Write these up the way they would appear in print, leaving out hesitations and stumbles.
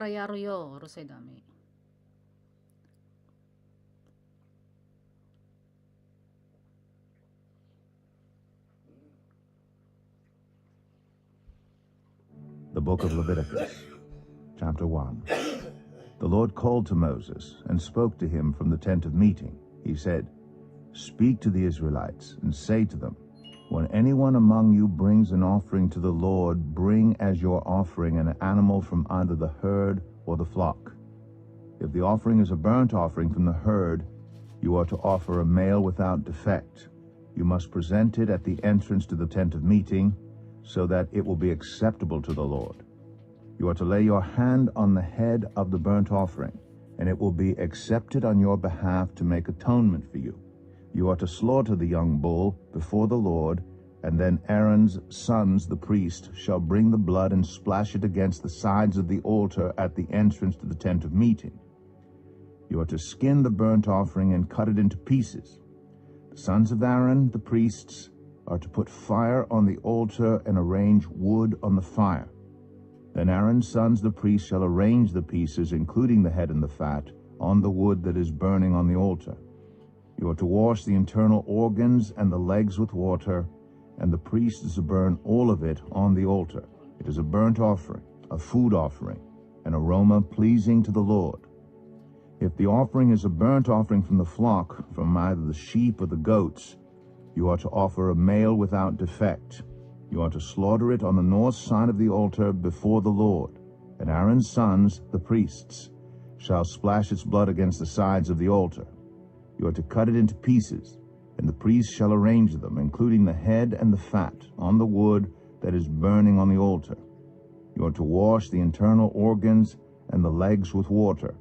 Rayaruyo, Rosedami. The book of Leviticus, chapter 1. The Lord called to Moses and spoke to him from the tent of meeting. He said, "Speak to the Israelites and say to them, when anyone among you brings an offering to the Lord, bring as your offering an animal from either the herd or the flock. If the offering is a burnt offering from the herd, you are to offer a male without defect. You must present it at the entrance to the tent of meeting, so that it will be acceptable to the Lord. You are to lay your hand on the head of the burnt offering, and it will be accepted on your behalf to make atonement for you. You are to slaughter the young bull before the Lord, and then Aaron's sons, the priest, shall bring the blood and splash it against the sides of the altar at the entrance to the tent of meeting. You are to skin the burnt offering and cut it into pieces. The sons of Aaron, the priests, are to put fire on the altar and arrange wood on the fire. Then Aaron's sons, the priests, shall arrange the pieces, including the head and the fat, on the wood that is burning on the altar. You are to wash the internal organs and the legs with water, and the priest is to burn all of it on the altar. It is a burnt offering, a food offering, an aroma pleasing to the Lord. If the offering is a burnt offering from the flock, from either the sheep or the goats, you are to offer a male without defect. You are to slaughter it on the north side of the altar before the Lord, and Aaron's sons, the priests, shall splash its blood against the sides of the altar. You are to cut it into pieces, and the priest shall arrange them, including the head and the fat, on the wood that is burning on the altar. You are to wash the internal organs and the legs with water,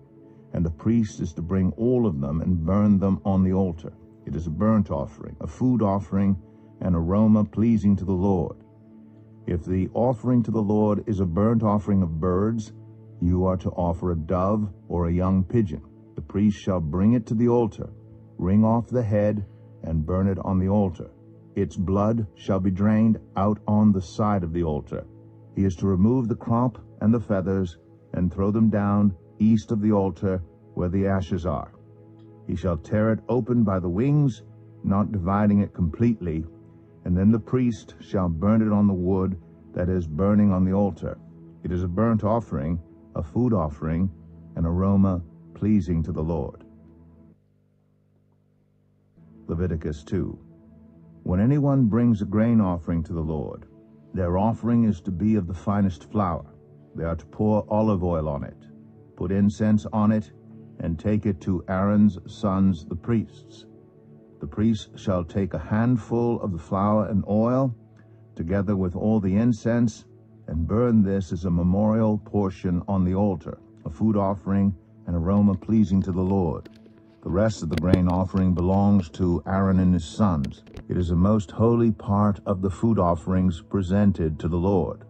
and the priest is to bring all of them and burn them on the altar. It is a burnt offering, a food offering, an aroma pleasing to the Lord. If the offering to the Lord is a burnt offering of birds, you are to offer a dove or a young pigeon. The priest shall bring it to the altar, wring off the head, and burn it on the altar. Its blood shall be drained out on the side of the altar. He is to remove the crop and the feathers, and throw them down east of the altar where the ashes are. He shall tear it open by the wings, not dividing it completely, and then the priest shall burn it on the wood that is burning on the altar. It is a burnt offering, a food offering, an aroma pleasing to the Lord. Leviticus 2. When anyone brings a grain offering to the Lord, their offering is to be of the finest flour. They are to pour olive oil on it, put incense on it, and take it to Aaron's sons, the priests. The priest shall take a handful of the flour and oil, together with all the incense, and burn this as a memorial portion on the altar, a food offering, an aroma pleasing to the Lord. The rest of the grain offering belongs to Aaron and his sons. It is a most holy part of the food offerings presented to the Lord.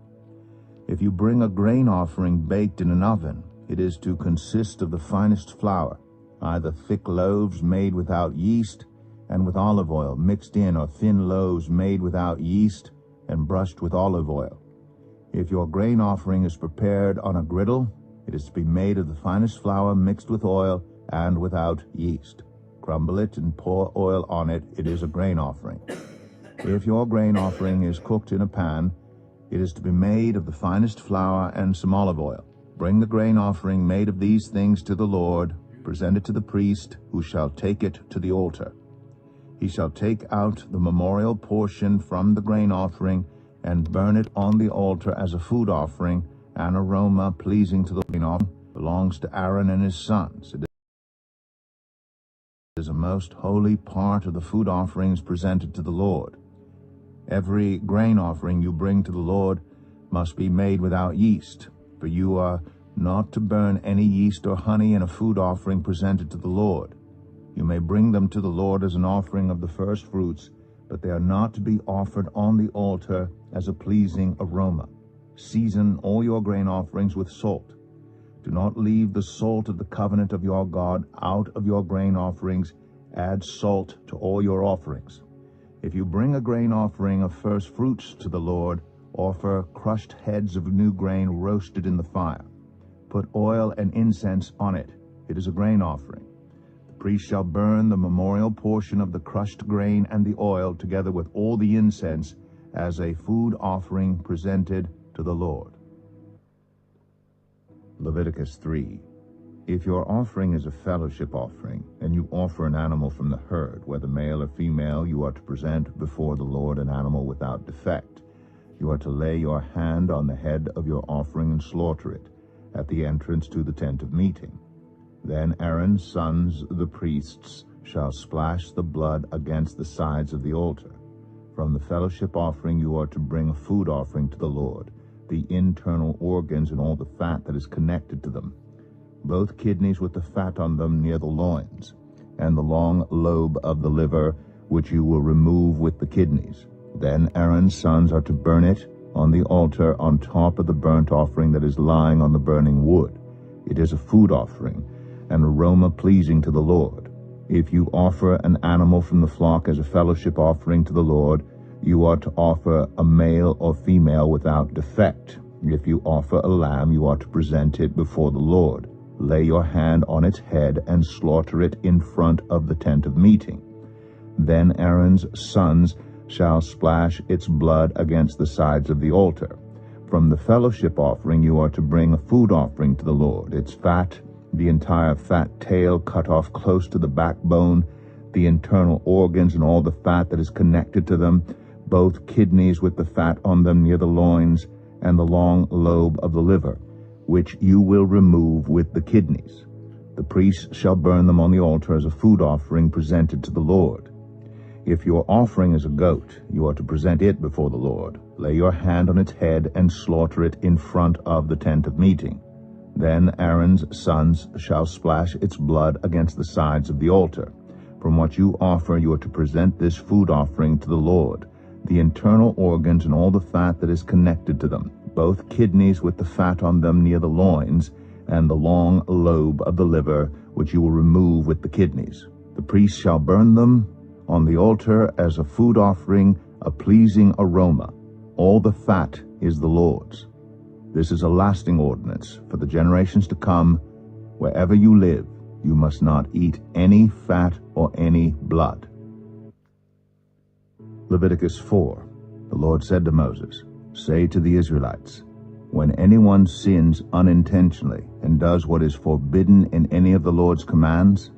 If you bring a grain offering baked in an oven, it is to consist of the finest flour, either thick loaves made without yeast and with olive oil mixed in, or thin loaves made without yeast and brushed with olive oil. If your grain offering is prepared on a griddle, it is to be made of the finest flour mixed with oil and without yeast. Crumble it and pour oil on it. It is a grain offering. If your grain offering is cooked in a pan, it is to be made of the finest flour and some olive oil. Bring the grain offering made of these things to the Lord. Present it to the priest, who shall take it to the altar. He shall take out the memorial portion from the grain offering and burn it on the altar as a food offering, an aroma pleasing to the grain offering. Belongs to Aaron and his sons. It is a most holy part of the food offerings presented to the Lord. Every grain offering you bring to the Lord must be made without yeast, for you are not to burn any yeast or honey in a food offering presented to the Lord. You may bring them to the Lord as an offering of the first fruits, but they are not to be offered on the altar as a pleasing aroma. Season all your grain offerings with salt. Do not leave the salt of the covenant of your God out of your grain offerings. Add salt to all your offerings. If you bring a grain offering of first fruits to the Lord, offer crushed heads of new grain roasted in the fire. Put oil and incense on it. It is a grain offering. The priest shall burn the memorial portion of the crushed grain and the oil together with all the incense as a food offering presented to the Lord. Leviticus 3. If your offering is a fellowship offering, and you offer an animal from the herd, whether male or female, you are to present before the Lord an animal without defect. You are to lay your hand on the head of your offering and slaughter it at the entrance to the tent of meeting. Then Aaron's sons, the priests, shall splash the blood against the sides of the altar. From the fellowship offering you are to bring a food offering to the Lord, the internal organs and all the fat that is connected to them, both kidneys with the fat on them near the loins, and the long lobe of the liver, which you will remove with the kidneys. Then Aaron's sons are to burn it on the altar on top of the burnt offering that is lying on the burning wood. It is a food offering, an aroma pleasing to the Lord. If you offer an animal from the flock as a fellowship offering to the Lord, you are to offer a male or female without defect. If you offer a lamb, you are to present it before the Lord. Lay your hand on its head and slaughter it in front of the tent of meeting. Then Aaron's sons shall splash its blood against the sides of the altar. From the fellowship offering you are to bring a food offering to the Lord, its fat, the entire fat tail cut off close to the backbone, the internal organs and all the fat that is connected to them, both kidneys with the fat on them near the loins, and the long lobe of the liver, which you will remove with the kidneys. The priest shall burn them on the altar as a food offering presented to the Lord. If your offering is a goat, you are to present it before the Lord. Lay your hand on its head and slaughter it in front of the tent of meeting. Then Aaron's sons shall splash its blood against the sides of the altar. From what you offer, you are to present this food offering to the Lord, the internal organs and all the fat that is connected to them, both kidneys with the fat on them near the loins, and the long lobe of the liver, which you will remove with the kidneys. The priest shall burn them on the altar as a food offering, a pleasing aroma. All the fat is the Lord's. This is a lasting ordinance for the generations to come. Wherever you live, you must not eat any fat or any blood. Leviticus 4. The Lord said to Moses, "Say to the Israelites, when anyone sins unintentionally and does what is forbidden in any of the Lord's commands,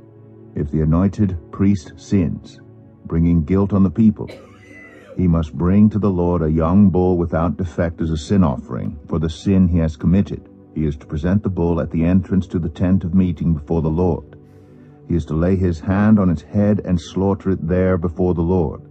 if the anointed priest sins, bringing guilt on the people, he must bring to the Lord a young bull without defect as a sin offering for the sin he has committed. He is to present the bull at the entrance to the tent of meeting before the Lord. He is to lay his hand on its head and slaughter it there before the Lord.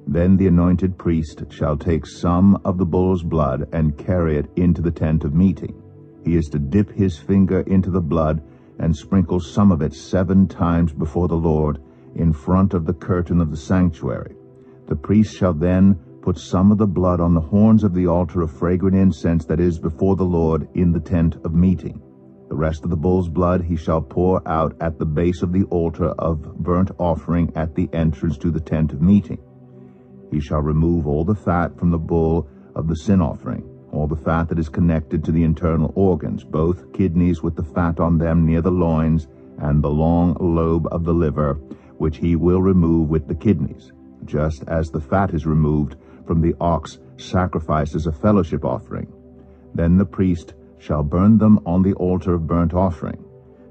Then the anointed priest shall take some of the bull's blood and carry it into the tent of meeting. He is to dip his finger into the blood and sprinkle some of it 7 times before the Lord in front of the curtain of the sanctuary. The priest shall then put some of the blood on the horns of the altar of fragrant incense that is before the Lord in the tent of meeting. The rest of the bull's blood he shall pour out at the base of the altar of burnt offering at the entrance to the tent of meeting. He shall remove all the fat from the bull of the sin offering, all the fat that is connected to the internal organs, both kidneys with the fat on them near the loins, and the long lobe of the liver, which he will remove with the kidneys, just as the fat is removed from the ox sacrificed as a fellowship offering. Then the priest shall burn them on the altar of burnt offering.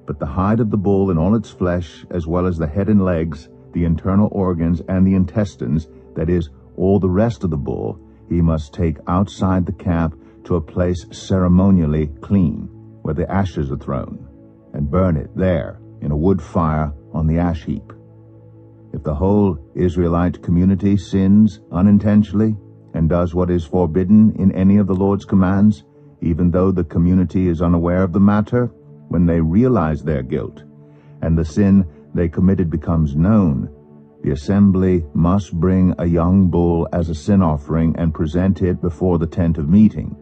But the hide of the bull and all its flesh, as well as the head and legs, the internal organs and the intestines, that is, all the rest of the bull, he must take outside the camp to a place ceremonially clean, where the ashes are thrown, and burn it there in a wood fire on the ash heap. If the whole Israelite community sins unintentionally and does what is forbidden in any of the Lord's commands, even though the community is unaware of the matter, when they realize their guilt, and the sin they committed becomes known, the assembly must bring a young bull as a sin offering and present it before the tent of meeting.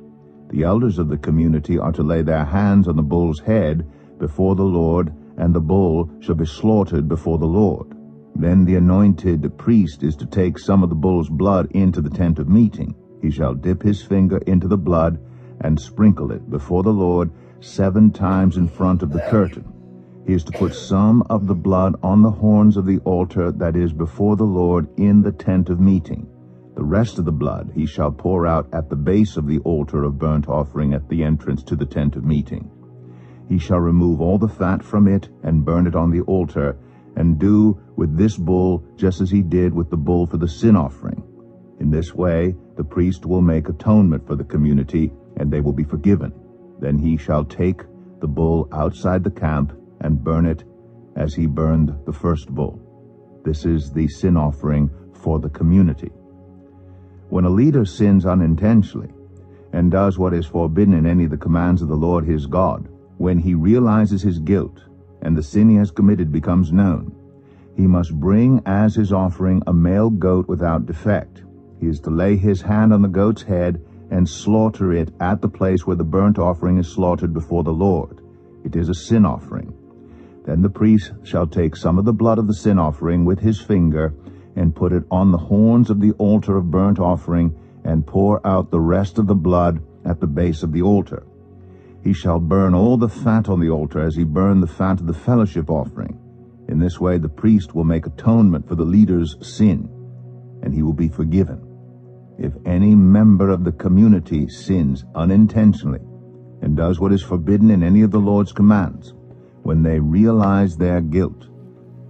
The elders of the community are to lay their hands on the bull's head before the Lord, and the bull shall be slaughtered before the Lord. Then the anointed priest is to take some of the bull's blood into the tent of meeting. He shall dip his finger into the blood and sprinkle it before the Lord 7 times in front of the curtain. He is to put some of the blood on the horns of the altar that is before the Lord in the tent of meeting. The rest of the blood he shall pour out at the base of the altar of burnt offering at the entrance to the tent of meeting. He shall remove all the fat from it and burn it on the altar, and do with this bull just as he did with the bull for the sin offering. In this way the priest will make atonement for the community, and they will be forgiven. Then he shall take the bull outside the camp and burn it as he burned the first bull. This is the sin offering for the community. When a leader sins unintentionally and does what is forbidden in any of the commands of the Lord his God, when he realizes his guilt and the sin he has committed becomes known, he must bring as his offering a male goat without defect. He is to lay his hand on the goat's head and slaughter it at the place where the burnt offering is slaughtered before the Lord. It is a sin offering. Then the priest shall take some of the blood of the sin offering with his finger and put it on the horns of the altar of burnt offering, and pour out the rest of the blood at the base of the altar. He shall burn all the fat on the altar as he burned the fat of the fellowship offering. In this way the priest will make atonement for the leader's sin, and he will be forgiven. If any member of the community sins unintentionally and does what is forbidden in any of the Lord's commands, when they realize their guilt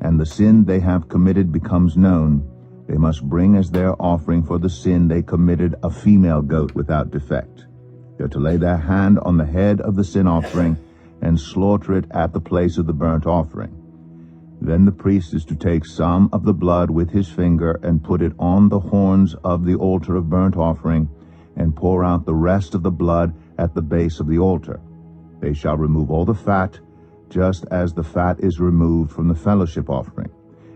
and the sin they have committed becomes known, they must bring as their offering for the sin they committed a female goat without defect. They are to lay their hand on the head of the sin offering and slaughter it at the place of the burnt offering. Then the priest is to take some of the blood with his finger and put it on the horns of the altar of burnt offering, and pour out the rest of the blood at the base of the altar. They shall remove all the fat, just as the fat is removed from the fellowship offering,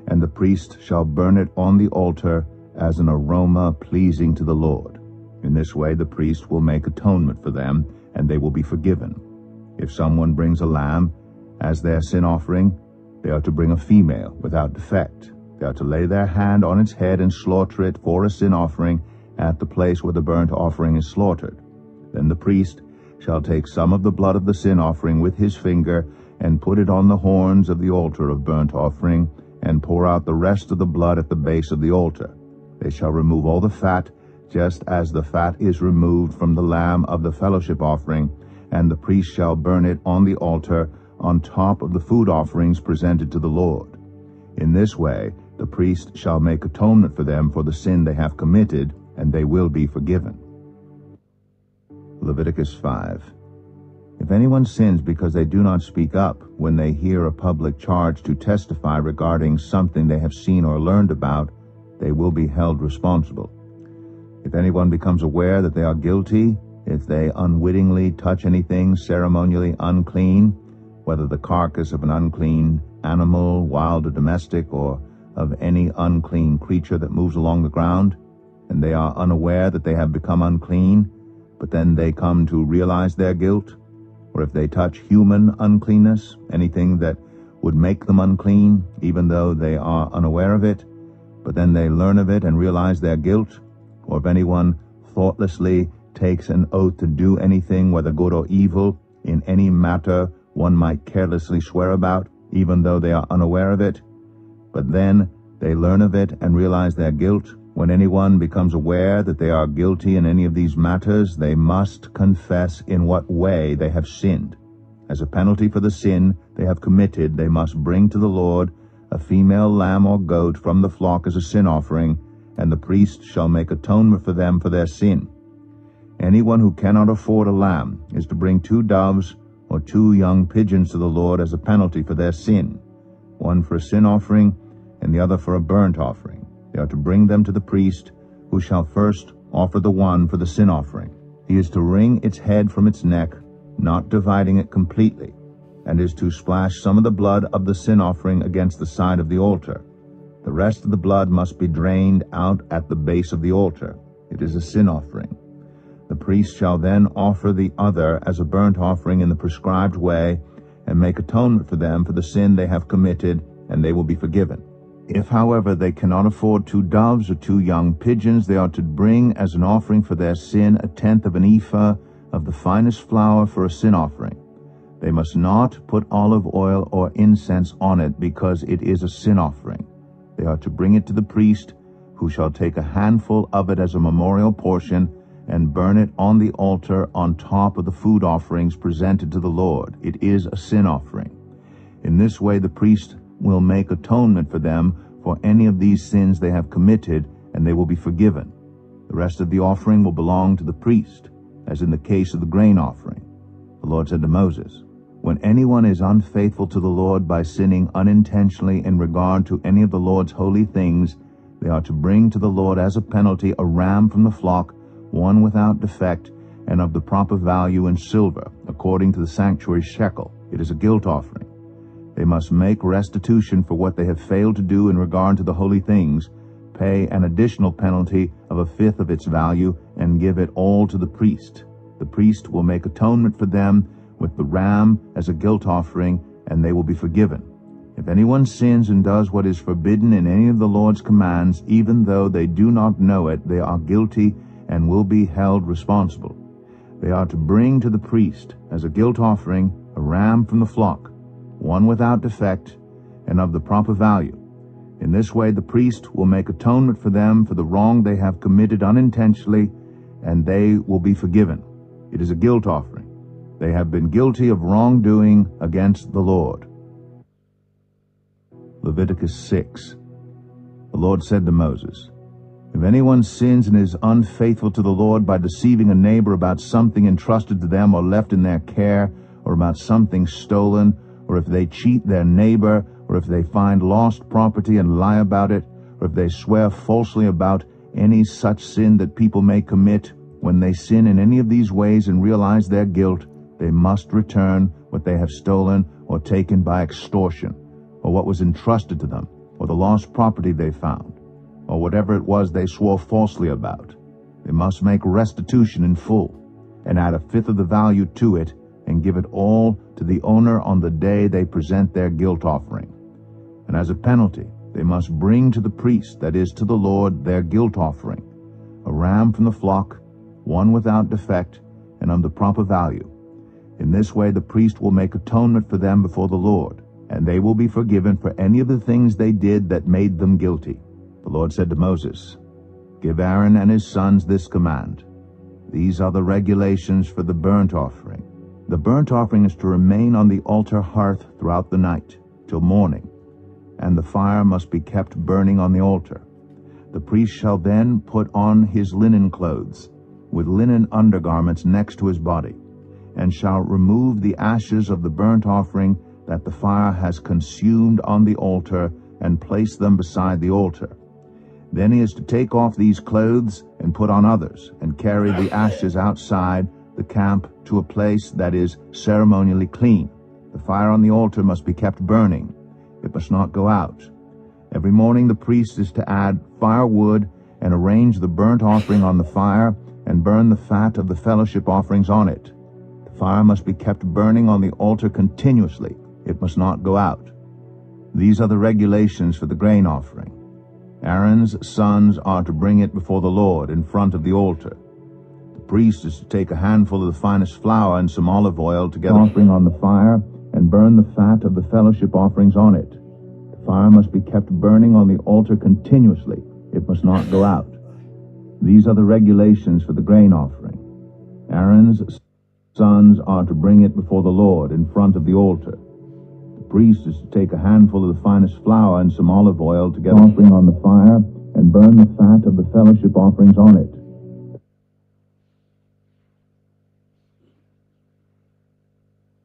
and the priest shall burn it on the altar as an aroma pleasing to the Lord. In this way the priest will make atonement for them, and they will be forgiven. If someone brings a lamb as their sin offering, they are to bring a female without defect. They are to lay their hand on its head and slaughter it for a sin offering at the place where the burnt offering is slaughtered. Then the priest shall take some of the blood of the sin offering with his finger and put it on the horns of the altar of burnt offering, and pour out the rest of the blood at the base of the altar. They shall remove all the fat, just as the fat is removed from the lamb of the fellowship offering, and the priest shall burn it on the altar on top of the food offerings presented to the Lord. In this way the priest shall make atonement for them for the sin they have committed, and they will be forgiven. Leviticus 5. If anyone sins because they do not speak up when they hear a public charge to testify regarding something they have seen or learned about, they will be held responsible. If anyone becomes aware that they are guilty, if they unwittingly touch anything ceremonially unclean, whether the carcass of an unclean animal, wild or domestic, or of any unclean creature that moves along the ground, and they are unaware that they have become unclean, but then they come to realize their guilt, or if they touch human uncleanness, anything that would make them unclean, even though they are unaware of it, but then they learn of it and realize their guilt, or if anyone thoughtlessly takes an oath to do anything, whether good or evil, in any matter one might carelessly swear about, even though they are unaware of it, but then they learn of it and realize their guilt. When anyone becomes aware that they are guilty in any of these matters, they must confess in what way they have sinned. As a penalty for the sin they have committed, they must bring to the Lord a female lamb or goat from the flock as a sin offering, and the priest shall make atonement for them for their sin. Anyone who cannot afford a lamb is to bring 2 doves or 2 young pigeons to the Lord as a penalty for their sin, one for a sin offering and the other for a burnt offering. They are to bring them to the priest, who shall first offer the one for the sin offering. He is to wring its head from its neck, not dividing it completely, and is to splash some of the blood of the sin offering against the side of the altar. The rest of the blood must be drained out at the base of the altar. It is a sin offering. The priest shall then offer the other as a burnt offering in the prescribed way, and make atonement for them for the sin they have committed, and they will be forgiven. If, however, they cannot afford 2 doves or 2 young pigeons, they are to bring as an offering for their sin 1/10 of an ephah of the finest flour for a sin offering. They must not put olive oil or incense on it, because it is a sin offering. They are to bring it to the priest, who shall take a handful of it as a memorial portion and burn it on the altar on top of the food offerings presented to the Lord. It is a sin offering. In this way the priest will make atonement for them for any of these sins they have committed, and they will be forgiven. The rest of the offering will belong to the priest, as in the case of the grain offering. The Lord said to Moses, "When anyone is unfaithful to the Lord by sinning unintentionally in regard to any of the Lord's holy things, they are to bring to the Lord as a penalty a ram from the flock, one without defect, and of the proper value in silver, according to the sanctuary shekel. It is a guilt offering. They must make restitution for what they have failed to do in regard to the holy things, pay an additional penalty of a fifth of its value, and give it all to the priest. The priest will make atonement for them with the ram as a guilt offering, and they will be forgiven. If anyone sins and does what is forbidden in any of the Lord's commands, even though they do not know it, they are guilty and will be held responsible. They are to bring to the priest as a guilt offering a ram from the flock, one without defect and of the proper value. In this way the priest will make atonement for them for the wrong they have committed unintentionally, and they will be forgiven. It is a guilt offering. They have been guilty of wrongdoing against the Lord." Leviticus 6. The Lord said to Moses, "If anyone sins and is unfaithful to the Lord by deceiving a neighbor about something entrusted to them or left in their care, or about something stolen, or if they cheat their neighbor, or if they find lost property and lie about it, or if they swear falsely about any such sin that people may commit, when they sin in any of these ways and realize their guilt, they must return what they have stolen or taken by extortion, or what was entrusted to them, or the lost property they found, or whatever it was they swore falsely about. They must make restitution in full, and add a fifth of the value to it, and give it all to the owner on the day they present their guilt offering. And as a penalty, they must bring to the priest, that is, to the Lord, their guilt offering, a ram from the flock, one without defect, and of the proper value. In this way the priest will make atonement for them before the Lord, and they will be forgiven for any of the things they did that made them guilty." The Lord said to Moses, "Give Aaron and his sons this command. These are the regulations for the burnt offering. The burnt offering is to remain on the altar hearth throughout the night, till morning, and the fire must be kept burning on the altar. The priest shall then put on his linen clothes, with linen undergarments next to his body, and shall remove the ashes of the burnt offering that the fire has consumed on the altar, and place them beside the altar. Then he is to take off these clothes and put on others, and carry the ashes outside the camp to a place that is ceremonially clean. The fire on the altar must be kept burning. It must not go out. Every morning the priest is to add firewood and arrange the burnt offering on the fire, and burn the fat of the fellowship offerings on it. The fire must be kept burning on the altar continuously. It must not go out. These are the regulations for the grain offering. Aaron's sons are to bring it before the Lord in front of the altar. The priest is to take a handful of the finest flour and some olive oil together, offering on the fire, and burn the fat of the fellowship offerings on it. The fire must be kept burning on the altar continuously. It must not go out. These are the regulations for the grain offering. Aaron's sons are to bring it before the Lord in front of the altar. The priest is to take a handful of the finest flour and some olive oil together, offering on the fire, and burn the fat of the fellowship offerings on it.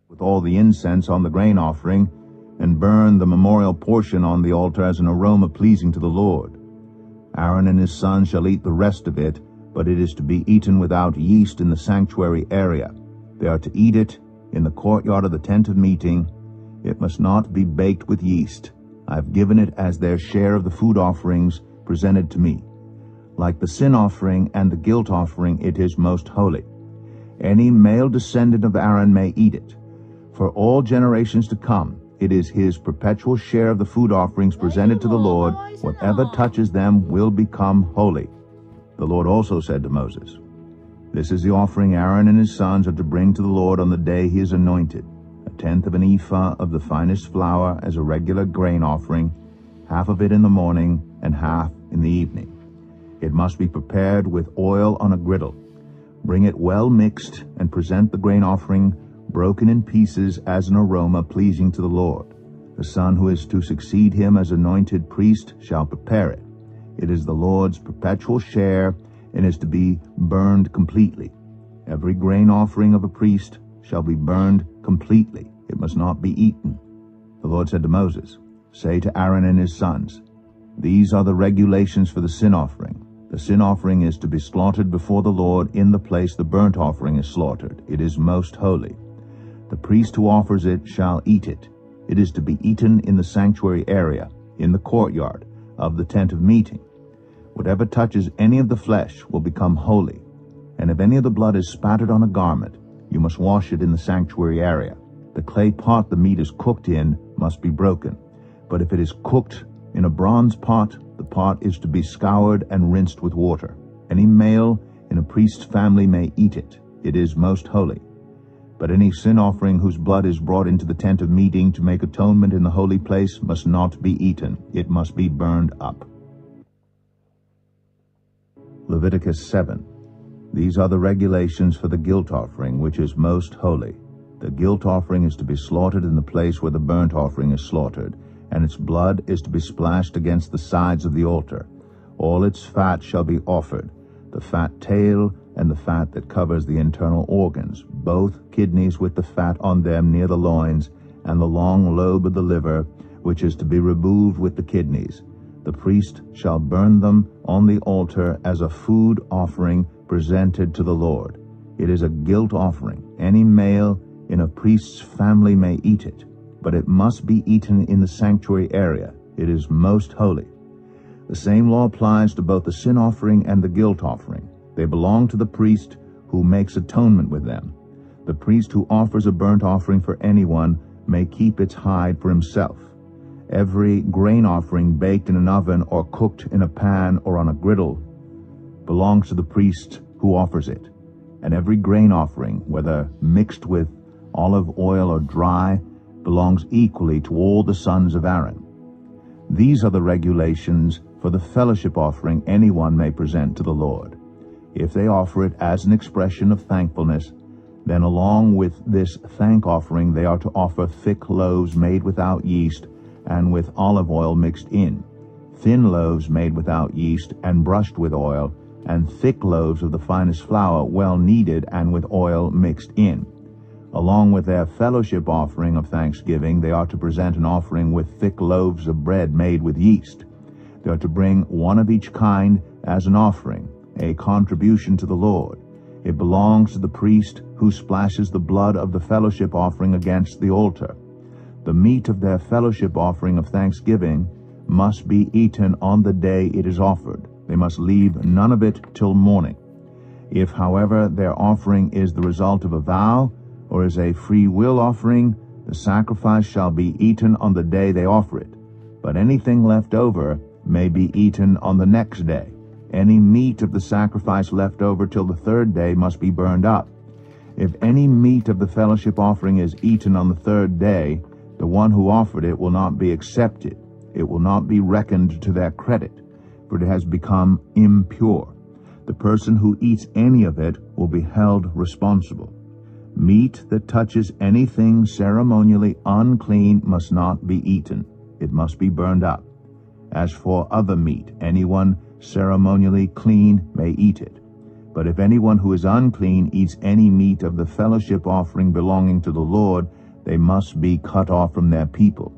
With all the incense on the grain offering, and burn the memorial portion on the altar as an aroma pleasing to the Lord. Aaron and his sons shall eat the rest of it, but it is to be eaten without yeast in the sanctuary area. They are to eat it in the courtyard of the tent of meeting. It must not be baked with yeast. I have given it as their share of the food offerings presented to me. Like the sin offering and the guilt offering, it is most holy. Any male descendant of Aaron may eat it. For all generations to come, it is his perpetual share of the food offerings presented to the Lord. Whatever touches them will become holy." The Lord also said to Moses, "This is the offering Aaron and his sons are to bring to the Lord on the day he is anointed, tenth of an ephah of the finest flour as a regular grain offering, half of it in the morning and half in the evening. It must be prepared with oil on a griddle. Bring it well mixed, and present the grain offering broken in pieces as an aroma pleasing to the Lord. The son who is to succeed him as anointed priest shall prepare it. It is the Lord's perpetual share, and is to be burned completely. Every grain offering of a priest shall be burned completely. It must not be eaten. The Lord said to Moses, "Say to Aaron and his sons, these are the regulations for the sin offering. The sin offering is to be slaughtered before the Lord in the place the burnt offering is slaughtered. It is most holy. The priest who offers it shall eat it. It is to be eaten in the sanctuary area, in the courtyard of the tent of meeting. Whatever touches any of the flesh will become holy. And if any of the blood is spattered on a garment, you must wash it in the sanctuary area. The clay pot the meat is cooked in must be broken. But if it is cooked in a bronze pot, the pot is to be scoured and rinsed with water. Any male in a priest's family may eat it. It is most holy. But any sin offering whose blood is brought into the tent of meeting to make atonement in the holy place must not be eaten. It must be burned up." Leviticus 7. These are the regulations for the guilt offering, which is most holy. The guilt offering is to be slaughtered in the place where the burnt offering is slaughtered, and its blood is to be splashed against the sides of the altar. All its fat shall be offered, the fat tail and the fat that covers the internal organs, both kidneys with the fat on them near the loins, and the long lobe of the liver, which is to be removed with the kidneys. The priest shall burn them on the altar as a food offering presented to the Lord. It is a guilt offering. Any male in a priest's family may eat it, but it must be eaten in the sanctuary area. It is most holy. The same law applies to both the sin offering and the guilt offering. They belong to the priest who makes atonement with them. The priest who offers a burnt offering for anyone may keep its hide for himself. Every grain offering baked in an oven or cooked in a pan or on a griddle belongs to the priest who offers it. And every grain offering, whether mixed with olive oil or dry, belongs equally to all the sons of Aaron. These are the regulations for the fellowship offering anyone may present to the Lord. If they offer it as an expression of thankfulness, then along with this thank offering they are to offer thick loaves made without yeast and with olive oil mixed in, thin loaves made without yeast and brushed with oil, and thick loaves of the finest flour well kneaded and with oil mixed in. Along with their fellowship offering of thanksgiving, they are to present an offering with thick loaves of bread made with yeast. They are to bring one of each kind as an offering, a contribution to the Lord. It belongs to the priest who splashes the blood of the fellowship offering against the altar. The meat of their fellowship offering of thanksgiving must be eaten on the day it is offered. They must leave none of it till morning. If, however, their offering is the result of a vow or is a free will offering, the sacrifice shall be eaten on the day they offer it. But anything left over may be eaten on the next day. Any meat of the sacrifice left over till the third day must be burned up. If any meat of the fellowship offering is eaten on the third day, the one who offered it will not be accepted. It will not be reckoned to their credit, for it has become impure. The person who eats any of it will be held responsible. Meat that touches anything ceremonially unclean must not be eaten. It must be burned up. As for other meat, anyone ceremonially clean may eat it. But if anyone who is unclean eats any meat of the fellowship offering belonging to the Lord, they must be cut off from their people.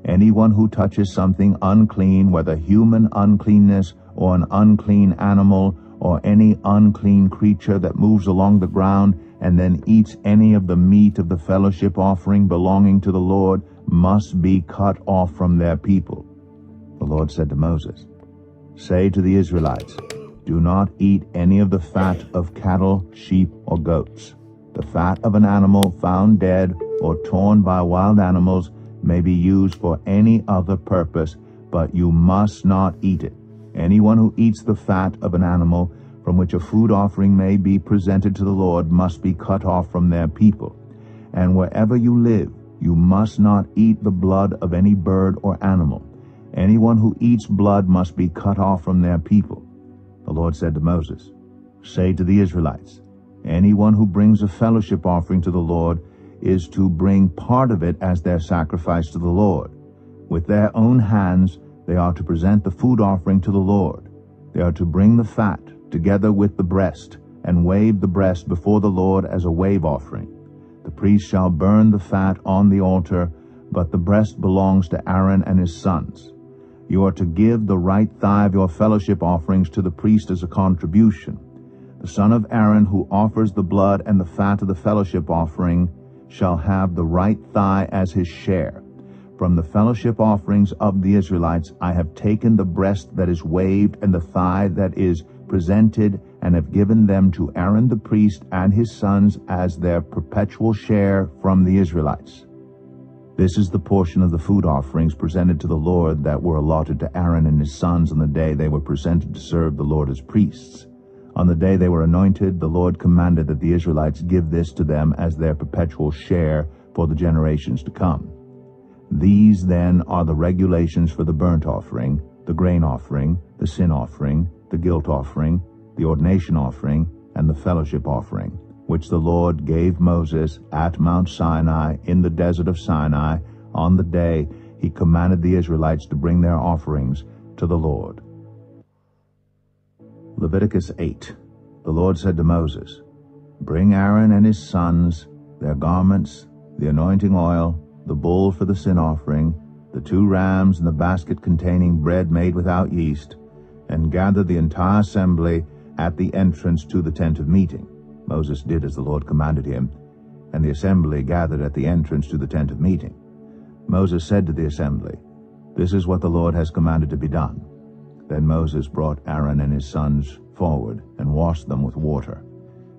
Anyone who touches something unclean, whether human uncleanness or an unclean animal or any unclean creature that moves along the ground, and then eats any of the meat of the fellowship offering belonging to the Lord, must be cut off from their people. The Lord said to Moses, "Say to the Israelites, do not eat any of the fat of cattle, sheep, or goats. The fat of an animal found dead or torn by wild animals may be used for any other purpose, but you must not eat it. Anyone who eats the fat of an animal from which a food offering may be presented to the Lord must be cut off from their people. And wherever you live, You must not eat the blood of any bird or animal. Anyone who eats blood must be cut off from their people. The Lord said to Moses, Say to the Israelites, anyone who brings a fellowship offering to the Lord is to bring part of it as their sacrifice to the Lord. With their own hands they are to present the food offering to the Lord. They are to bring the fat together with the breast, and wave the breast before the Lord as a wave offering. The priest shall burn the fat on the altar, but the breast belongs to Aaron and his sons. You are to give the right thigh of your fellowship offerings to the priest as a contribution. The son of Aaron who offers the blood and the fat of the fellowship offering shall have the right thigh as his share. From the fellowship offerings of the Israelites I have taken the breast that is waved and the thigh that is presented, and have given them to Aaron the priest and his sons as their perpetual share from the Israelites. This is the portion of the food offerings presented to the Lord that were allotted to Aaron and his sons on the day they were presented to serve the Lord as priests. On the day they were anointed, the Lord commanded that the Israelites give this to them as their perpetual share for the generations to come. These then are the regulations for the burnt offering, the grain offering, the sin offering, the guilt offering, the ordination offering, and the fellowship offering, which the Lord gave Moses at Mount Sinai in the desert of Sinai on the day he commanded the Israelites to bring their offerings to the Lord. Leviticus 8. The Lord said to Moses, Bring Aaron and his sons, their garments, the anointing oil, the bull for the sin offering, the 2 rams and the basket containing bread made without yeast, and gather the entire assembly at the entrance to the tent of meeting. Moses did as the Lord commanded him, and the assembly gathered at the entrance to the tent of meeting. Moses said to the assembly, This is what the Lord has commanded to be done. Then Moses brought Aaron and his sons forward and washed them with water.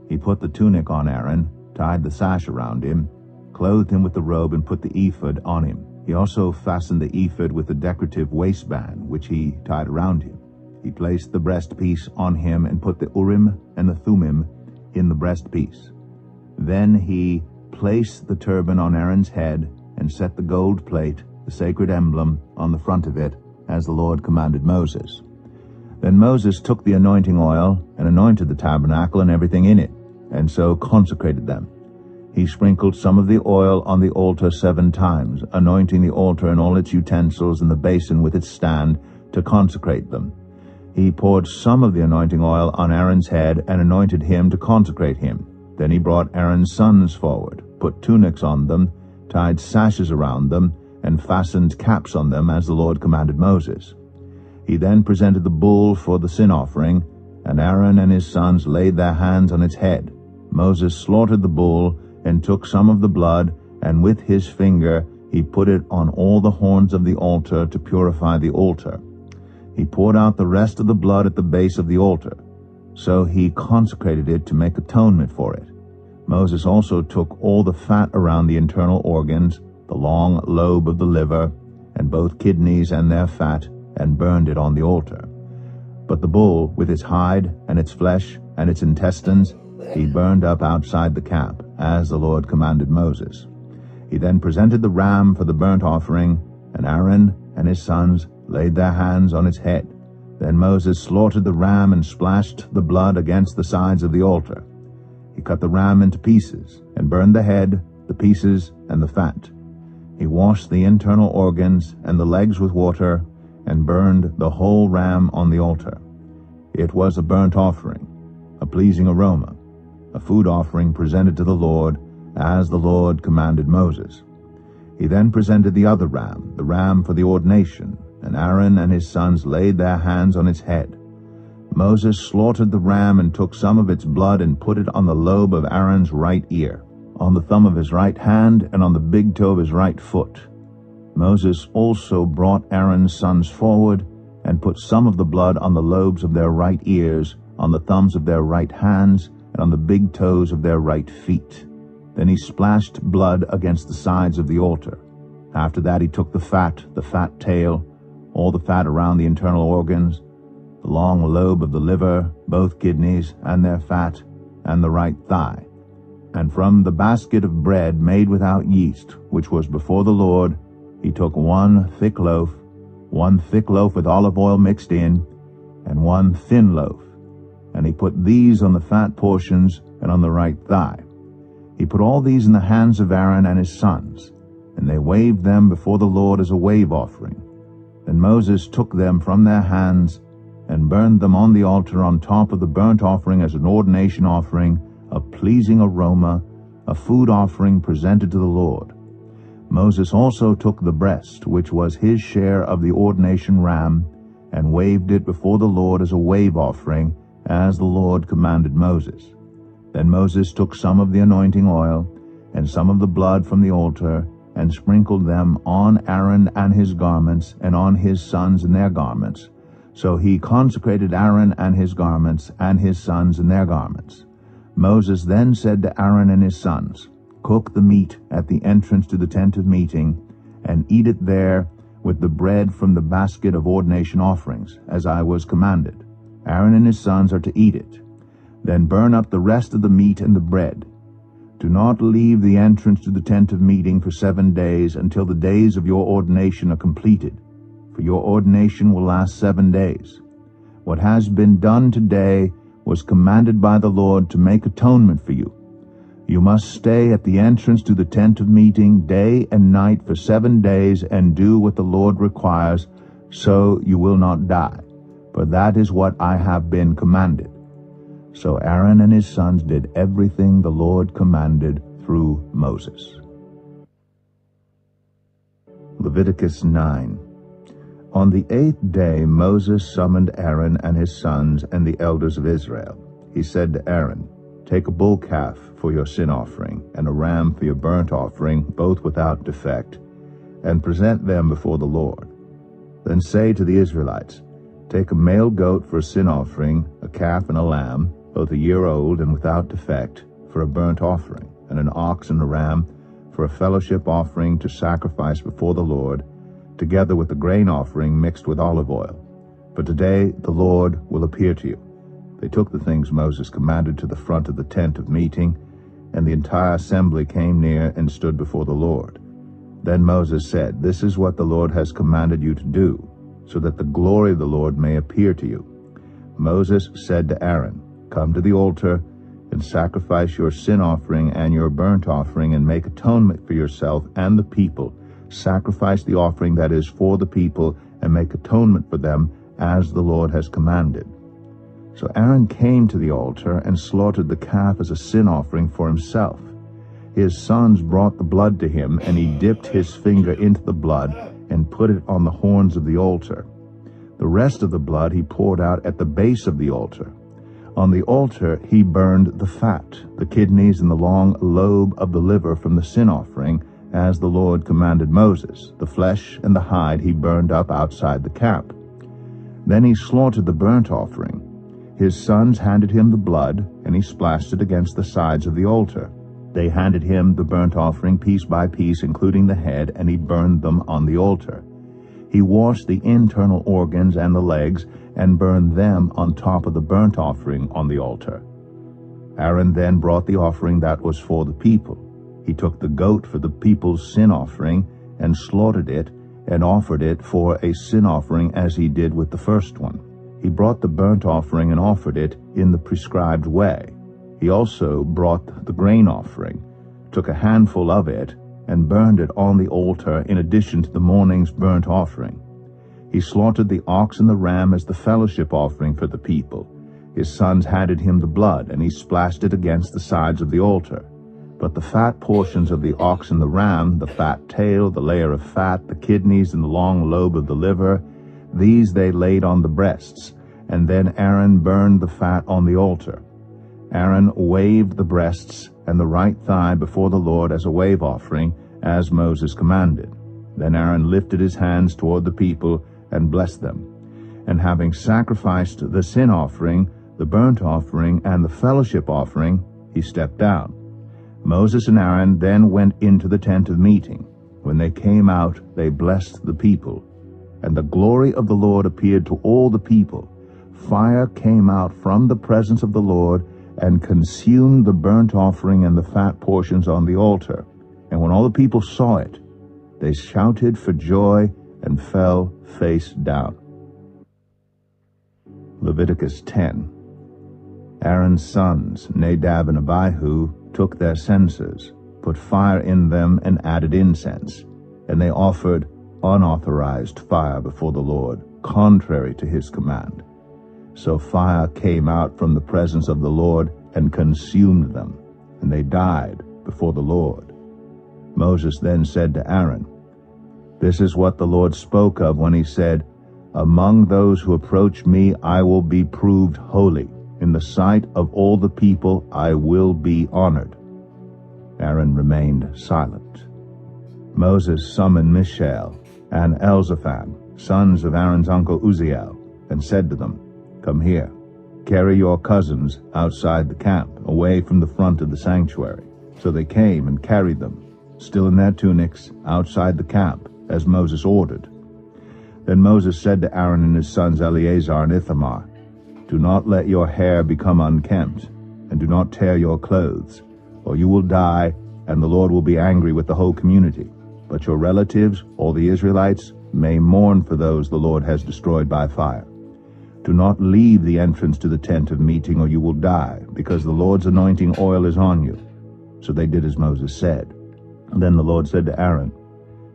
He put the tunic on Aaron, tied the sash around him, clothed him with the robe, and put the ephod on him. He also fastened the ephod with a decorative waistband, which he tied around him. He placed the breastpiece on him and put the Urim and the Thummim in the breastpiece. Then he placed the turban on Aaron's head and set the gold plate, the sacred emblem, on the front of it, as the Lord commanded Moses. Then Moses took the anointing oil and anointed the tabernacle and everything in it, and so consecrated them. He sprinkled some of the oil on the altar 7 times, anointing the altar and all its utensils and the basin with its stand to consecrate them. He poured some of the anointing oil on Aaron's head and anointed him to consecrate him. Then he brought Aaron's sons forward, put tunics on them, tied sashes around them, and fastened caps on them as the Lord commanded Moses. He then presented the bull for the sin offering, and Aaron and his sons laid their hands on its head. Moses slaughtered the bull and took some of the blood, and with his finger he put it on all the horns of the altar to purify the altar. He poured out the rest of the blood at the base of the altar. So he consecrated it to make atonement for it. Moses also took all the fat around the internal organs, the long lobe of the liver, and both kidneys and their fat, and burned it on the altar. But the bull, with its hide and its flesh and its intestines, he burned up outside the camp, as the Lord commanded Moses. He then presented the ram for the burnt offering, and Aaron and his sons laid their hands on its head. Then Moses slaughtered the ram and splashed the blood against the sides of the altar. He cut the ram into pieces, and burned the head, the pieces, and the fat. He washed the internal organs and the legs with water, and burned the whole ram on the altar. It was a burnt offering, a pleasing aroma, a food offering presented to the Lord, as the Lord commanded Moses. He then presented the other ram, the ram for the ordination, and Aaron and his sons laid their hands on its head. Moses slaughtered the ram and took some of its blood and put it on the lobe of Aaron's right ear, on the thumb of his right hand, and on the big toe of his right foot. Moses also brought Aaron's sons forward and put some of the blood on the lobes of their right ears, on the thumbs of their right hands, and on the big toes of their right feet. Then he splashed blood against the sides of the altar. After that he took the fat tail, all the fat around the internal organs, the long lobe of the liver, both kidneys and their fat, and the right thigh. And from the basket of bread made without yeast, which was before the Lord, he took one thick loaf with olive oil mixed in, and one thin loaf. And he put these on the fat portions and on the right thigh. He put all these in the hands of Aaron and his sons, and they waved them before the Lord as a wave offering. Then Moses took them from their hands and burned them on the altar on top of the burnt offering as an ordination offering, a pleasing aroma, a food offering presented to the Lord. Moses also took the breast, which was his share of the ordination ram, and waved it before the Lord as a wave offering, as the Lord commanded Moses. Then Moses took some of the anointing oil and some of the blood from the altar, and sprinkled them on Aaron and his garments, and on his sons and their garments. So he consecrated Aaron and his garments, and his sons and their garments. Moses then said to Aaron and his sons, "Cook the meat at the entrance to the tent of meeting, and eat it there with the bread from the basket of ordination offerings, as I was commanded. Aaron and his sons are to eat it. Then burn up the rest of the meat and the bread. Do not leave the entrance to the tent of meeting for 7 days until the days of your ordination are completed, for your ordination will last 7 days. What has been done today was commanded by the Lord to make atonement for you. You must stay at the entrance to the tent of meeting day and night for 7 days and do what the Lord requires, so you will not die, for that is what I have been commanded." So Aaron and his sons did everything the Lord commanded through Moses. Leviticus 9. On the 8th day Moses summoned Aaron and his sons and the elders of Israel. He said to Aaron, "Take a bull calf for your sin offering, and a ram for your burnt offering, both without defect, and present them before the Lord. Then say to the Israelites, Take a male goat for a sin offering, a calf and a lamb, both a year old and without defect, for a burnt offering, and an ox and a ram for a fellowship offering to sacrifice before the Lord, together with the grain offering mixed with olive oil. For today the Lord will appear to you." They took the things Moses commanded to the front of the tent of meeting, and the entire assembly came near and stood before the Lord. Then Moses said, "This is what the Lord has commanded you to do, so that the glory of the Lord may appear to you." Moses said to Aaron, "Come to the altar and sacrifice your sin offering and your burnt offering, and make atonement for yourself and the people. Sacrifice the offering that is for the people, and make atonement for them, as the Lord has commanded." So Aaron came to the altar and slaughtered the calf as a sin offering for himself. His sons brought the blood to him, and he dipped his finger into the blood and put it on the horns of the altar. The rest of the blood he poured out at the base of the altar. On the altar he burned the fat, the kidneys, and the long lobe of the liver from the sin offering, as the Lord commanded Moses. The flesh and the hide he burned up outside the camp. Then he slaughtered the burnt offering. His sons handed him the blood, and he splashed it against the sides of the altar. They handed him the burnt offering piece by piece, including the head, and he burned them on the altar. He washed the internal organs and the legs, and burned them on top of the burnt offering on the altar. Aaron then brought the offering that was for the people. He took the goat for the people's sin offering, and slaughtered it, and offered it for a sin offering as he did with the first one. He brought the burnt offering and offered it in the prescribed way. He also brought the grain offering, took a handful of it, and burned it on the altar in addition to the morning's burnt offering. He slaughtered the ox and the ram as the fellowship offering for the people. His sons handed him the blood, and he splashed it against the sides of the altar. But the fat portions of the ox and the ram, the fat tail, the layer of fat, the kidneys, and the long lobe of the liver, these they laid on the breasts, and then Aaron burned the fat on the altar. Aaron waved the breasts and the right thigh before the Lord as a wave offering, as Moses commanded. Then Aaron lifted his hands toward the people and blessed them. And having sacrificed the sin offering, the burnt offering, and the fellowship offering, he stepped down. Moses and Aaron then went into the tent of meeting. When they came out, they blessed the people. And the glory of the Lord appeared to all the people. Fire came out from the presence of the Lord and consumed the burnt offering and the fat portions on the altar. And when all the people saw it, they shouted for joy and fell face down. Leviticus 10. Aaron's sons, Nadab and Abihu, took their censers, put fire in them, and added incense. And they offered unauthorized fire before the Lord, contrary to his command. So fire came out from the presence of the Lord and consumed them, and they died before the Lord. Moses then said to Aaron, "This is what the Lord spoke of when he said, 'Among those who approach me I will be proved holy. In the sight of all the people I will be honored.'" Aaron remained silent. Moses summoned Mishael and Elzaphan, sons of Aaron's uncle Uzziel, and said to them, "Come here, carry your cousins outside the camp, away from the front of the sanctuary." So they came and carried them, still in their tunics, outside the camp, as Moses ordered. Then Moses said to Aaron and his sons Eleazar and Ithamar, "Do not let your hair become unkempt, and do not tear your clothes, or you will die, and the Lord will be angry with the whole community. But your relatives, all the Israelites, may mourn for those the Lord has destroyed by fire. Do not leave the entrance to the tent of meeting, or you will die, because the Lord's anointing oil is on you." So they did as Moses said. And then the Lord said to Aaron,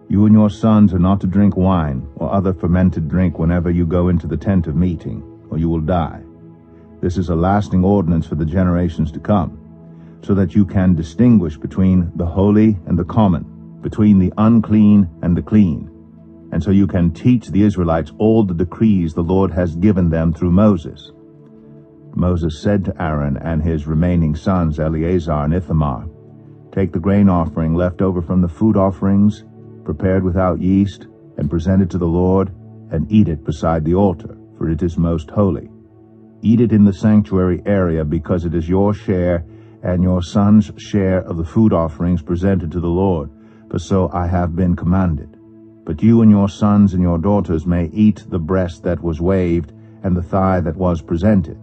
"You and your sons are not to drink wine or other fermented drink whenever you go into the tent of meeting, or you will die. This is a lasting ordinance for the generations to come, so that you can distinguish between the holy and the common, between the unclean and the clean, and so you can teach the Israelites all the decrees the Lord has given them through Moses." Moses said to Aaron and his remaining sons Eleazar and Ithamar, "Take the grain offering left over from the food offerings, prepared without yeast, and present it to the Lord, and eat it beside the altar, for it is most holy. Eat it in the sanctuary area, because it is your share and your son's share of the food offerings presented to the Lord, for so I have been commanded. But you and your sons and your daughters may eat the breast that was waved and the thigh that was presented.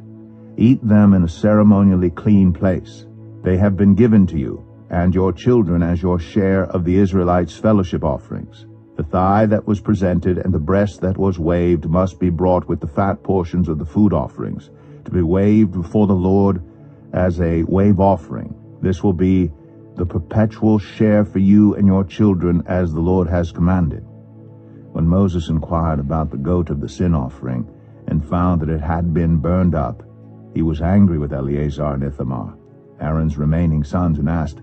Eat them in a ceremonially clean place. They have been given to you and your children as your share of the Israelites' fellowship offerings. The thigh that was presented and the breast that was waved must be brought with the fat portions of the food offerings, to be waved before the Lord as a wave offering. This will be the perpetual share for you and your children, as the Lord has commanded." When Moses inquired about the goat of the sin offering and found that it had been burned up, he was angry with Eleazar and Ithamar, Aaron's remaining sons, and asked,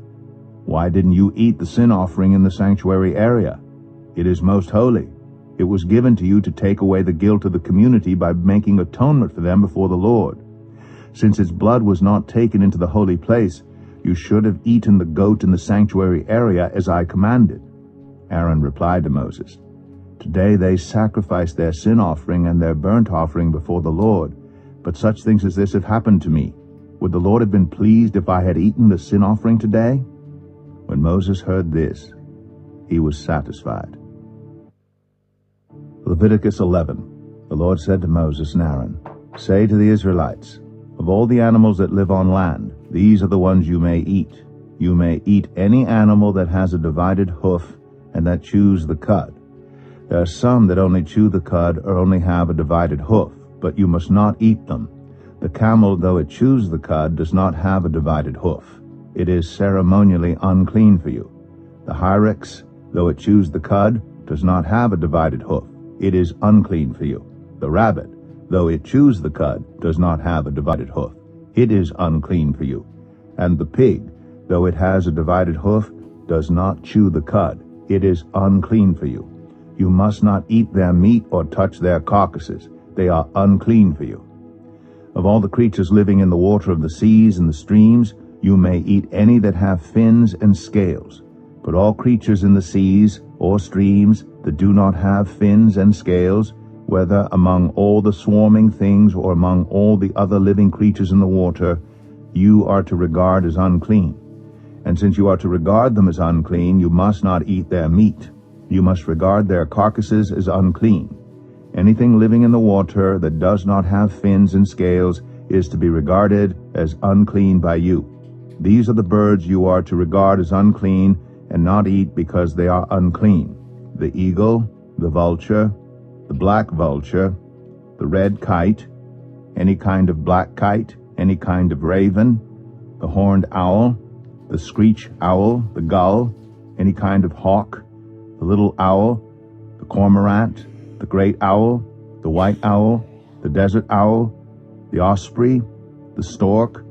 "Why didn't you eat the sin offering in the sanctuary area? It is most holy. It was given to you to take away the guilt of the community by making atonement for them before the Lord. Since its blood was not taken into the holy place, you should have eaten the goat in the sanctuary area as I commanded." Aaron replied to Moses, "Today they sacrifice their sin offering and their burnt offering before the Lord, but such things as this have happened to me. Would the Lord have been pleased if I had eaten the sin offering today?" When Moses heard this, he was satisfied. Leviticus 11. The Lord said to Moses and Aaron, "Say to the Israelites, of all the animals that live on land, these are the ones you may eat. You may eat any animal that has a divided hoof and that chews the cud. There are some that only chew the cud or only have a divided hoof, but you must not eat them. The camel, though it chews the cud, does not have a divided hoof. It is ceremonially unclean for you. The hyrax, though it chews the cud, does not have a divided hoof. It is unclean for you. The rabbit, though it chews the cud, does not have a divided hoof. It is unclean for you. And the pig, though it has a divided hoof, does not chew the cud. It is unclean for you. You must not eat their meat or touch their carcasses. They are unclean for you. Of all the creatures living in the water of the seas and the streams, you may eat any that have fins and scales. But all creatures in the seas or streams that do not have fins and scales, whether among all the swarming things or among all the other living creatures in the water, you are to regard as unclean. And since you are to regard them as unclean, you must not eat their meat. You must regard their carcasses as unclean. Anything living in the water that does not have fins and scales is to be regarded as unclean by you. These are the birds you are to regard as unclean and not eat because they are unclean: the eagle, the vulture, the black vulture, the red kite, any kind of black kite, any kind of raven, the horned owl, the screech owl, the gull, any kind of hawk, the little owl, the cormorant, the great owl, the white owl, the desert owl, the osprey, the stork,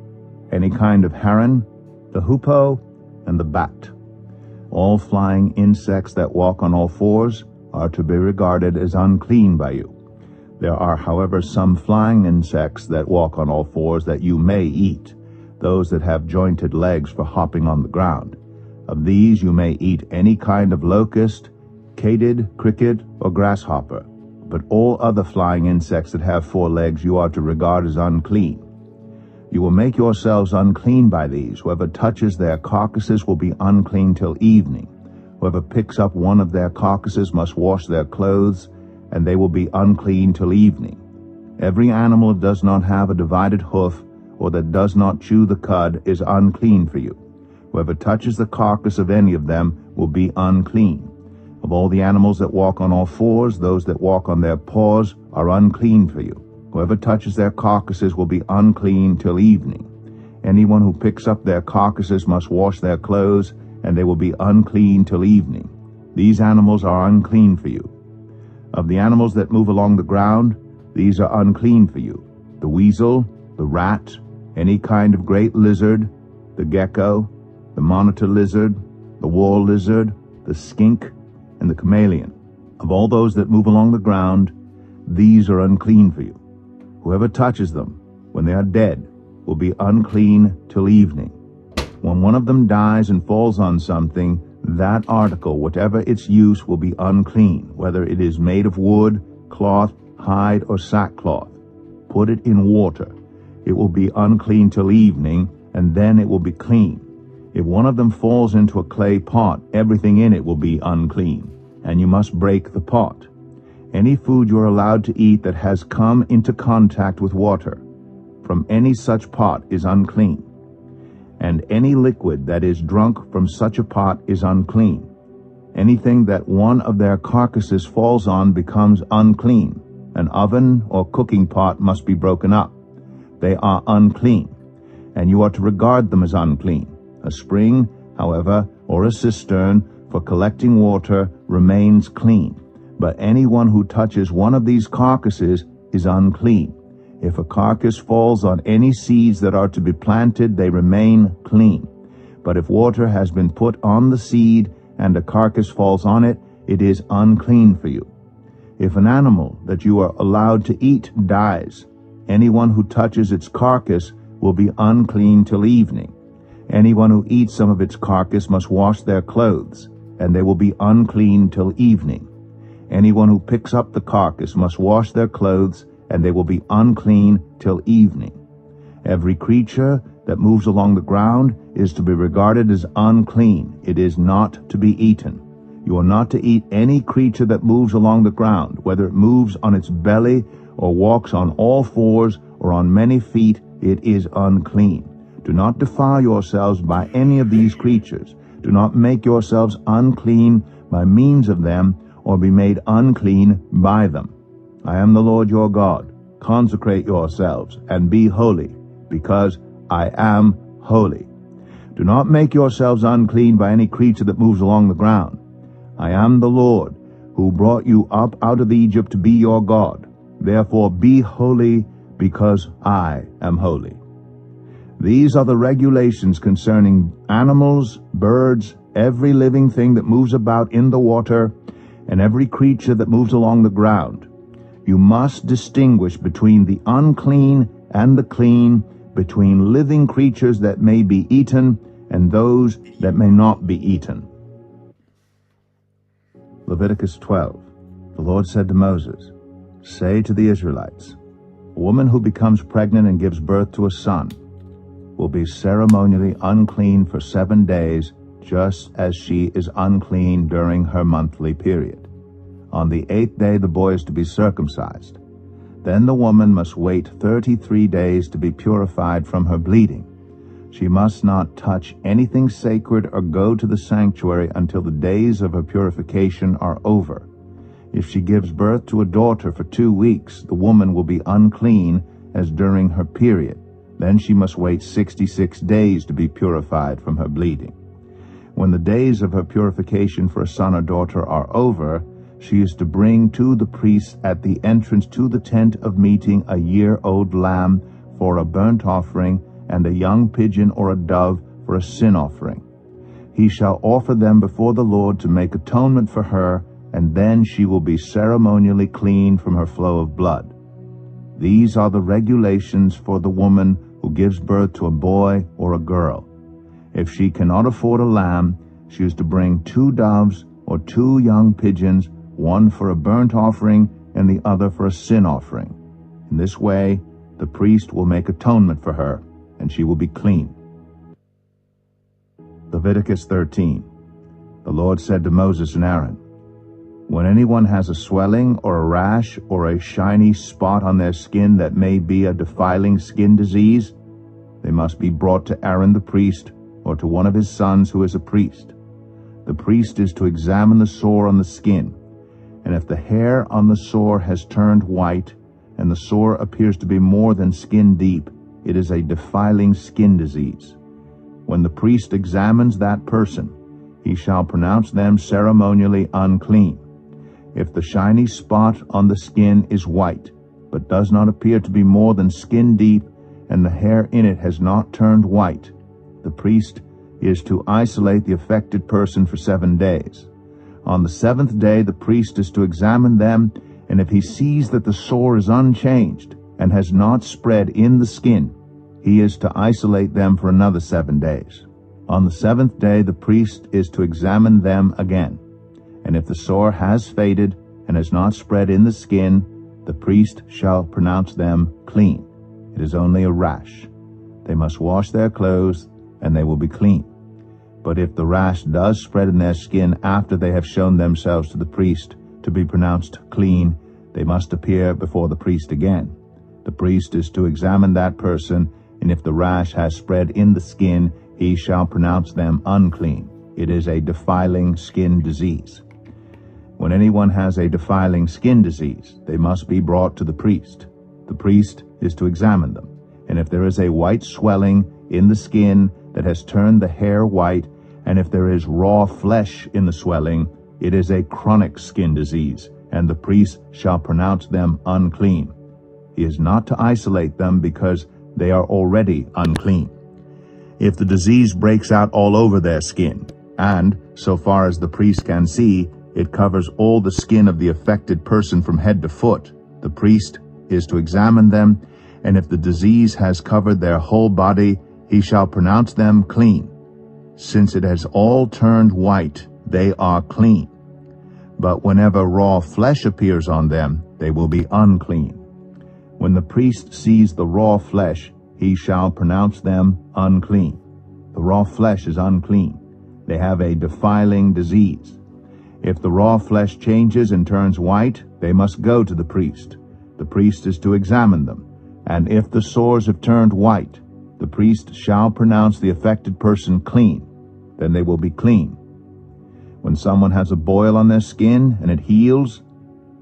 any kind of heron, the hoopoe, and the bat. All flying insects that walk on all fours are to be regarded as unclean by you. There are, however, some flying insects that walk on all fours that you may eat, those that have jointed legs for hopping on the ground. Of these you may eat any kind of locust, katyd, cricket, or grasshopper. But all other flying insects that have 4 legs you are to regard as unclean. You will make yourselves unclean by these. Whoever touches their carcasses will be unclean till evening. Whoever picks up one of their carcasses must wash their clothes, and they will be unclean till evening. Every animal that does not have a divided hoof, or that does not chew the cud, is unclean for you. Whoever touches the carcass of any of them will be unclean. Of all the animals that walk on all fours, those that walk on their paws are unclean for you. Whoever touches their carcasses will be unclean till evening. Anyone who picks up their carcasses must wash their clothes, and they will be unclean till evening. These animals are unclean for you. Of the animals that move along the ground, these are unclean for you: the weasel, the rat, any kind of great lizard, the gecko, the monitor lizard, the wall lizard, the skink, and the chameleon. Of all those that move along the ground, these are unclean for you. Whoever touches them, when they are dead, will be unclean till evening. When one of them dies and falls on something, that article, whatever its use, will be unclean, whether it is made of wood, cloth, hide, or sackcloth. Put it in water. It will be unclean till evening, and then it will be clean. If one of them falls into a clay pot, everything in it will be unclean, and you must break the pot. Any food you are allowed to eat that has come into contact with water from any such pot is unclean, and any liquid that is drunk from such a pot is unclean. Anything that one of their carcasses falls on becomes unclean. An oven or cooking pot must be broken up. They are unclean, and you are to regard them as unclean. A spring, however, or a cistern for collecting water remains clean, but anyone who touches one of these carcasses is unclean. If a carcass falls on any seeds that are to be planted, they remain clean. But if water has been put on the seed and a carcass falls on it, it is unclean for you. If an animal that you are allowed to eat dies, anyone who touches its carcass will be unclean till evening. Anyone who eats some of its carcass must wash their clothes, and they will be unclean till evening. Anyone who picks up the carcass must wash their clothes, and they will be unclean till evening. Every creature that moves along the ground is to be regarded as unclean. It is not to be eaten. You are not to eat any creature that moves along the ground, whether it moves on its belly or walks on all fours or on many feet. It is unclean. Do not defile yourselves by any of these creatures. Do not make yourselves unclean by means of them, or be made unclean by them. I am the Lord your God. Consecrate yourselves and be holy, because I am holy. Do not make yourselves unclean by any creature that moves along the ground. I am the Lord, who brought you up out of Egypt to be your God. Therefore be holy, because I am holy. These are the regulations concerning animals, birds, every living thing that moves about in the water, and every creature that moves along the ground. You must distinguish between the unclean and the clean, between living creatures that may be eaten and those that may not be eaten. Leviticus 12. The Lord said to Moses, "Say to the Israelites, a woman who becomes pregnant and gives birth to a son will be ceremonially unclean for 7 days, just as she is unclean during her monthly period. On the 8th day the boy is to be circumcised. Then the woman must wait 33 days to be purified from her bleeding. She must not touch anything sacred or go to the sanctuary until the days of her purification are over. If she gives birth to a daughter for 2 weeks, the woman will be unclean as during her period. Then she must wait 66 days to be purified from her bleeding. When the days of her purification for a son or daughter are over, she is to bring to the priest at the entrance to the tent of meeting a year-old lamb for a burnt offering, and a young pigeon or a dove for a sin offering. He shall offer them before the Lord to make atonement for her, and then she will be ceremonially clean from her flow of blood. These are the regulations for the woman who gives birth to a boy or a girl. If she cannot afford a lamb, she is to bring 2 doves or 2 young pigeons, one for a burnt offering and the other for a sin offering. In this way, the priest will make atonement for her, and she will be clean. Leviticus 13. The Lord said to Moses and Aaron, "When anyone has a swelling or a rash or a shiny spot on their skin that may be a defiling skin disease, they must be brought to Aaron the priest or to one of his sons who is a priest. The priest is to examine the sore on the skin, and if the hair on the sore has turned white and the sore appears to be more than skin deep, it is a defiling skin disease. When the priest examines that person, he shall pronounce them ceremonially unclean. If the shiny spot on the skin is white, but does not appear to be more than skin deep, and the hair in it has not turned white, the priest is to isolate the affected person for 7 days. On the 7th day the priest is to examine them, and if he sees that the sore is unchanged and has not spread in the skin, he is to isolate them for another 7 days. On the 7th day the priest is to examine them again, and if the sore has faded and has not spread in the skin, the priest shall pronounce them clean. It is only a rash. They must wash their clothes, and they will be clean. But if the rash does spread in their skin after they have shown themselves to the priest to be pronounced clean, they must appear before the priest again. The priest is to examine that person, and if the rash has spread in the skin, he shall pronounce them unclean. It is a defiling skin disease. When anyone has a defiling skin disease, they must be brought to the priest. The priest is to examine them, and if there is a white swelling in the skin that has turned the hair white, and if there is raw flesh in the swelling, it is a chronic skin disease, and the priest shall pronounce them unclean. He is not to isolate them because they are already unclean. If the disease breaks out all over their skin, and, so far as the priest can see, it covers all the skin of the affected person from head to foot, the priest is to examine them, and if the disease has covered their whole body, he shall pronounce them clean. Since it has all turned white, they are clean. But whenever raw flesh appears on them, they will be unclean. When the priest sees the raw flesh, he shall pronounce them unclean. The raw flesh is unclean. They have a defiling disease. If the raw flesh changes and turns white, they must go to the priest. The priest is to examine them, and if the sores have turned white, the priest shall pronounce the affected person clean. Then they will be clean. When someone has a boil on their skin and it heals,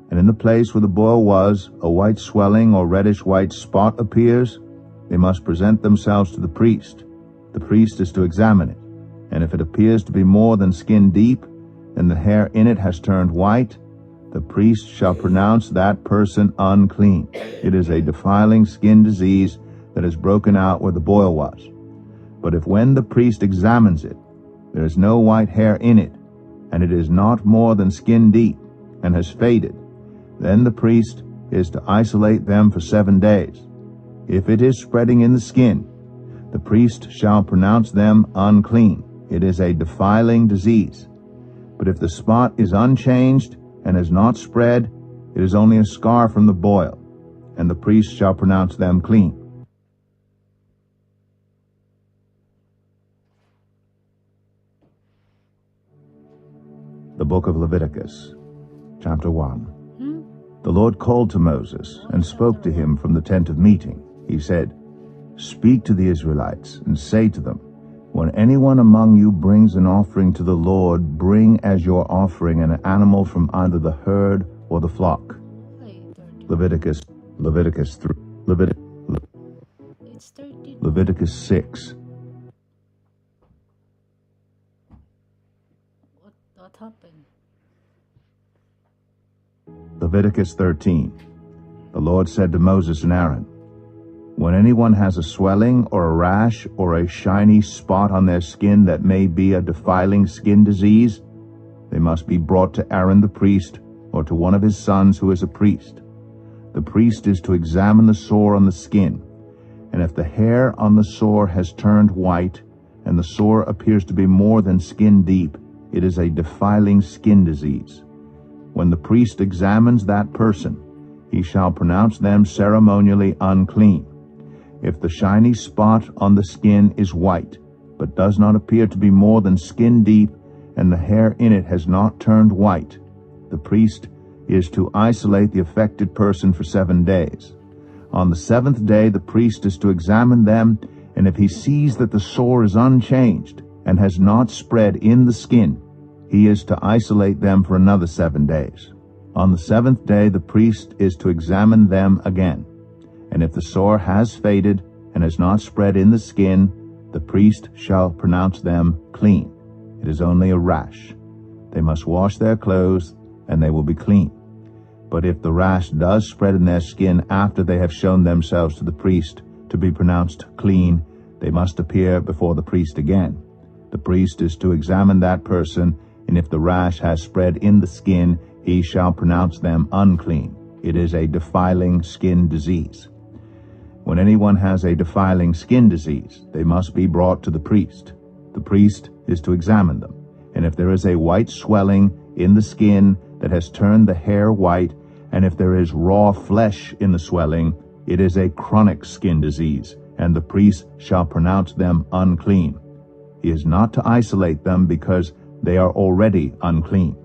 and in the place where the boil was, a white swelling or reddish-white spot appears, they must present themselves to the priest. The priest is to examine it, and if it appears to be more than skin deep, and the hair in it has turned white, the priest shall pronounce that person unclean. It is a defiling skin disease that has broken out where the boil was. But if when the priest examines it, there is no white hair in it, and it is not more than skin deep, and has faded, then the priest is to isolate them for 7 days. If it is spreading in the skin, the priest shall pronounce them unclean. It is a defiling disease. But if the spot is unchanged and has not spread, it is only a scar from the boil, and the priest shall pronounce them clean. The Book of Leviticus, chapter 1. The Lord called to Moses and spoke to him from the tent of meeting. He said, "Speak to the Israelites and say to them, when anyone among you brings an offering to the Lord, bring as your offering an animal from either the herd or the flock." Leviticus 3, It's 13. Leviticus 6. What happened? Leviticus 13. The Lord said to Moses and Aaron, "When anyone has a swelling or a rash or a shiny spot on their skin that may be a defiling skin disease, they must be brought to Aaron the priest or to one of his sons who is a priest. The priest is to examine the sore on the skin, and if the hair on the sore has turned white and the sore appears to be more than skin deep, it is a defiling skin disease. When the priest examines that person, he shall pronounce them ceremonially unclean. If the shiny spot on the skin is white, but does not appear to be more than skin deep, and the hair in it has not turned white, the priest is to isolate the affected person for 7 days. On the 7th day the priest is to examine them, and if he sees that the sore is unchanged and has not spread in the skin, he is to isolate them for another 7 days. On the 7th day the priest is to examine them again, and if the sore has faded and has not spread in the skin, the priest shall pronounce them clean. It is only a rash. They must wash their clothes, and they will be clean. But if the rash does spread in their skin after they have shown themselves to the priest to be pronounced clean, they must appear before the priest again. The priest is to examine that person, and if the rash has spread in the skin, he shall pronounce them unclean. It is a defiling skin disease. When anyone has a defiling skin disease, they must be brought to the priest. The priest is to examine them, and if there is a white swelling in the skin that has turned the hair white, and if there is raw flesh in the swelling, it is a chronic skin disease, and the priest shall pronounce them unclean. He is not to isolate them because they are already unclean.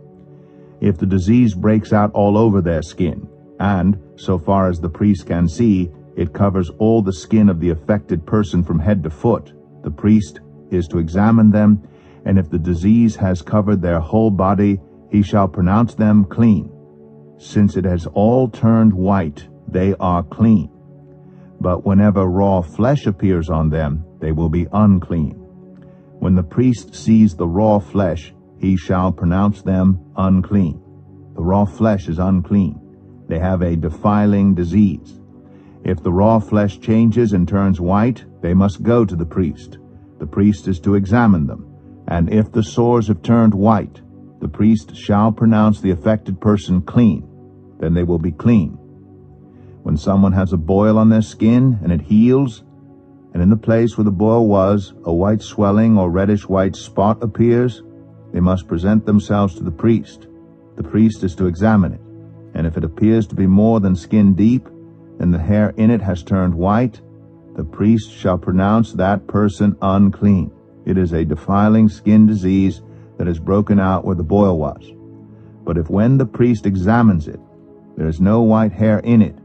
If the disease breaks out all over their skin, and, so far as the priest can see, it covers all the skin of the affected person from head to foot, the priest is to examine them, and if the disease has covered their whole body, he shall pronounce them clean. Since it has all turned white, they are clean. But whenever raw flesh appears on them, they will be unclean. When the priest sees the raw flesh, he shall pronounce them unclean. The raw flesh is unclean. They have a defiling disease. If the raw flesh changes and turns white, they must go to the priest. The priest is to examine them, and if the sores have turned white, the priest shall pronounce the affected person clean. Then they will be clean. When someone has a boil on their skin and it heals, and in the place where the boil was, a white swelling or reddish-white spot appears, they must present themselves to the priest. The priest is to examine it, and if it appears to be more than skin deep, and the hair in it has turned white, the priest shall pronounce that person unclean. It is a defiling skin disease that has broken out where the boil was. But if when the priest examines it, there is no white hair in it,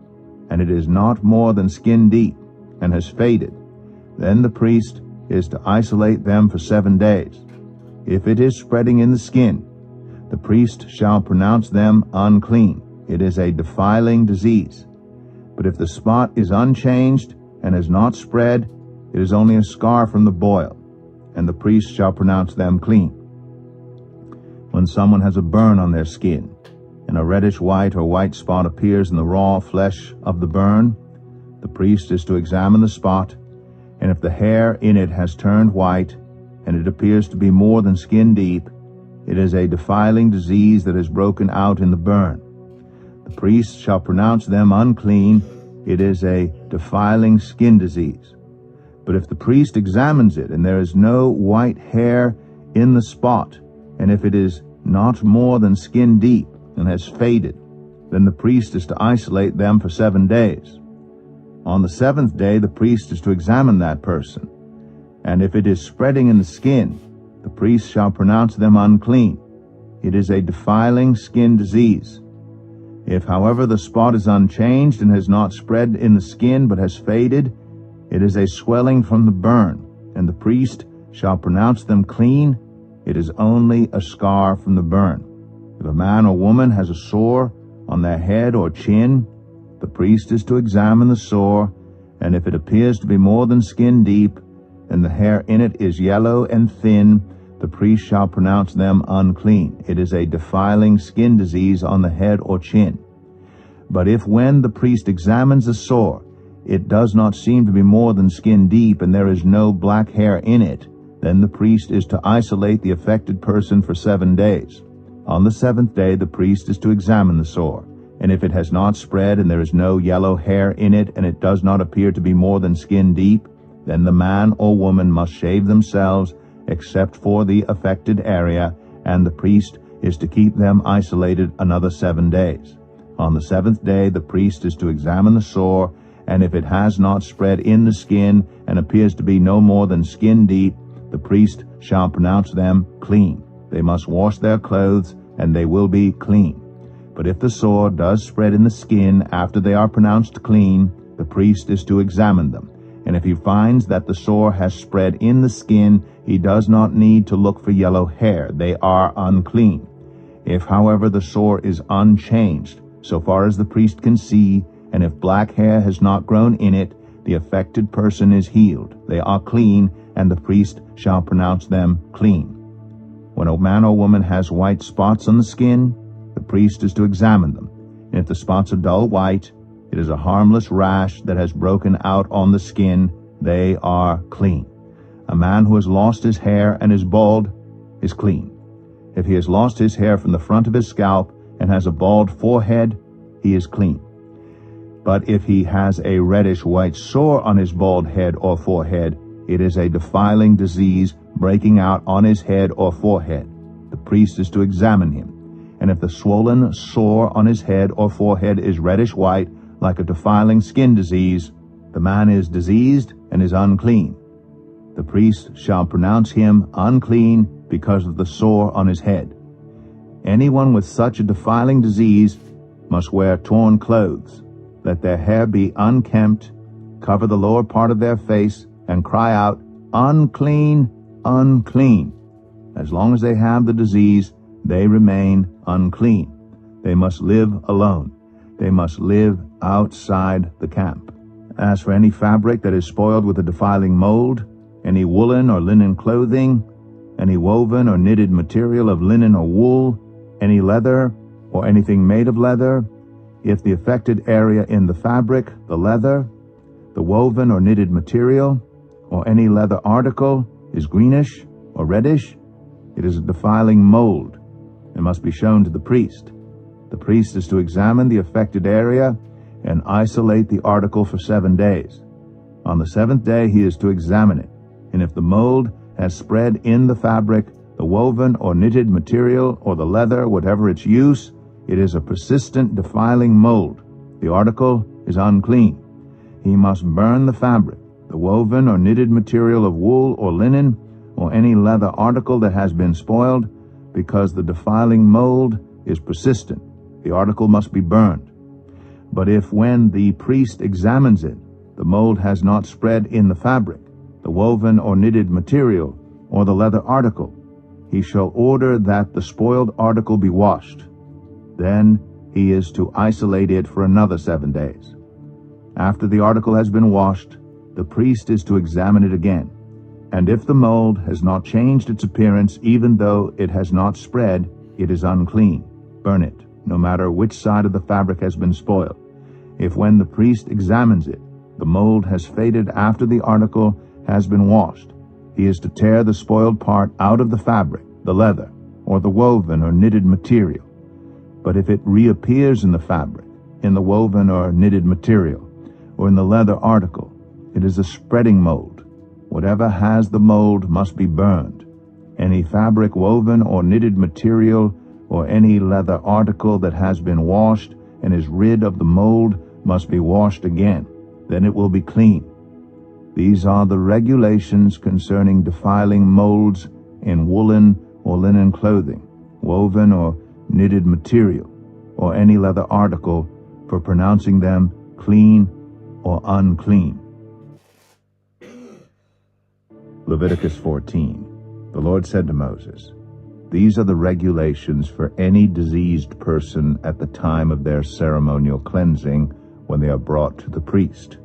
and it is not more than skin deep, and has faded, then the priest is to isolate them for 7 days. If it is spreading in the skin, the priest shall pronounce them unclean. It is a defiling disease. But if the spot is unchanged and has not spread, it is only a scar from the boil, and the priest shall pronounce them clean. When someone has a burn on their skin, and a reddish-white or white spot appears in the raw flesh of the burn, the priest is to examine the spot, and if the hair in it has turned white, and it appears to be more than skin deep, it is a defiling disease that has broken out in the burn. The priest shall pronounce them unclean. It is a defiling skin disease. But if the priest examines it, and there is no white hair in the spot, and if it is not more than skin deep, and has faded, then the priest is to isolate them for 7 days. On the 7th day the priest is to examine that person, and if it is spreading in the skin, the priest shall pronounce them unclean. It is a defiling skin disease. If, however, the spot is unchanged and has not spread in the skin but has faded, it is a swelling from the burn, and the priest shall pronounce them clean. It is only a scar from the burn. If a man or woman has a sore on their head or chin, the priest is to examine the sore, and if it appears to be more than skin deep, and the hair in it is yellow and thin, the priest shall pronounce them unclean. It is a defiling skin disease on the head or chin. But if when the priest examines the sore, it does not seem to be more than skin deep, and there is no black hair in it, then the priest is to isolate the affected person for 7 days. On the 7th day the priest is to examine the sore, and if it has not spread and there is no yellow hair in it, and it does not appear to be more than skin deep, then the man or woman must shave themselves except for the affected area, and the priest is to keep them isolated another 7 days. On the 7th day the priest is to examine the sore, and if it has not spread in the skin and appears to be no more than skin deep, the priest shall pronounce them clean. They must wash their clothes, and they will be clean. But if the sore does spread in the skin after they are pronounced clean, the priest is to examine them. And if he finds that the sore has spread in the skin, he does not need to look for yellow hair. They are unclean. If, however, the sore is unchanged, so far as the priest can see, and if black hair has not grown in it, the affected person is healed. They are clean, and the priest shall pronounce them clean. When a man or woman has white spots on the skin, the priest is to examine them. And if the spots are dull white, it is a harmless rash that has broken out on the skin. They are clean. A man who has lost his hair and is bald is clean. If he has lost his hair from the front of his scalp and has a bald forehead, he is clean. But if he has a reddish-white sore on his bald head or forehead, it is a defiling disease breaking out on his head or forehead. The priest is to examine him. And if the swollen sore on his head or forehead is reddish-white, like a defiling skin disease, the man is diseased and is unclean. The priest shall pronounce him unclean because of the sore on his head. Anyone with such a defiling disease must wear torn clothes. Let their hair be unkempt, cover the lower part of their face, and cry out, "Unclean, unclean." As long as they have the disease, they remain unclean. They must live alone. They must live outside the camp. As for any fabric that is spoiled with a defiling mold, any woolen or linen clothing, any woven or knitted material of linen or wool, any leather or anything made of leather, if the affected area in the fabric, the leather, the woven or knitted material, or any leather article is greenish or reddish, it is a defiling mold and must be shown to the priest. The priest is to examine the affected area and isolate the article for 7 days. On the 7th day he is to examine it, and if the mold has spread in the fabric, the woven or knitted material, or the leather, whatever its use, it is a persistent defiling mold. The article is unclean. He must burn the fabric, the woven or knitted material of wool or linen, or any leather article that has been spoiled, because the defiling mold is persistent. The article must be burned. But if when the priest examines it, the mold has not spread in the fabric, the woven or knitted material, or the leather article, he shall order that the spoiled article be washed. Then he is to isolate it for another 7 days. After the article has been washed, the priest is to examine it again. And if the mold has not changed its appearance, even though it has not spread, it is unclean. Burn it, no matter which side of the fabric has been spoiled. If when the priest examines it, the mold has faded after the article has been washed, he is to tear the spoiled part out of the fabric, the leather, or the woven or knitted material. But if it reappears in the fabric, in the woven or knitted material, or in the leather article, it is a spreading mold. Whatever has the mold must be burned. Any fabric, woven or knitted material, or any leather article that has been washed and is rid of the mold must be washed again. Then it will be clean. These are the regulations concerning defiling molds in woolen or linen clothing, woven or knitted material, or any leather article, for pronouncing them clean or unclean. Leviticus 14. The Lord said to Moses, "These are the regulations for any diseased person at the time of their ceremonial cleansing when they are brought to the priest.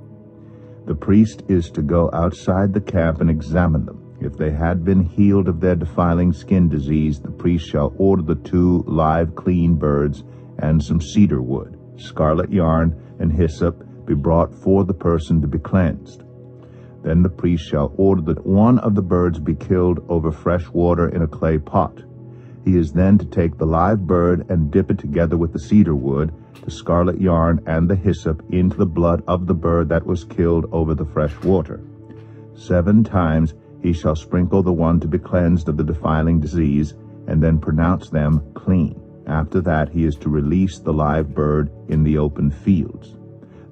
The priest is to go outside the camp and examine them. If they had been healed of their defiling skin disease, the priest shall order the 2 live clean birds and some cedar wood, scarlet yarn, and hyssop be brought for the person to be cleansed. Then the priest shall order that one of the birds be killed over fresh water in a clay pot. He is then to take the live bird and dip it together with the cedar wood, the scarlet yarn, and the hyssop into the blood of the bird that was killed over the fresh water. 7 times he shall sprinkle the one to be cleansed of the defiling disease, and then pronounce them clean. After that he is to release the live bird in the open fields.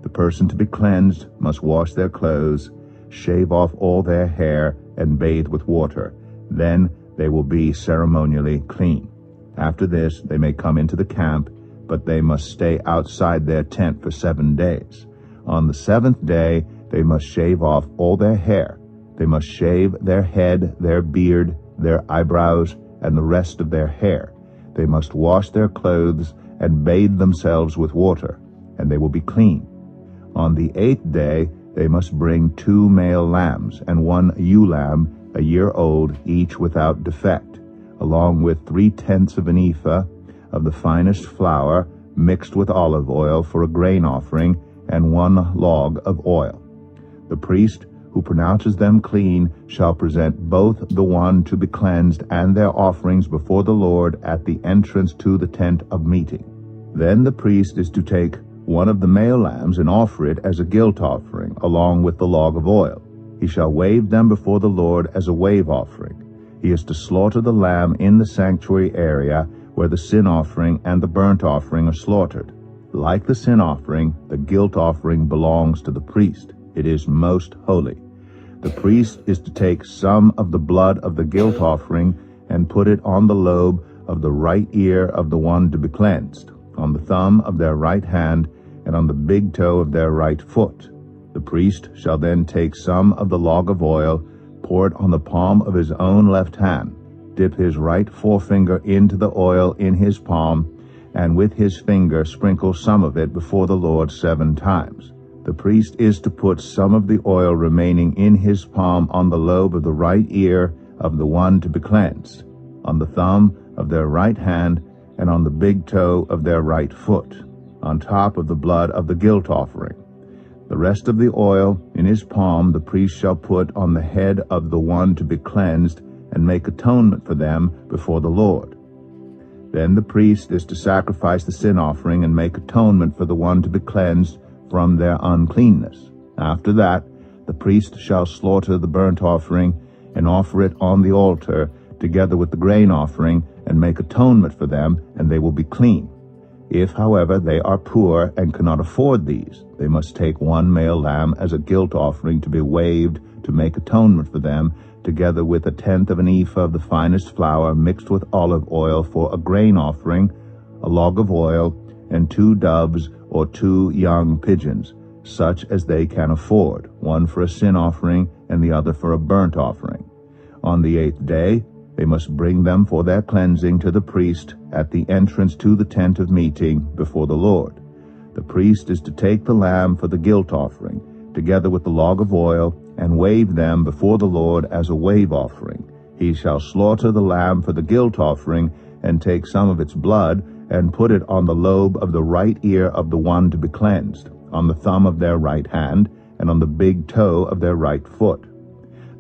The person to be cleansed must wash their clothes, shave off all their hair, and bathe with water. Then they will be ceremonially clean. After this they may come into the camp, but they must stay outside their tent for 7 days. On the 7th day they must shave off all their hair. They must shave their head, their beard, their eyebrows, and the rest of their hair. They must wash their clothes and bathe themselves with water, and they will be clean. On the 8th day they must bring 2 male lambs and 1 ewe lamb, a year old, each without defect, along with 3/10 of an ephah of the finest flour mixed with olive oil for a grain offering, and 1 log of oil. The priest who pronounces them clean shall present both the one to be cleansed and their offerings before the Lord at the entrance to the tent of meeting. Then the priest is to take 1 of the male lambs and offer it as a guilt offering, along with the log of oil. He shall wave them before the Lord as a wave offering. He is to slaughter the lamb in the sanctuary area where the sin offering and the burnt offering are slaughtered. Like the sin offering, the guilt offering belongs to the priest. It is most holy. The priest is to take some of the blood of the guilt offering and put it on the lobe of the right ear of the one to be cleansed, on the thumb of their right hand, and on the big toe of their right foot. The priest shall then take some of the log of oil, pour it on the palm of his own left hand, dip his right forefinger into the oil in his palm, and with his finger sprinkle some of it before the Lord 7 times. The priest is to put some of the oil remaining in his palm on the lobe of the right ear of the one to be cleansed, on the thumb of their right hand, and on the big toe of their right foot, on top of the blood of the guilt offering. The rest of the oil in his palm the priest shall put on the head of the one to be cleansed and make atonement for them before the Lord. Then the priest is to sacrifice the sin offering and make atonement for the one to be cleansed from their uncleanness. After that, the priest shall slaughter the burnt offering and offer it on the altar together with the grain offering and make atonement for them, and they will be clean. If, however, they are poor and cannot afford these, they must take 1 male lamb as a guilt offering to be waved to make atonement for them, together with 1/10 of an ephah of the finest flour mixed with olive oil for a grain offering, a log of oil, and 2 doves or 2 young pigeons, such as they can afford, one for a sin offering and the other for a burnt offering. On the 8th day they must bring them for their cleansing to the priest at the entrance to the tent of meeting before the Lord. The priest is to take the lamb for the guilt offering, together with the log of oil, and wave them before the Lord as a wave offering. He shall slaughter the lamb for the guilt offering, and take some of its blood, and put it on the lobe of the right ear of the one to be cleansed, on the thumb of their right hand, and on the big toe of their right foot.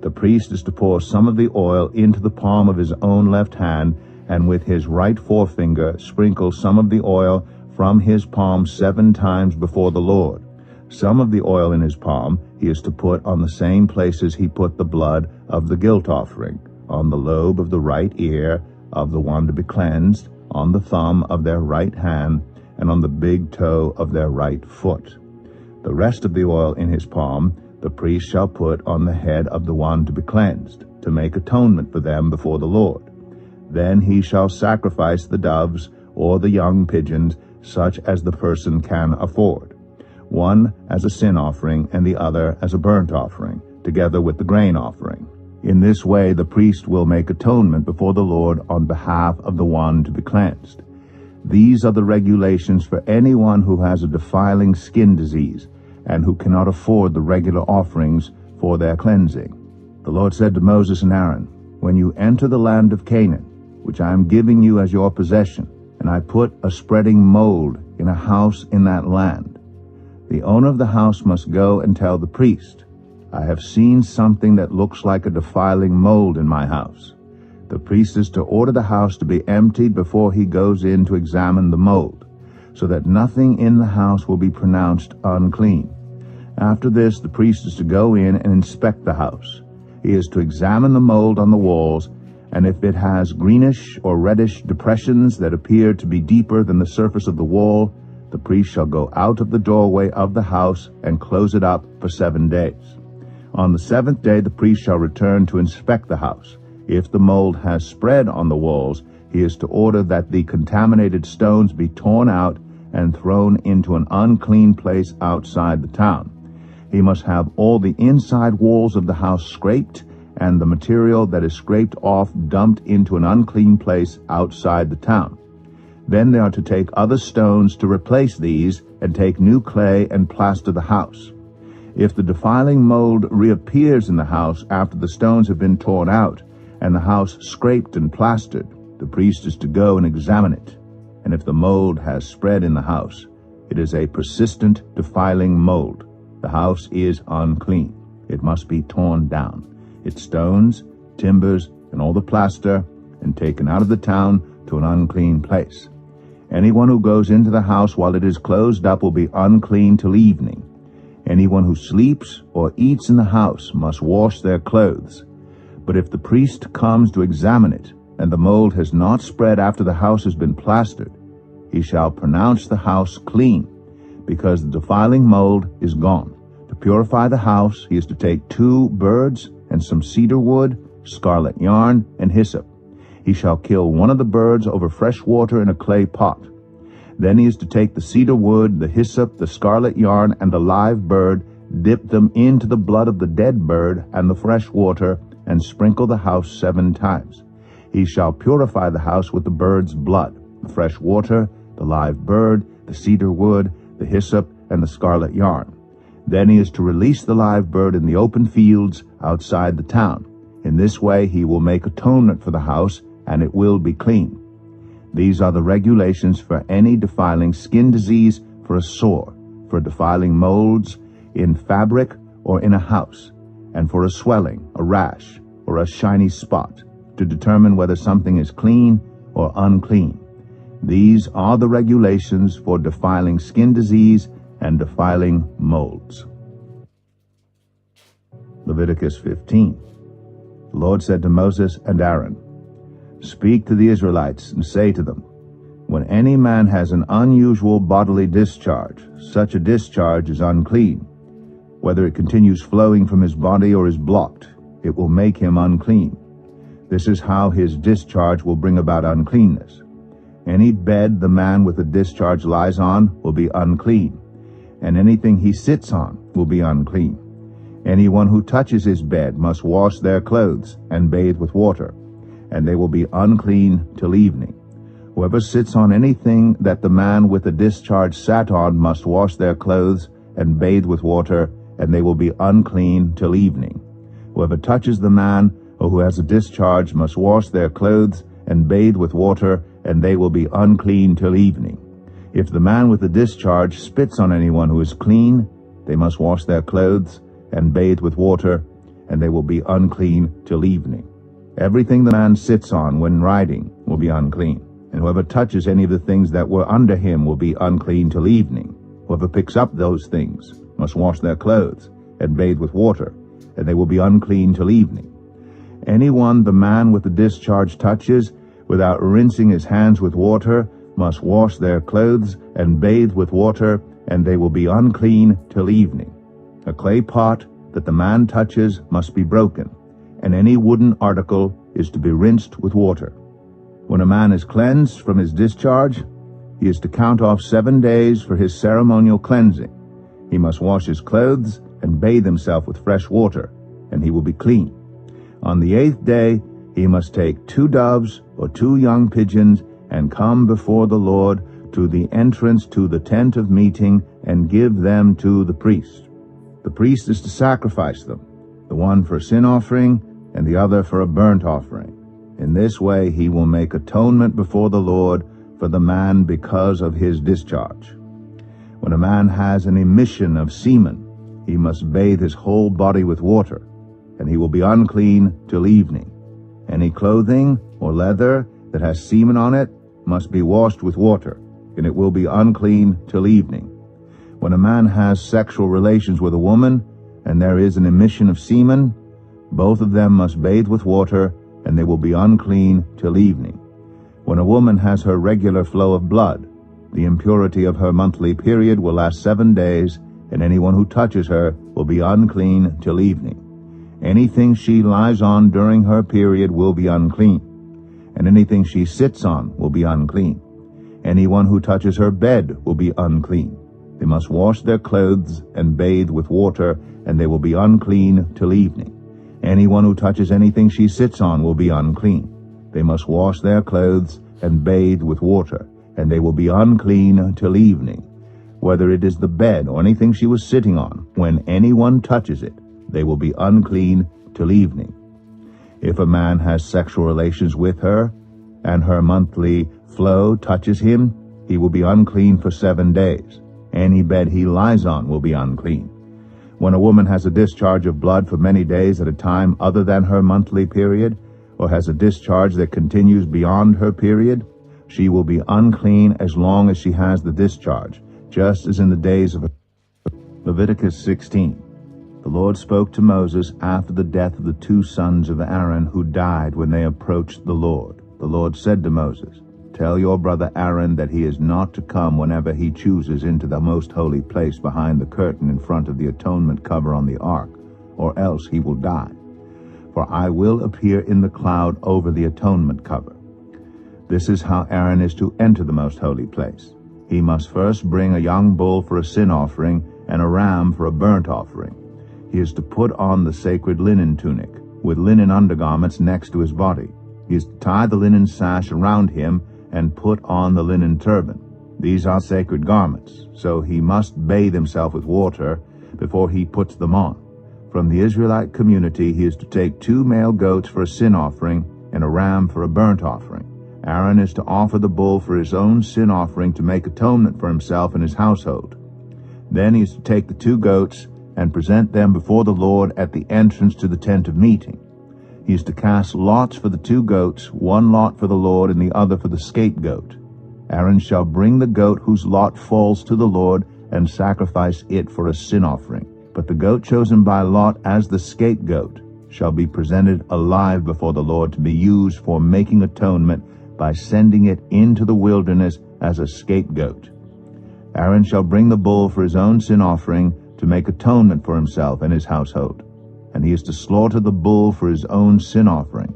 The priest is to pour some of the oil into the palm of his own left hand, and with his right forefinger sprinkle some of the oil from his palm 7 times before the Lord. Some of the oil in his palm he is to put on the same places he put the blood of the guilt offering, on the lobe of the right ear of the one to be cleansed, on the thumb of their right hand, and on the big toe of their right foot. The rest of the oil in his palm the priest shall put on the head of the one to be cleansed, to make atonement for them before the Lord. Then he shall sacrifice the doves or the young pigeons, such as the person can afford, one as a sin offering and the other as a burnt offering, together with the grain offering. In this way the priest will make atonement before the Lord on behalf of the one to be cleansed. These are the regulations for anyone who has a defiling skin disease and who cannot afford the regular offerings for their cleansing. The Lord said to Moses and Aaron, "When you enter the land of Canaan, which I am giving you as your possession, and I put a spreading mold in a house in that land, the owner of the house must go and tell the priest, 'I have seen something that looks like a defiling mold in my house.' The priest is to order the house to be emptied before he goes in to examine the mold, so that nothing in the house will be pronounced unclean. After this, the priest is to go in and inspect the house. He is to examine the mold on the walls, and if it has greenish or reddish depressions that appear to be deeper than the surface of the wall, the priest shall go out of the doorway of the house and close it up for 7 days. On the 7th day the priest shall return to inspect the house. If the mold has spread on the walls, he is to order that the contaminated stones be torn out and thrown into an unclean place outside the town. He must have all the inside walls of the house scraped, and the material that is scraped off dumped into an unclean place outside the town. Then they are to take other stones to replace these, and take new clay and plaster the house. If the defiling mold reappears in the house after the stones have been torn out, and the house scraped and plastered, the priest is to go and examine it. And if the mold has spread in the house, it is a persistent defiling mold. The house is unclean. It must be torn down, its stones, timbers, and all the plaster, and taken out of the town to an unclean place. Anyone who goes into the house while it is closed up will be unclean till evening. Anyone who sleeps or eats in the house must wash their clothes. But if the priest comes to examine it, and the mold has not spread after the house has been plastered, he shall pronounce the house clean, because the defiling mold is gone. To purify the house, he is to take 2 birds and some cedar wood, scarlet yarn, and hyssop. He shall kill one of the birds over fresh water in a clay pot. Then he is to take the cedar wood, the hyssop, the scarlet yarn, and the live bird, dip them into the blood of the dead bird and the fresh water, and sprinkle the house 7 times. He shall purify the house with the bird's blood, the fresh water, the live bird, the cedar wood, the hyssop, and the scarlet yarn. Then he is to release the live bird in the open fields outside the town. In this way he will make atonement for the house, and it will be clean. These are the regulations for any defiling skin disease, for a sore, for defiling molds in fabric or in a house, and for a swelling, a rash, or a shiny spot, to determine whether something is clean or unclean. These are the regulations for defiling skin disease and defiling molds. Leviticus 15. The Lord said to Moses and Aaron, "Speak to the Israelites and say to them, when any man has an unusual bodily discharge, such a discharge is unclean. Whether it continues flowing from his body or is blocked, it will make him unclean. This is how his discharge will bring about uncleanness. Any bed the man with a discharge lies on will be unclean, and anything he sits on will be unclean. Anyone who touches his bed must wash their clothes and bathe with water, and they will be unclean till evening. Whoever sits on anything that the man with a discharge sat on must wash their clothes and bathe with water, and they will be unclean till evening. Whoever touches the man or who has a discharge must wash their clothes and bathe with water, and they will be unclean till evening. If the man with the discharge spits on anyone who is clean, they must wash their clothes and bathe with water, and they will be unclean till evening. Everything the man sits on when riding will be unclean, and whoever touches any of the things that were under him will be unclean till evening. Whoever picks up those things must wash their clothes and bathe with water, and they will be unclean till evening. Anyone the man with the discharge touches, without rinsing his hands with water, must wash their clothes and bathe with water, and they will be unclean till evening. A clay pot that the man touches must be broken, and any wooden article is to be rinsed with water. When a man is cleansed from his discharge, He is to count off 7 days for his ceremonial cleansing. He must wash his clothes and bathe himself with fresh water, and he will be clean. On the 8th day he must take 2 doves or 2 young pigeons and come before the Lord to the entrance to the tent of meeting and give them to the priest. The priest is to sacrifice them, the one for a sin offering and the other for a burnt offering. In this way he will make atonement before the Lord for the man because of his discharge. When a man has an emission of semen, he must bathe his whole body with water, and he will be unclean till evening. Any clothing or leather that has semen on it must be washed with water, and it will be unclean till evening. When a man has sexual relations with a woman, and there is an emission of semen, both of them must bathe with water, and they will be unclean till evening. When a woman has her regular flow of blood, the impurity of her monthly period will last 7 days, and anyone who touches her will be unclean till evening. Anything she lies on during her period will be unclean, and anything she sits on will be unclean. Anyone who touches her bed will be unclean. They must wash their clothes and bathe with water, and they will be unclean till evening. Anyone who touches anything she sits on will be unclean. They must wash their clothes and bathe with water, and they will be unclean till evening. Whether it is the bed or anything she was sitting on, when anyone touches it, they will be unclean till evening. If a man has sexual relations with her, and her monthly flow touches him, he will be unclean for 7 days. Any bed he lies on will be unclean. When a woman has a discharge of blood for many days at a time other than her monthly period, or has a discharge that continues beyond her period, she will be unclean as long as she has the discharge, just as in the days of Leviticus 16. The Lord spoke to Moses after the death of the 2 sons of Aaron who died when they approached the Lord. The Lord said to Moses, "Tell your brother Aaron that he is not to come whenever he chooses into the most holy place behind the curtain in front of the atonement cover on the ark, or else he will die. For I will appear in the cloud over the atonement cover." This is how Aaron is to enter the most holy place. He must first bring a young bull for a sin offering and a ram for a burnt offering. He is to put on the sacred linen tunic, with linen undergarments next to his body. He is to tie the linen sash around him and put on the linen turban. These are sacred garments, so he must bathe himself with water before he puts them on. From the Israelite community he is to take 2 male goats for a sin offering and a ram for a burnt offering. Aaron is to offer the bull for his own sin offering to make atonement for himself and his household. Then he is to take the 2 goats and present them before the Lord at the entrance to the tent of meeting. He is to cast lots for the 2 goats, 1 lot for the Lord and the other for the scapegoat. Aaron shall bring the goat whose lot falls to the Lord and sacrifice it for a sin offering. But the goat chosen by lot as the scapegoat shall be presented alive before the Lord to be used for making atonement by sending it into the wilderness as a scapegoat. Aaron shall bring the bull for his own sin offering to make atonement for himself and his household. And he is to slaughter the bull for his own sin offering.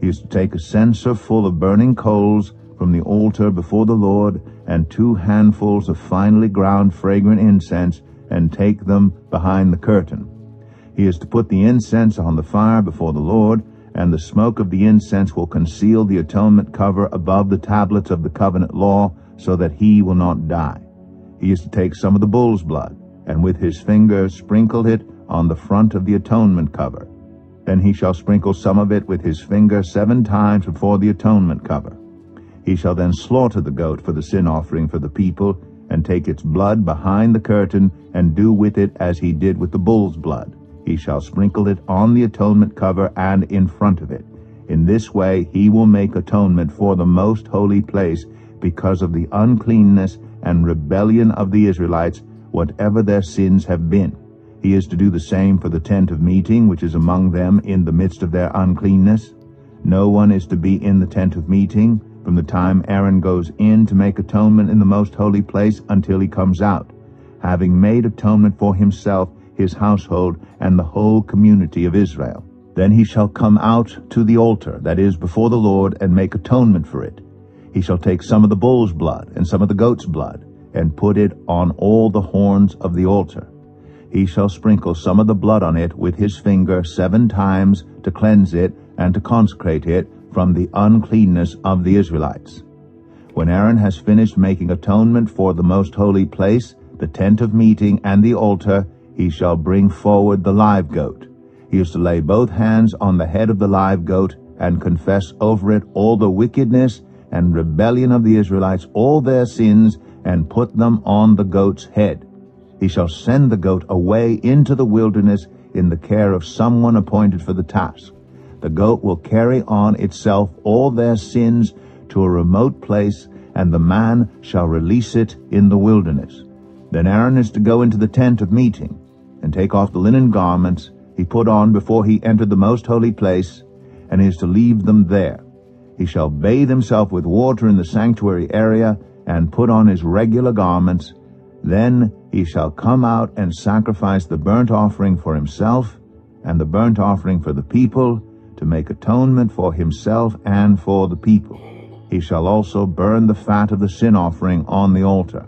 He is to take a censer full of burning coals from the altar before the Lord, and 2 handfuls of finely ground fragrant incense, and take them behind the curtain. He is to put the incense on the fire before the Lord, and the smoke of the incense will conceal the atonement cover above the tablets of the covenant law, so that he will not die. He is to take some of the bull's blood, and with his finger sprinkle it on the front of the atonement cover. Then he shall sprinkle some of it with his finger 7 times before the atonement cover. He shall then slaughter the goat for the sin offering for the people, and take its blood behind the curtain, and do with it as he did with the bull's blood. He shall sprinkle it on the atonement cover and in front of it. In this way he will make atonement for the most holy place because of the uncleanness and rebellion of the Israelites, whatever their sins have been. He is to do the same for the tent of meeting, which is among them in the midst of their uncleanness. No one is to be in the tent of meeting from the time Aaron goes in to make atonement in the most holy place until he comes out, having made atonement for himself, his household, and the whole community of Israel. Then he shall come out to the altar, that is, before the Lord, and make atonement for it. He shall take some of the bull's blood and some of the goat's blood, and put it on all the horns of the altar. He shall sprinkle some of the blood on it with his finger 7 times to cleanse it and to consecrate it from the uncleanness of the Israelites. When Aaron has finished making atonement for the most holy place, the tent of meeting, and the altar, he shall bring forward the live goat. He is to lay both hands on the head of the live goat and confess over it all the wickedness and rebellion of the Israelites, all their sins, and put them on the goat's head. He shall send the goat away into the wilderness in the care of someone appointed for the task. The goat will carry on itself all their sins to a remote place, and the man shall release it in the wilderness. Then Aaron is to go into the tent of meeting, and take off the linen garments he put on before he entered the most holy place, and he is to leave them there. He shall bathe himself with water in the sanctuary area, and put on his regular garments. Then he shall come out and sacrifice the burnt offering for himself, and the burnt offering for the people, to make atonement for himself and for the people. He shall also burn the fat of the sin offering on the altar.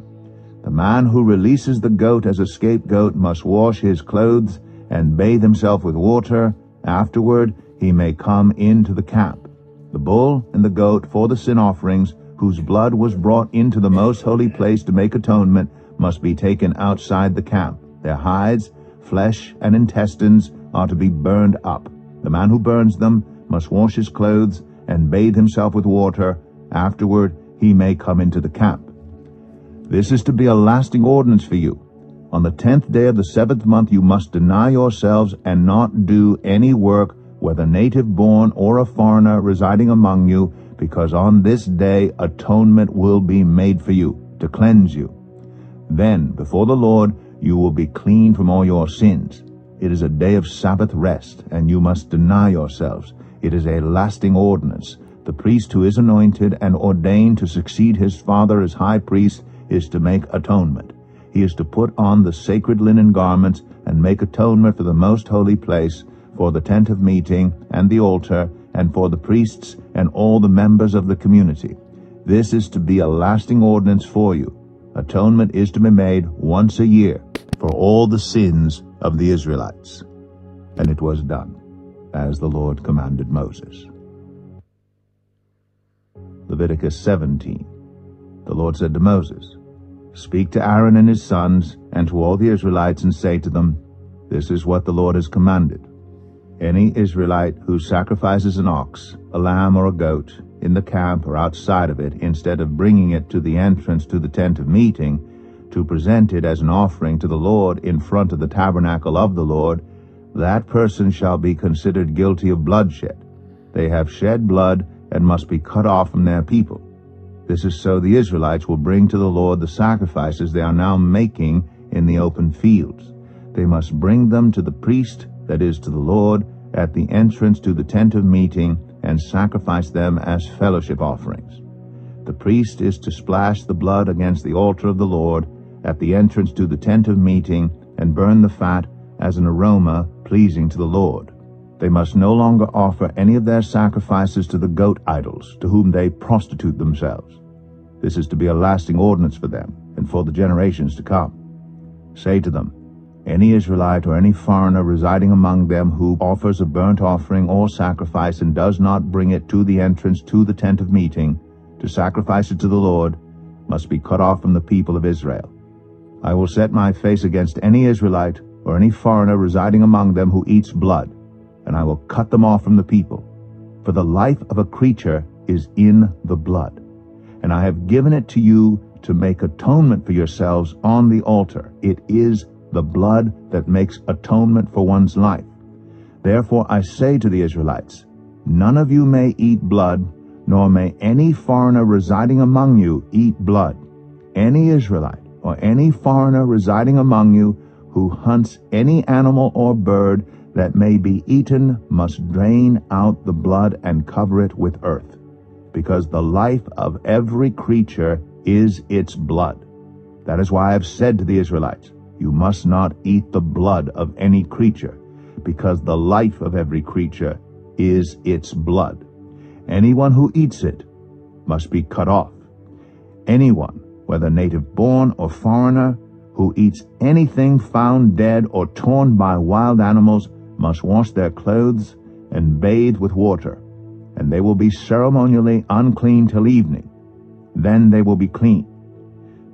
The man who releases the goat as a scapegoat must wash his clothes and bathe himself with water. Afterward he may come into the camp. The bull and the goat for the sin offerings, whose blood was brought into the most holy place to make atonement, must be taken outside the camp. Their hides, flesh, and intestines are to be burned up. The man who burns them must wash his clothes and bathe himself with water. Afterward he may come into the camp. This is to be a lasting ordinance for you. On the 10th day of the 7th month you must deny yourselves and not do any work, whether native-born or a foreigner residing among you, because on this day atonement will be made for you, to cleanse you. Then, before the Lord, you will be clean from all your sins. It is a day of Sabbath rest, and you must deny yourselves. It is a lasting ordinance. The priest who is anointed and ordained to succeed his father as high priest is to make atonement. He is to put on the sacred linen garments and make atonement for the most holy place, for the tent of meeting and the altar, and for the priests and all the members of the community. This is to be a lasting ordinance for you. Atonement is to be made once a year for all the sins of the Israelites. And it was done, as the Lord commanded Moses. Leviticus 17. The Lord said to Moses, "Speak to Aaron and his sons, and to all the Israelites, and say to them, This is what the Lord has commanded. Any Israelite who sacrifices an ox, a lamb, or a goat in the camp or outside of it, instead of bringing it to the entrance to the tent of meeting, to present it as an offering to the Lord in front of the tabernacle of the Lord, that person shall be considered guilty of bloodshed. They have shed blood and must be cut off from their people. This is so the Israelites will bring to the Lord the sacrifices they are now making in the open fields. They must bring them to the priest, that is, to the Lord, at the entrance to the tent of meeting, and sacrifice them as fellowship offerings. The priest is to splash the blood against the altar of the Lord at the entrance to the tent of meeting, and burn the fat as an aroma pleasing to the Lord. They must no longer offer any of their sacrifices to the goat idols, to whom they prostitute themselves. This is to be a lasting ordinance for them, and for the generations to come. Say to them, Any Israelite or any foreigner residing among them who offers a burnt offering or sacrifice and does not bring it to the entrance to the tent of meeting, to sacrifice it to the Lord, must be cut off from the people of Israel. I will set my face against any Israelite or any foreigner residing among them who eats blood, and I will cut them off from the people. For the life of a creature is in the blood, and I have given it to you to make atonement for yourselves on the altar. It is the blood that makes atonement for one's life. Therefore I say to the Israelites, None of you may eat blood, nor may any foreigner residing among you eat blood. Any Israelite or any foreigner residing among you who hunts any animal or bird that may be eaten must drain out the blood and cover it with earth, because the life of every creature is its blood. That is why I have said to the Israelites, You must not eat the blood of any creature, because the life of every creature is its blood. Anyone who eats it must be cut off. Anyone, whether native-born or foreigner, who eats anything found dead or torn by wild animals must wash their clothes and bathe with water, and they will be ceremonially unclean till evening. Then they will be clean.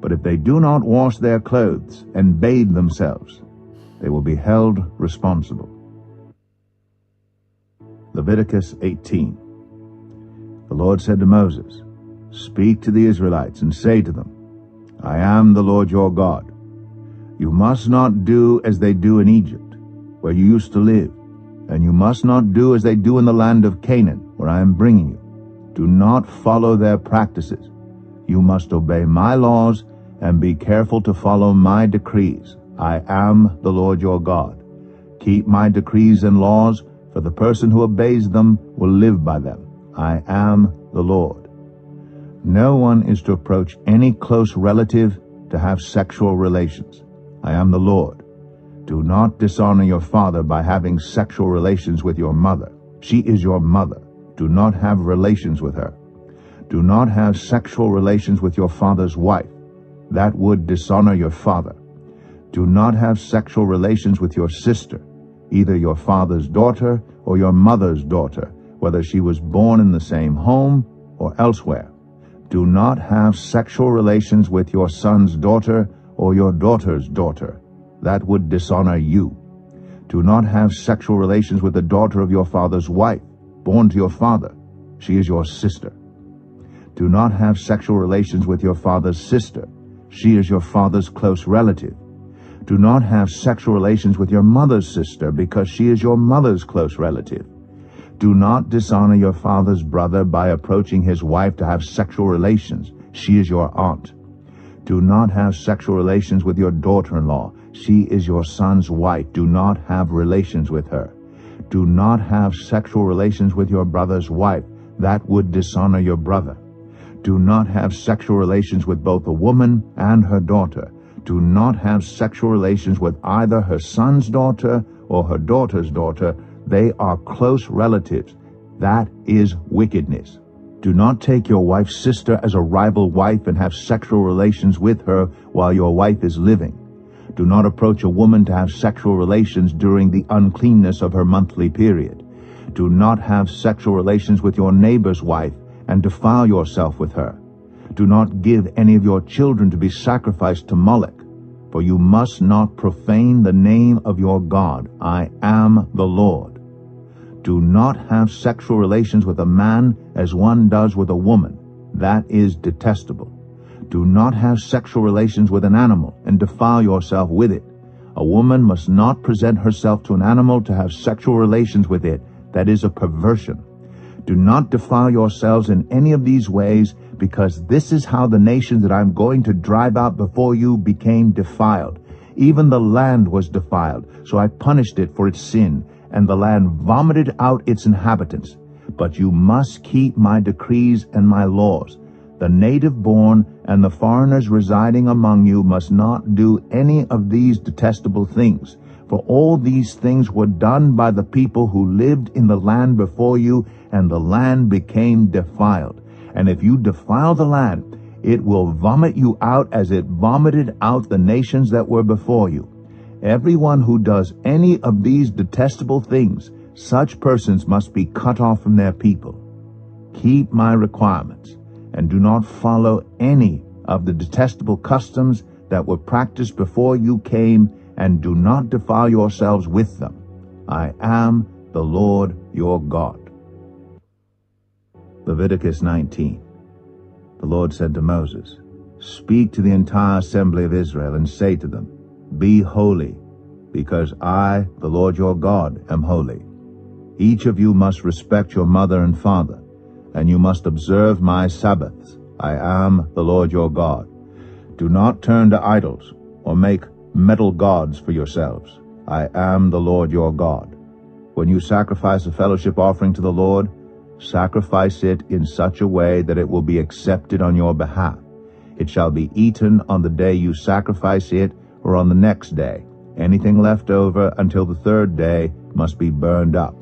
But if they do not wash their clothes and bathe themselves, they will be held responsible. Leviticus 18. The Lord said to Moses, "Speak to the Israelites and say to them, I am the Lord your God. You must not do as they do in Egypt, where you used to live, and you must not do as they do in the land of Canaan, where I am bringing you. Do not follow their practices. You must obey my laws and be careful to follow my decrees. I am the Lord your God. Keep my decrees and laws, for the person who obeys them will live by them. I am the Lord. No one is to approach any close relative to have sexual relations. I am the Lord. Do not dishonor your father by having sexual relations with your mother. She is your mother. Do not have relations with her. Do not have sexual relations with your father's wife. That would dishonor your father. Do not have sexual relations with your sister, either your father's daughter or your mother's daughter, whether she was born in the same home or elsewhere. Do not have sexual relations with your son's daughter or your daughter's daughter. That would dishonor you. Do not have sexual relations with the daughter of your father's wife, born to your father. She is your sister. Do not have sexual relations with your father's sister. She is your father's close relative. Do not have sexual relations with your mother's sister, because she is your mother's close relative. Do not dishonor your father's brother by approaching his wife to have sexual relations. She is your aunt. Do not have sexual relations with your daughter-in-law. She is your son's wife. Do not have relations with her. Do not have sexual relations with your brother's wife. That would dishonor your brother. Do not have sexual relations with both a woman and her daughter. Do not have sexual relations with either her son's daughter or her daughter's daughter. They are close relatives. That is wickedness. Do not take your wife's sister as a rival wife and have sexual relations with her while your wife is living. Do not approach a woman to have sexual relations during the uncleanness of her monthly period. Do not have sexual relations with your neighbor's wife and defile yourself with her. Do not give any of your children to be sacrificed to Moloch, for you must not profane the name of your God. I am the Lord. Do not have sexual relations with a man as one does with a woman. That is detestable. Do not have sexual relations with an animal and defile yourself with it. A woman must not present herself to an animal to have sexual relations with it. That is a perversion. Do not defile yourselves in any of these ways, because this is how the nations that I'm going to drive out before you became defiled. Even the land was defiled, so I punished it for its sin, and the land vomited out its inhabitants. But you must keep my decrees and my laws. The native-born and the foreigners residing among you must not do any of these detestable things, for all these things were done by the people who lived in the land before you, and the land became defiled. And if you defile the land, it will vomit you out as it vomited out the nations that were before you. Everyone who does any of these detestable things, such persons must be cut off from their people. Keep my requirements, and do not follow any of the detestable customs that were practiced before you came, and do not defile yourselves with them. I am the Lord your God. Leviticus 19. The Lord said to Moses, "Speak to the entire assembly of Israel and say to them, Be holy, because I, the Lord your God, am holy. Each of you must respect your mother and father, and you must observe my Sabbaths. I am the Lord your God. Do not turn to idols or make metal gods for yourselves. I am the Lord your God. When you sacrifice a fellowship offering to the Lord, sacrifice it in such a way that it will be accepted on your behalf. It shall be eaten on the day you sacrifice it or on the next day. Anything left over until the third day must be burned up.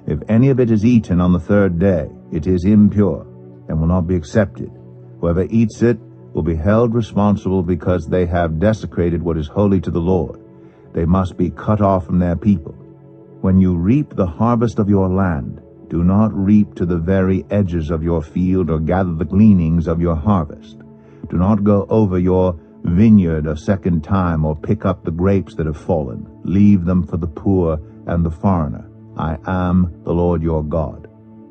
If any of it is eaten on the third day, it is impure. and will not be accepted. Whoever eats it will be held responsible because they have desecrated what is holy to the Lord. They must be cut off from their people. When you reap the harvest of your land, do not reap to the very edges of your field or gather the gleanings of your harvest. Do not go over your vineyard a second time or pick up the grapes that have fallen. Leave them for the poor and the foreigner. I am the Lord your God.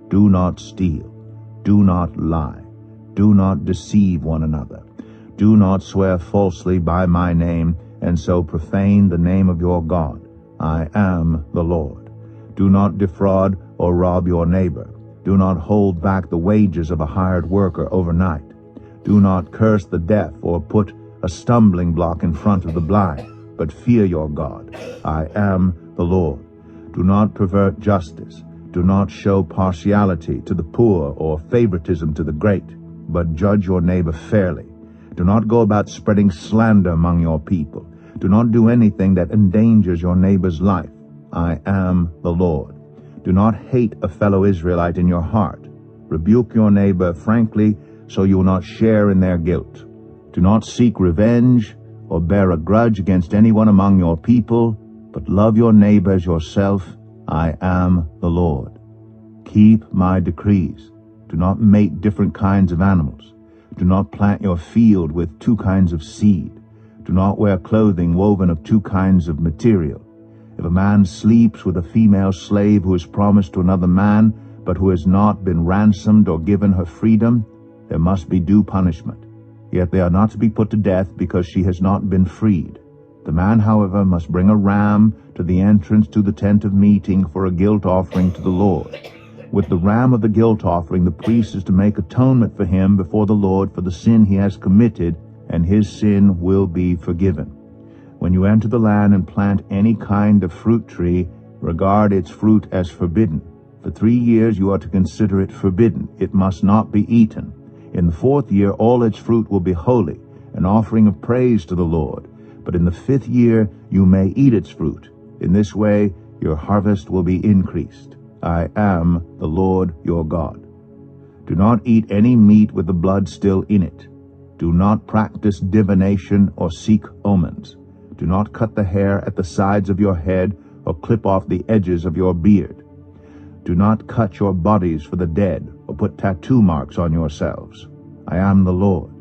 Do not steal. Do not lie. Do not deceive one another. Do not swear falsely by my name and so profane the name of your God. I am the Lord. Do not defraud or rob your neighbor. Do not hold back the wages of a hired worker overnight. Do not curse the deaf or put a stumbling block in front of the blind, but fear your God. I am the Lord. Do not pervert justice. Do not show partiality to the poor or favoritism to the great, but judge your neighbor fairly. Do not go about spreading slander among your people. Do not do anything that endangers your neighbor's life. I am the Lord. Do not hate a fellow Israelite in your heart. Rebuke your neighbor frankly, so you will not share in their guilt. Do not seek revenge or bear a grudge against anyone among your people, but love your neighbor as yourself. I am the Lord. Keep my decrees. Do not mate different kinds of animals. Do not plant your field with two kinds of seed. Do not wear clothing woven of two kinds of material. If a man sleeps with a female slave who is promised to another man, but who has not been ransomed or given her freedom, there must be due punishment. Yet they are not to be put to death because she has not been freed. The man, however, must bring a ram to the entrance to the tent of meeting for a guilt offering to the Lord. With the ram of the guilt offering, the priest is to make atonement for him before the Lord for the sin he has committed, and his sin will be forgiven. When you enter the land and plant any kind of fruit tree, regard its fruit as forbidden. For 3 years you are to consider it forbidden. It must not be eaten. In the 4th year all its fruit will be holy, an offering of praise to the Lord. But in the 5th year you may eat its fruit. In this way your harvest will be increased. I am the Lord your God. Do not eat any meat with the blood still in it. Do not practice divination or seek omens. Do not cut the hair at the sides of your head or clip off the edges of your beard. Do not cut your bodies for the dead or put tattoo marks on yourselves. I am the Lord.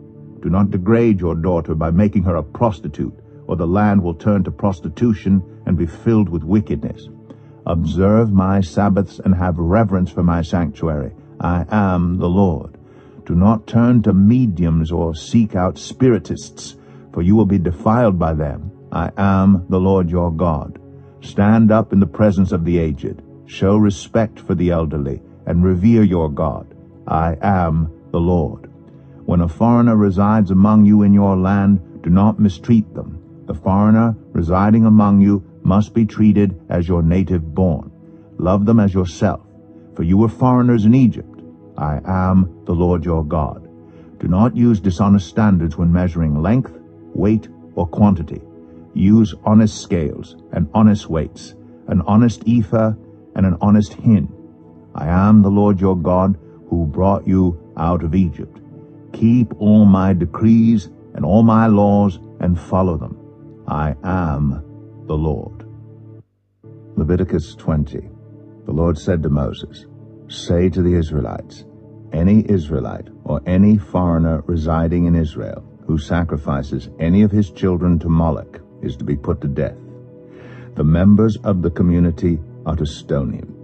Do not degrade your daughter by making her a prostitute, or the land will turn to prostitution and be filled with wickedness. Observe my Sabbaths and have reverence for my sanctuary. I am the Lord. Do not turn to mediums or seek out spiritists, for you will be defiled by them. I am the Lord your God. Stand up in the presence of the aged. Show respect for the elderly, and revere your God. I am the Lord. When a foreigner resides among you in your land, do not mistreat them. The foreigner residing among you must be treated as your native born. Love them as yourself, for you were foreigners in Egypt. I am the Lord your God. Do not use dishonest standards when measuring length, weight, or quantity. Use honest scales and honest weights, an honest ephah and an honest hin. I am the Lord your God who brought you out of Egypt. Keep all my decrees and all my laws and follow them. I am the Lord. Leviticus 20. The Lord said to Moses, Say to the Israelites, any Israelite or any foreigner residing in Israel who sacrifices any of his children to Moloch is to be put to death. The members of the community are to stone him.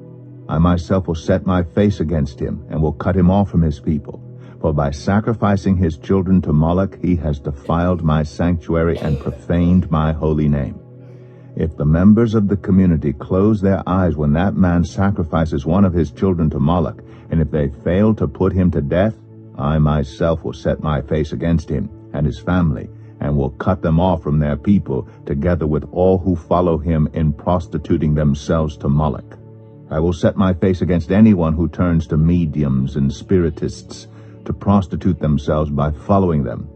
I myself will set my face against him and will cut him off from his people. For by sacrificing his children to Moloch he has defiled my sanctuary and profaned my holy name. If the members of the community close their eyes when that man sacrifices one of his children to Moloch, and if they fail to put him to death, I myself will set my face against him and his family, and will cut them off from their people, together with all who follow him in prostituting themselves to Moloch. I will set my face against anyone who turns to mediums and spiritists to prostitute themselves by following them,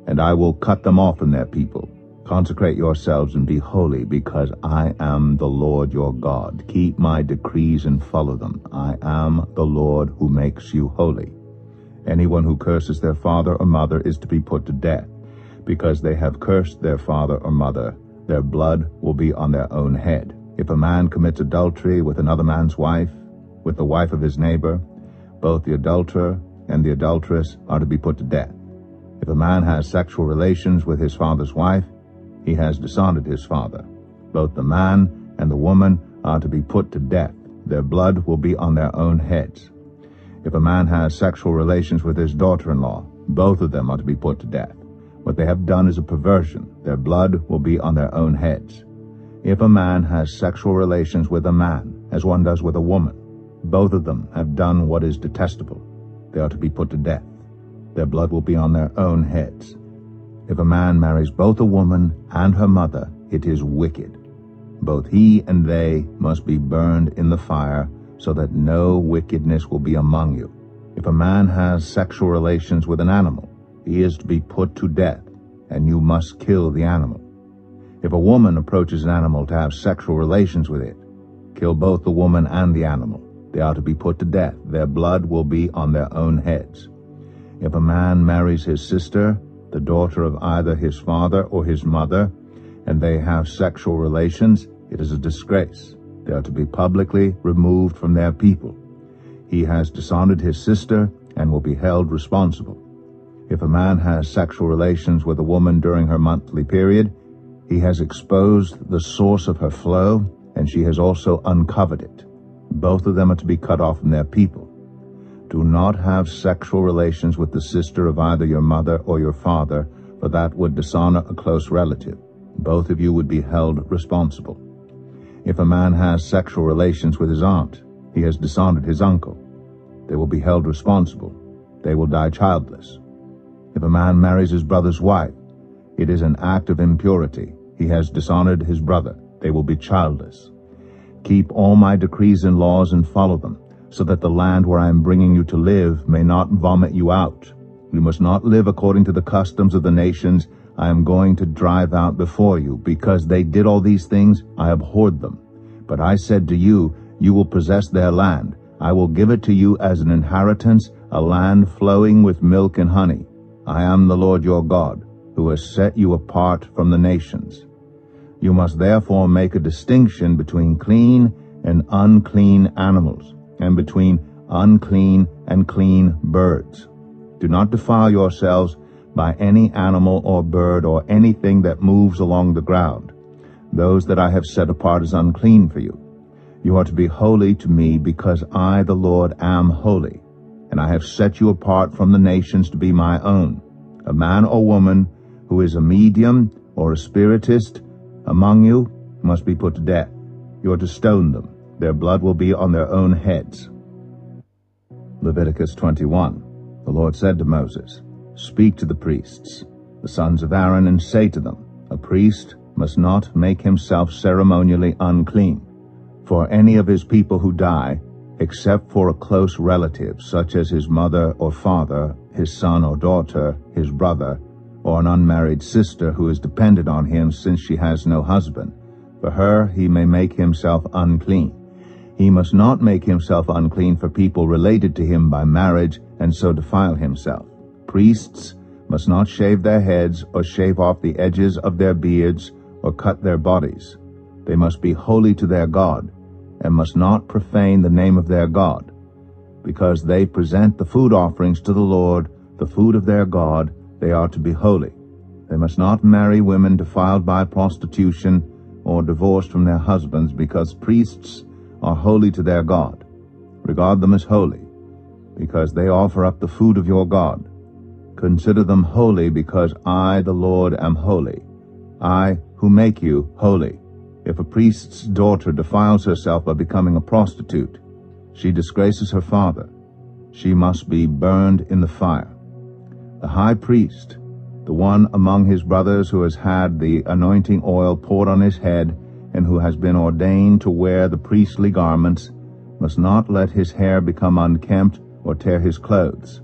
and I will cut them off from their people. Consecrate yourselves and be holy, because I am the Lord your God. Keep my decrees and follow them. I am the Lord who makes you holy. Anyone who curses their father or mother is to be put to death. Because they have cursed their father or mother, their blood will be on their own head. If a man commits adultery with another man's wife, with the wife of his neighbor, both the adulterer and the adulteress are to be put to death. If a man has sexual relations with his father's wife, he has dishonored his father. Both the man and the woman are to be put to death. Their blood will be on their own heads. If a man has sexual relations with his daughter-in-law, both of them are to be put to death. What they have done is a perversion. Their blood will be on their own heads. If a man has sexual relations with a man, as one does with a woman, both of them have done what is detestable. They are to be put to death. Their blood will be on their own heads. If a man marries both a woman and her mother, it is wicked. Both he and they must be burned in the fire, so that no wickedness will be among you. If a man has sexual relations with an animal, he is to be put to death, and you must kill the animal. If a woman approaches an animal to have sexual relations with it, kill both the woman and the animal. They are to be put to death. Their blood will be on their own heads. If a man marries his sister, the daughter of either his father or his mother, and they have sexual relations, it is a disgrace. They are to be publicly removed from their people. He has dishonored his sister and will be held responsible. If a man has sexual relations with a woman during her monthly period, he has exposed the source of her flow, and she has also uncovered it. Both of them are to be cut off from their people. Do not have sexual relations with the sister of either your mother or your father, for that would dishonor a close relative. Both of you would be held responsible. If a man has sexual relations with his aunt, he has dishonored his uncle. They will be held responsible. They will die childless. If a man marries his brother's wife, it is an act of impurity. He has dishonored his brother. They will be childless. Keep all my decrees and laws and follow them, so that the land where I am bringing you to live may not vomit you out. You must not live according to the customs of the nations I am going to drive out before you. Because they did all these things, I abhorred them. But I said to you, you will possess their land. I will give it to you as an inheritance, a land flowing with milk and honey. I am the Lord your God, who has set you apart from the nations. You must therefore make a distinction between clean and unclean animals, and between unclean and clean birds. Do not defile yourselves by any animal or bird or anything that moves along the ground, those that I have set apart as unclean for you. You are to be holy to me, because I, the Lord, am holy, and I have set you apart from the nations to be my own. A man or woman who is a medium or a spiritist among you must be put to death. You are to stone them. Their blood will be on their own heads. Leviticus 21. The Lord said to Moses, Speak to the priests, the sons of Aaron, and say to them, A priest must not make himself ceremonially unclean for any of his people who die, except for a close relative, such as his mother or father, his son or daughter, his brother, or an unmarried sister who is dependent on him since she has no husband. For her he may make himself unclean. He must not make himself unclean for people related to him by marriage, and so defile himself. Priests must not shave their heads, or shave off the edges of their beards, or cut their bodies. They must be holy to their God, and must not profane the name of their God. Because they present the food offerings to the Lord, the food of their God, they are to be holy. They must not marry women defiled by prostitution, or divorced from their husbands, because priests are holy to their God. Regard them as holy, because they offer up the food of your God. Consider them holy, because I, the Lord, am holy, I who make you holy. If a priest's daughter defiles herself by becoming a prostitute, she disgraces her father. She must be burned in the fire. The high priest, the one among his brothers who has had the anointing oil poured on his head and who has been ordained to wear the priestly garments, must not let his hair become unkempt or tear his clothes.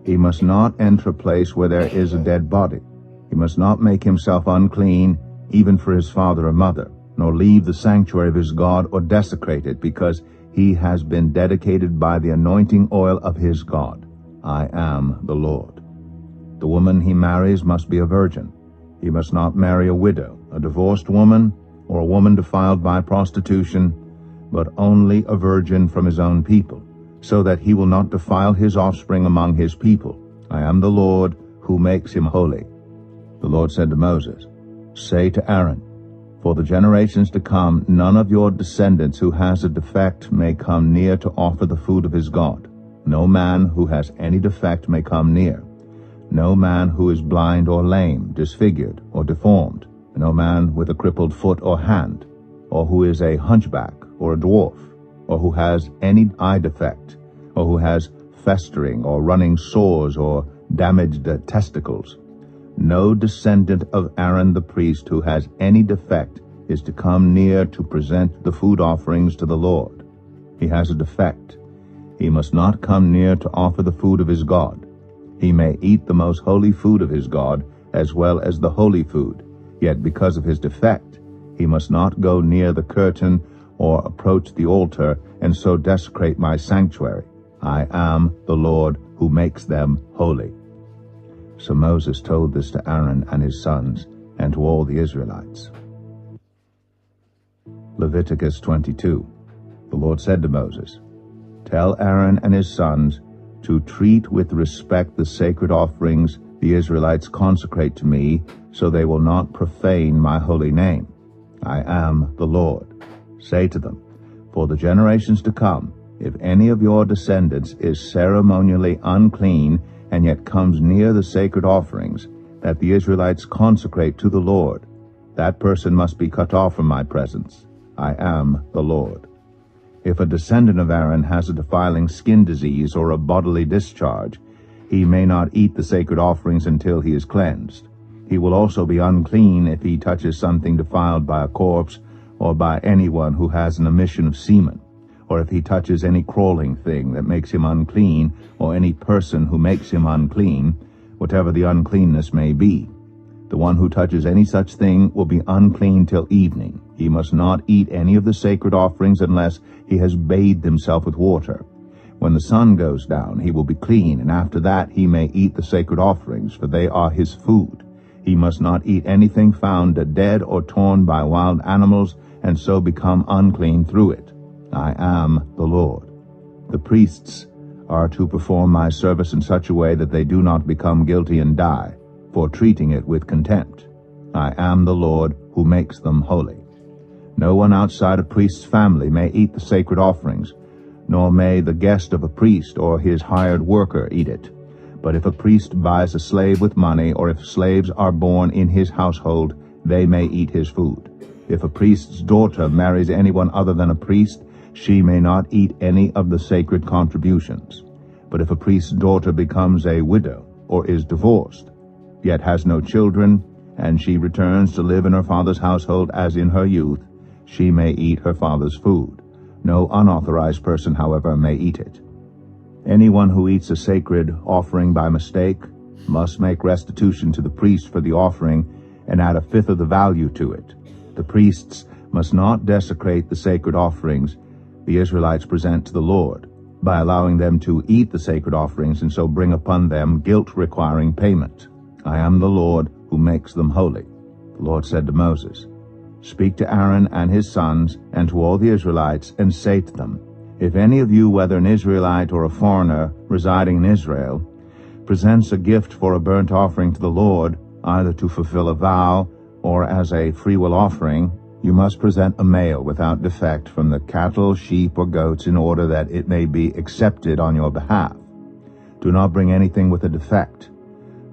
He must not enter a place where there is a dead body. He must not make himself unclean, even for his father or mother, nor leave the sanctuary of his God or desecrate it, because he has been dedicated by the anointing oil of his God. I am the Lord. The woman he marries must be a virgin. He must not marry a widow, a divorced woman, or a woman defiled by prostitution, but only a virgin from his own people, so that he will not defile his offspring among his people. I am the Lord who makes him holy. The Lord said to Moses, Say to Aaron, For the generations to come, none of your descendants who has a defect may come near to offer the food of his God. No man who has any defect may come near. No man who is blind or lame, disfigured or deformed, no man with a crippled foot or hand, or who is a hunchback or a dwarf, or who has any eye defect, or who has festering or running sores or damaged testicles. No descendant of Aaron the priest who has any defect is to come near to present the food offerings to the Lord. He has a defect. He must not come near to offer the food of his God. He may eat the most holy food of his God, as well as the holy food. Yet because of his defect, he must not go near the curtain or approach the altar and so desecrate my sanctuary. I am the Lord who makes them holy. So Moses told this to Aaron and his sons, and to all the Israelites. Leviticus 22. The Lord said to Moses, Tell Aaron and his sons to treat with respect the sacred offerings the Israelites consecrate to me, so they will not profane my holy name. I am the Lord. Say to them, For the generations to come, if any of your descendants is ceremonially unclean and yet comes near the sacred offerings that the Israelites consecrate to the Lord, that person must be cut off from my presence. I am the Lord. If a descendant of Aaron has a defiling skin disease or a bodily discharge, he may not eat the sacred offerings until he is cleansed. He will also be unclean if he touches something defiled by a corpse or by anyone who has an emission of semen, or if he touches any crawling thing that makes him unclean, or any person who makes him unclean, whatever the uncleanness may be. The one who touches any such thing will be unclean till evening. He must not eat any of the sacred offerings unless he has bathed himself with water. When the sun goes down, he will be clean, and after that he may eat the sacred offerings, for they are his food. He must not eat anything found dead or torn by wild animals, and so become unclean through it. I am the Lord. The priests are to perform my service in such a way that they do not become guilty and die, for treating it with contempt. I am the Lord who makes them holy. No one outside a priest's family may eat the sacred offerings, nor may the guest of a priest or his hired worker eat it. But if a priest buys a slave with money, or if slaves are born in his household, they may eat his food. If a priest's daughter marries anyone other than a priest, she may not eat any of the sacred contributions. But if a priest's daughter becomes a widow or is divorced, yet has no children, and she returns to live in her father's household as in her youth, she may eat her father's food. No unauthorized person, however, may eat it. Anyone who eats a sacred offering by mistake must make restitution to the priest for the offering and add a fifth of the value to it. The priests must not desecrate the sacred offerings the Israelites present to the Lord by allowing them to eat the sacred offerings and so bring upon them guilt requiring payment. I am the Lord who makes them holy. The Lord said to Moses, Speak to Aaron and his sons and to all the Israelites, and say to them, If any of you, whether an Israelite or a foreigner residing in Israel, presents a gift for a burnt offering to the Lord, either to fulfill a vow or as a freewill offering, you must present a male without defect from the cattle, sheep, or goats, in order that it may be accepted on your behalf. Do not bring anything with a defect,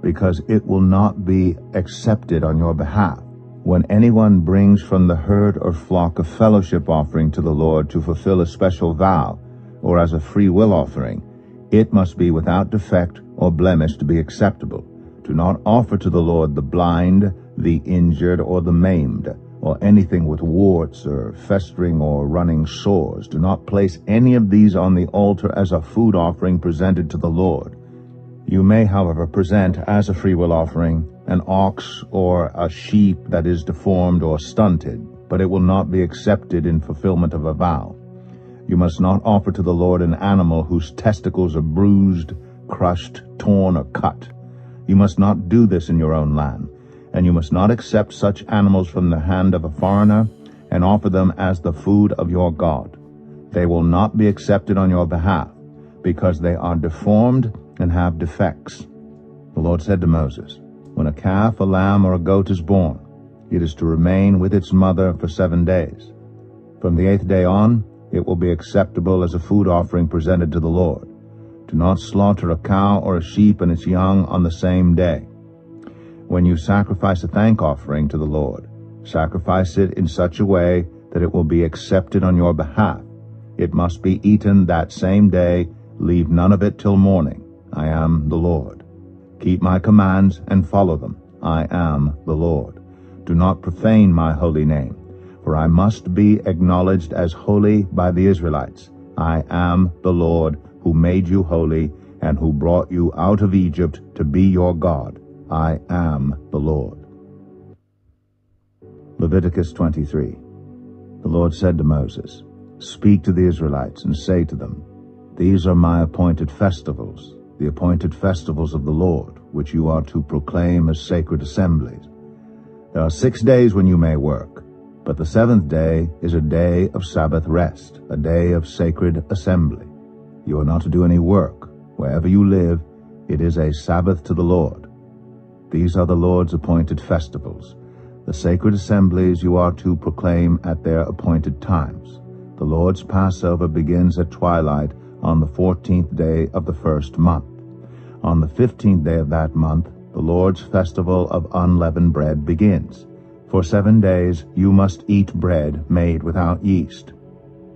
because it will not be accepted on your behalf. When anyone brings from the herd or flock a fellowship offering to the Lord to fulfill a special vow, or as a free will offering, it must be without defect or blemish to be acceptable. Do not offer to the Lord the blind, the injured, or the maimed, or anything with warts or festering or running sores. Do not place any of these on the altar as a food offering presented to the Lord. You may, however, present as a freewill offering an ox or a sheep that is deformed or stunted, but it will not be accepted in fulfillment of a vow. You must not offer to the Lord an animal whose testicles are bruised, crushed, torn, or cut. You must not do this in your own land, and you must not accept such animals from the hand of a foreigner and offer them as the food of your God. They will not be accepted on your behalf, because they are deformed and have defects. The Lord said to Moses, when a calf, a lamb, or a goat is born, it is to remain with its mother for 7 days. From the 8th day on, it will be acceptable as a food offering presented to the Lord. Do not slaughter a cow or a sheep and its young on the same day. When you sacrifice a thank offering to the Lord, sacrifice it in such a way that it will be accepted on your behalf. It must be eaten that same day. Leave none of it till morning. I am the Lord. Keep my commands and follow them. I am the Lord. Do not profane my holy name, for I must be acknowledged as holy by the Israelites. I am the Lord, who made you holy and who brought you out of Egypt to be your God. I am the Lord. Leviticus 23. The Lord said to Moses, speak to the Israelites and say to them, these are my appointed festivals, the appointed festivals of the Lord, which you are to proclaim as sacred assemblies. There are 6 days when you may work, but the 7th day is a day of Sabbath rest, a day of sacred assembly. You are not to do any work. Wherever you live, it is a Sabbath to the Lord. These are the Lord's appointed festivals. The sacred assemblies you are to proclaim at their appointed times. The Lord's Passover begins at twilight on the 14th day of the 1st month. On the 15th day of that month, the Lord's festival of unleavened bread begins. For 7 days you must eat bread made without yeast.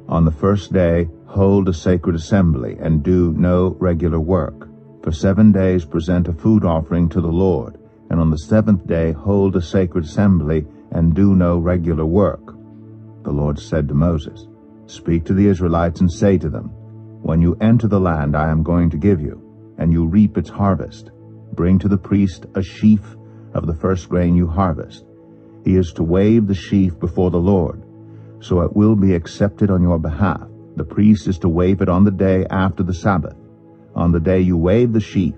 On the 1st day, hold a sacred assembly and do no regular work. For 7 days present a food offering to the Lord, and on the 7th day hold a sacred assembly and do no regular work. The Lord said to Moses, speak to the Israelites and say to them, when you enter the land I am going to give you, and you reap its harvest, bring to the priest a sheaf of the first grain you harvest. He is to wave the sheaf before the Lord, so it will be accepted on your behalf. The priest is to wave it on the day after the Sabbath. On the day you wave the sheaf,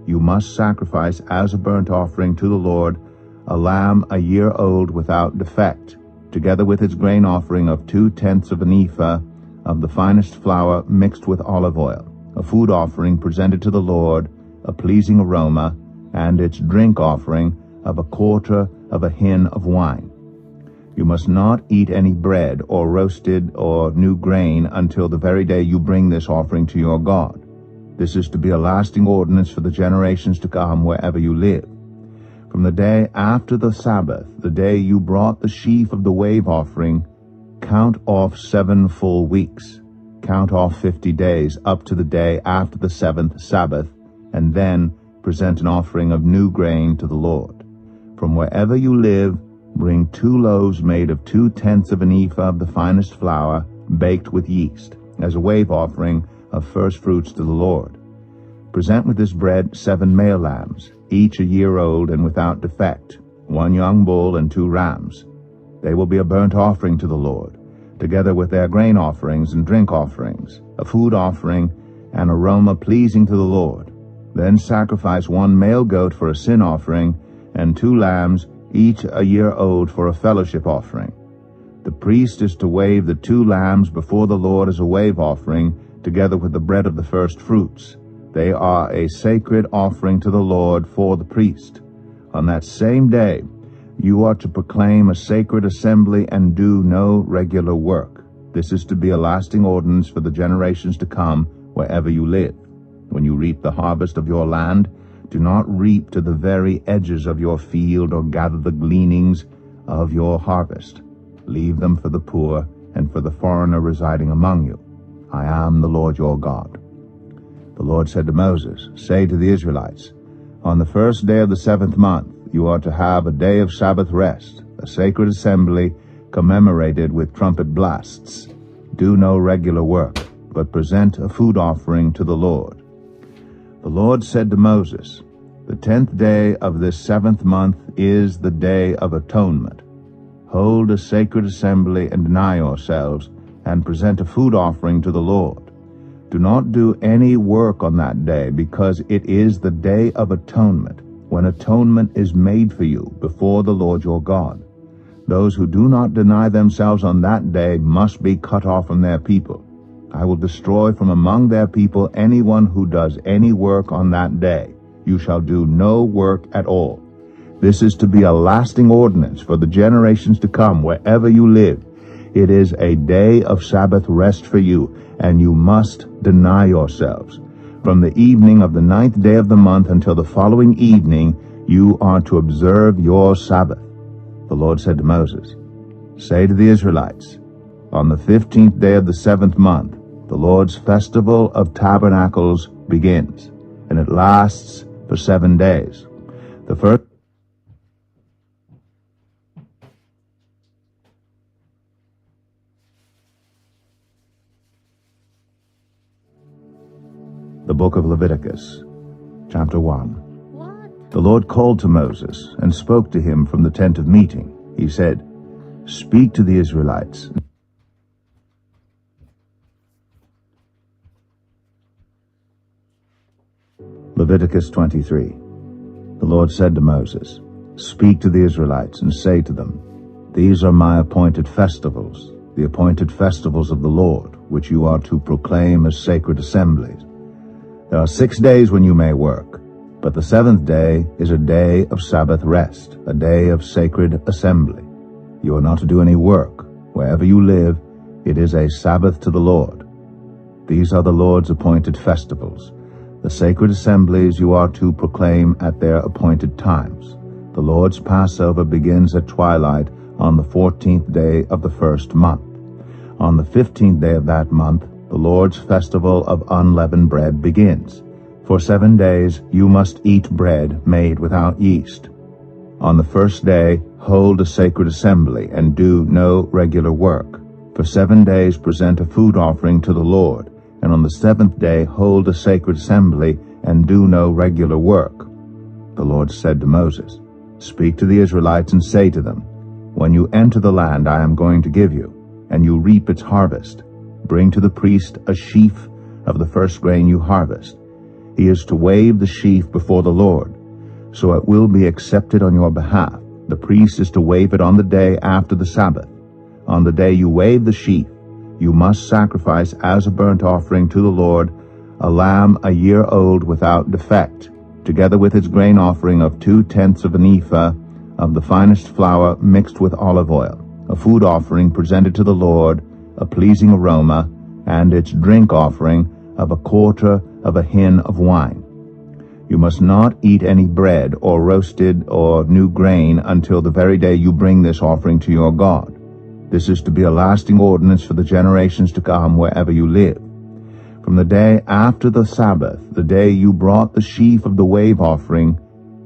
you must sacrifice as a burnt offering to the Lord a lamb a year old without defect, together with its grain offering of 2/10 of an ephah of the finest flour mixed with olive oil, a food offering presented to the Lord, a pleasing aroma, and its drink offering of 1/4 of a hin of wine. You must not eat any bread or roasted or new grain until the very day you bring this offering to your God. This is to be a lasting ordinance for the generations to come wherever you live. From the day after the Sabbath, the day you brought the sheaf of the wave offering, count off 7 full weeks. Count off 50 days up to the day after the 7th Sabbath, and then present an offering of new grain to the Lord. From wherever you live, bring 2 loaves made of 2/10 of an ephah of the finest flour, baked with yeast, as a wave offering of first fruits to the Lord. Present with this bread 7 male lambs, each a year old and without defect, 1 young bull and 2 rams. They will be a burnt offering to the Lord, together with their grain offerings and drink offerings, a food offering, an aroma pleasing to the Lord. Then sacrifice 1 male goat for a sin offering, and 2 lambs, each a year old, for a fellowship offering. The priest is to wave the 2 lambs before the Lord as a wave offering, together with the bread of the first fruits. They are a sacred offering to the Lord for the priest. On that same day, you are to proclaim a sacred assembly and do no regular work. This is to be a lasting ordinance for the generations to come wherever you live. When you reap the harvest of your land, do not reap to the very edges of your field or gather the gleanings of your harvest. Leave them for the poor and for the foreigner residing among you. I am the Lord your God. The Lord said to Moses, say to the Israelites, on the 1st day of the 7th month, you are to have a day of Sabbath rest, a sacred assembly commemorated with trumpet blasts. Do no regular work, but present a food offering to the Lord. The Lord said to Moses, the 10th day of this 7th month is the day of atonement. Hold a sacred assembly and deny yourselves, and present a food offering to the Lord. Do not do any work on that day, because it is the day of atonement, when atonement is made for you before the Lord your God. Those who do not deny themselves on that day must be cut off from their people. I will destroy from among their people anyone who does any work on that day. You shall do no work at all. This is to be a lasting ordinance for the generations to come wherever you live. It is a day of Sabbath rest for you, and you must deny yourselves. From the evening of the 9th day of the month until the following evening, you are to observe your Sabbath. The Lord said to Moses, "Say to the Israelites, on the 15th day of the 7th month, the Lord's festival of tabernacles begins, and it lasts for 7 days. The first The book of Leviticus, chapter 1. What? The Lord called to Moses and spoke to him from the tent of meeting. He said, "Speak to the Israelites." Leviticus 23. The Lord said to Moses, "Speak to the Israelites and say to them, These are my appointed festivals, the appointed festivals of the Lord, which you are to proclaim as sacred assemblies. There are 6 days when you may work, but the 7th day is a day of Sabbath rest, a day of sacred assembly. You are not to do any work. Wherever you live, it is a Sabbath to the Lord. These are the Lord's appointed festivals, the sacred assemblies you are to proclaim at their appointed times. The Lord's Passover begins at twilight on the 14th day of the first month. On the 15th day of that month, the Lord's festival of unleavened bread begins. For 7 days you must eat bread made without yeast. On the first day hold a sacred assembly and do no regular work. For 7 days present a food offering to the Lord, and on the 7th day hold a sacred assembly and do no regular work. The Lord said to Moses, "Speak to the Israelites and say to them, When you enter the land I am going to give you, and you reap its harvest, bring to the priest a sheaf of the first grain you harvest. He is to wave the sheaf before the Lord, so it will be accepted on your behalf. The priest is to wave it on the day after the Sabbath. On the day you wave the sheaf, you must sacrifice as a burnt offering to the Lord a lamb a year old without defect, together with its grain offering of 2/10 of an ephah of the finest flour mixed with olive oil, a food offering presented to the Lord, a pleasing aroma, and its drink offering of 1/4 of a hin of wine. You must not eat any bread or roasted or new grain until the very day you bring this offering to your God. This is to be a lasting ordinance for the generations to come wherever you live. From the day after the Sabbath, the day you brought the sheaf of the wave offering,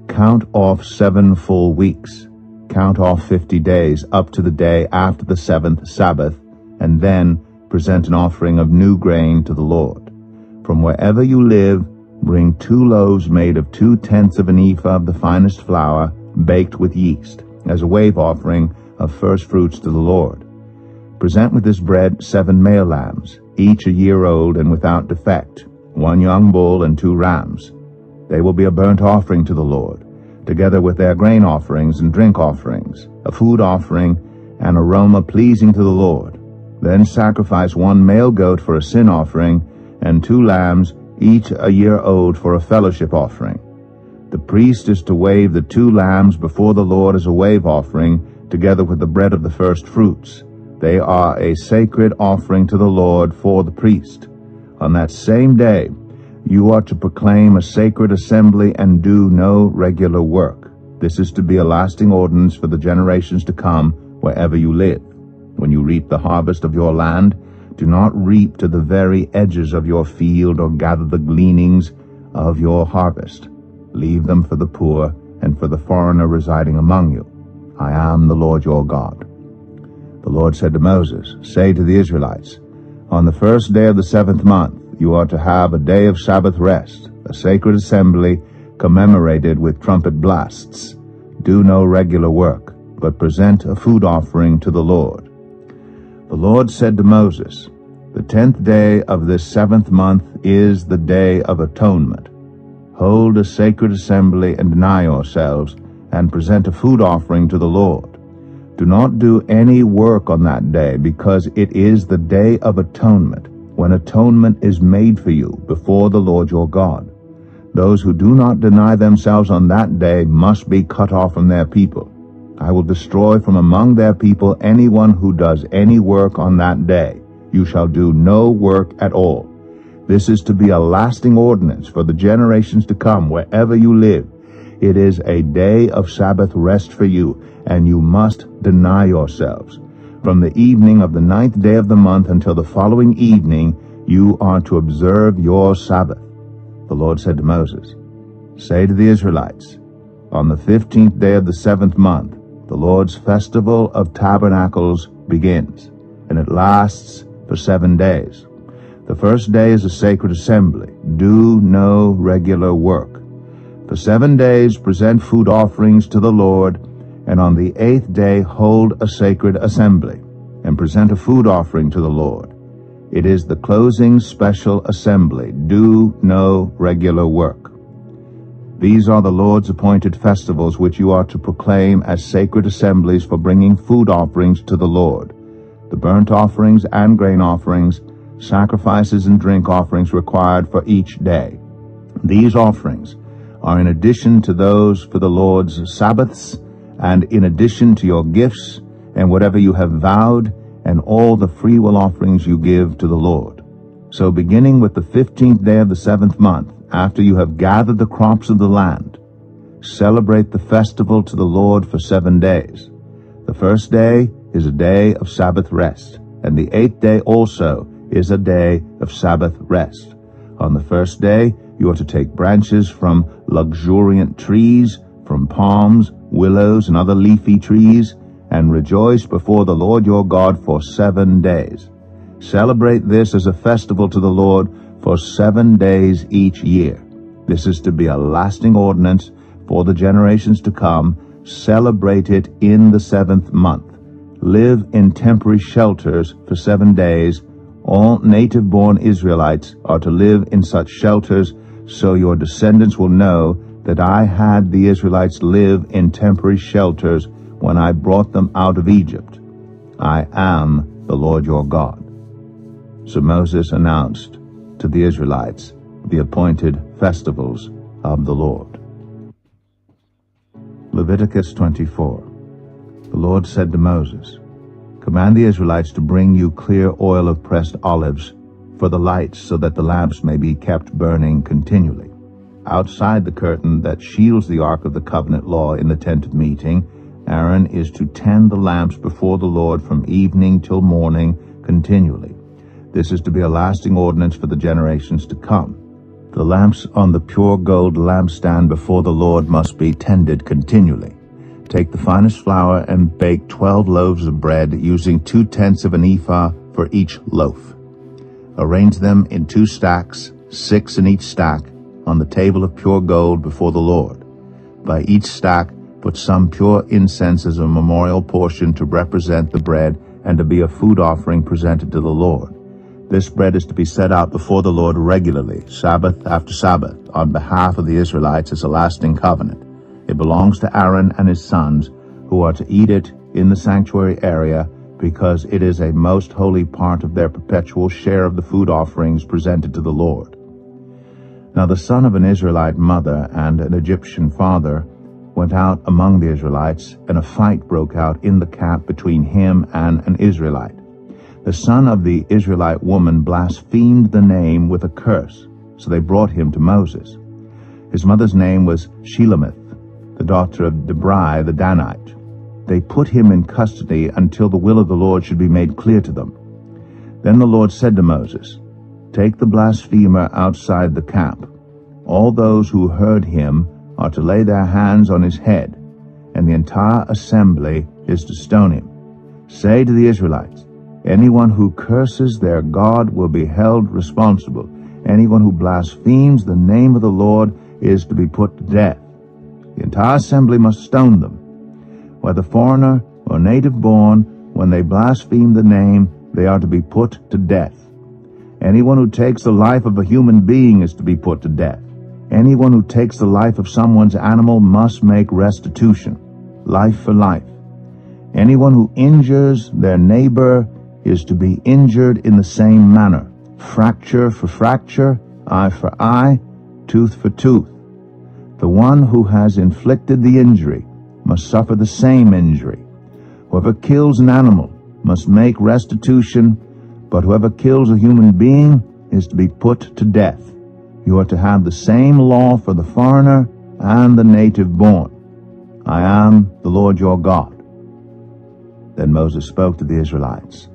count off 7 full weeks. Count off 50 days up to the day after the 7th Sabbath, and then present an offering of new grain to the Lord. From wherever you live, bring 2 loaves made of 2/10 of an ephah of the finest flour, baked with yeast, as a wave offering of first fruits to the Lord. Present with this bread 7 male lambs, each a year old and without defect, 1 young bull and 2 rams. They will be a burnt offering to the Lord, together with their grain offerings and drink offerings, a food offering, an aroma pleasing to the Lord. Then sacrifice 1 male goat for a sin offering, and 2 lambs, each a year old, for a fellowship offering. The priest is to wave the 2 lambs before the Lord as a wave offering, together with the bread of the first fruits. They are a sacred offering to the Lord for the priest. On that same day, you are to proclaim a sacred assembly and do no regular work. This is to be a lasting ordinance for the generations to come wherever you live. When you reap the harvest of your land, do not reap to the very edges of your field or gather the gleanings of your harvest. Leave them for the poor and for the foreigner residing among you. I am the Lord your God." The Lord said to Moses, "Say to the Israelites, On the first day of the 7th month, you are to have a day of Sabbath rest, a sacred assembly commemorated with trumpet blasts. Do no regular work, but present a food offering to the Lord." The Lord said to Moses, The 10th day of this 7th month is the Day of Atonement. Hold a sacred assembly and deny yourselves, and present a food offering to the Lord. Do not do any work on that day, because it is the Day of Atonement, when atonement is made for you before the Lord your God. Those who do not deny themselves on that day must be cut off from their people. I will destroy from among their people anyone who does any work on that day. You shall do no work at all. This is to be a lasting ordinance for the generations to come wherever you live. It is a day of Sabbath rest for you, and you must deny yourselves. From the evening of the 9th day of the month until the following evening, you are to observe your Sabbath. The Lord said to Moses, "Say to the Israelites, on the 15th day of the 7th month, the Lord's festival of tabernacles begins, and it lasts for 7 days. The first day is a sacred assembly. Do no regular work. For 7 days present food offerings to the Lord, and on the 8th day hold a sacred assembly, and present a food offering to the Lord. It is the closing special assembly. Do no regular work. These are the Lord's appointed festivals which you are to proclaim as sacred assemblies for bringing food offerings to the Lord, the burnt offerings and grain offerings, sacrifices and drink offerings required for each day. These offerings are in addition to those for the Lord's Sabbaths, and in addition to your gifts and whatever you have vowed, and all the freewill offerings you give to the Lord. So beginning with the 15th day of the 7th month, after you have gathered the crops of the land, celebrate the festival to the Lord for 7 days. The first day is a day of Sabbath rest, and the 8th day also is a day of Sabbath rest. On the first day, you are to take branches from luxuriant trees, from palms, willows, and other leafy trees, and rejoice before the Lord your God for 7 days. Celebrate this as a festival to the Lord for 7 days each year. This is to be a lasting ordinance for the generations to come. Celebrate it in the 7th month. Live in temporary shelters for 7 days. All native-born Israelites are to live in such shelters, so your descendants will know that I had the Israelites live in temporary shelters when I brought them out of Egypt. I am the Lord your God." So Moses announced to the Israelites the appointed festivals of the Lord. Leviticus 24. The Lord said to Moses, "Command the Israelites to bring you clear oil of pressed olives for the lights, so that the lamps may be kept burning continually. Outside the curtain that shields the Ark of the Covenant law in the tent of meeting, Aaron is to tend the lamps before the Lord from evening till morning continually. This is to be a lasting ordinance for the generations to come. The lamps on the pure gold lampstand before the Lord must be tended continually. Take the finest flour and bake 12 loaves of bread, using 2/10 of an ephah for each loaf. Arrange them in 2 stacks, 6 in each stack, on the table of pure gold before the Lord. By each stack put some pure incense as a memorial portion to represent the bread and to be a food offering presented to the Lord. This bread is to be set out before the Lord regularly, Sabbath after Sabbath, on behalf of the Israelites as a lasting covenant. It belongs to Aaron and his sons, who are to eat it in the sanctuary area, because it is a most holy part of their perpetual share of the food offerings presented to the Lord. Now the son of an Israelite mother and an Egyptian father went out among the Israelites, and a fight broke out in the camp between him and an Israelite. The son of the Israelite woman blasphemed the name with a curse, so they brought him to Moses. His mother's name was Shelemith, the daughter of Debrai the Danite. They put him in custody until the will of the Lord should be made clear to them. Then the Lord said to Moses, "Take the blasphemer outside the camp. All those who heard him are to lay their hands on his head, and the entire assembly is to stone him. Say to the Israelites, anyone who curses their God will be held responsible. Anyone who blasphemes the name of the Lord is to be put to death. The entire assembly must stone them. Whether foreigner or native born, when they blaspheme the name, they are to be put to death. Anyone who takes the life of a human being is to be put to death. Anyone who takes the life of someone's animal must make restitution, life for life. Anyone who injures their neighbor is to be injured in the same manner. Fracture for fracture, eye for eye, tooth for tooth. The one who has inflicted the injury must suffer the same injury. Whoever kills an animal must make restitution, but whoever kills a human being is to be put to death. You are to have the same law for the foreigner and the native born. I am the Lord your God. Then Moses spoke to the Israelites,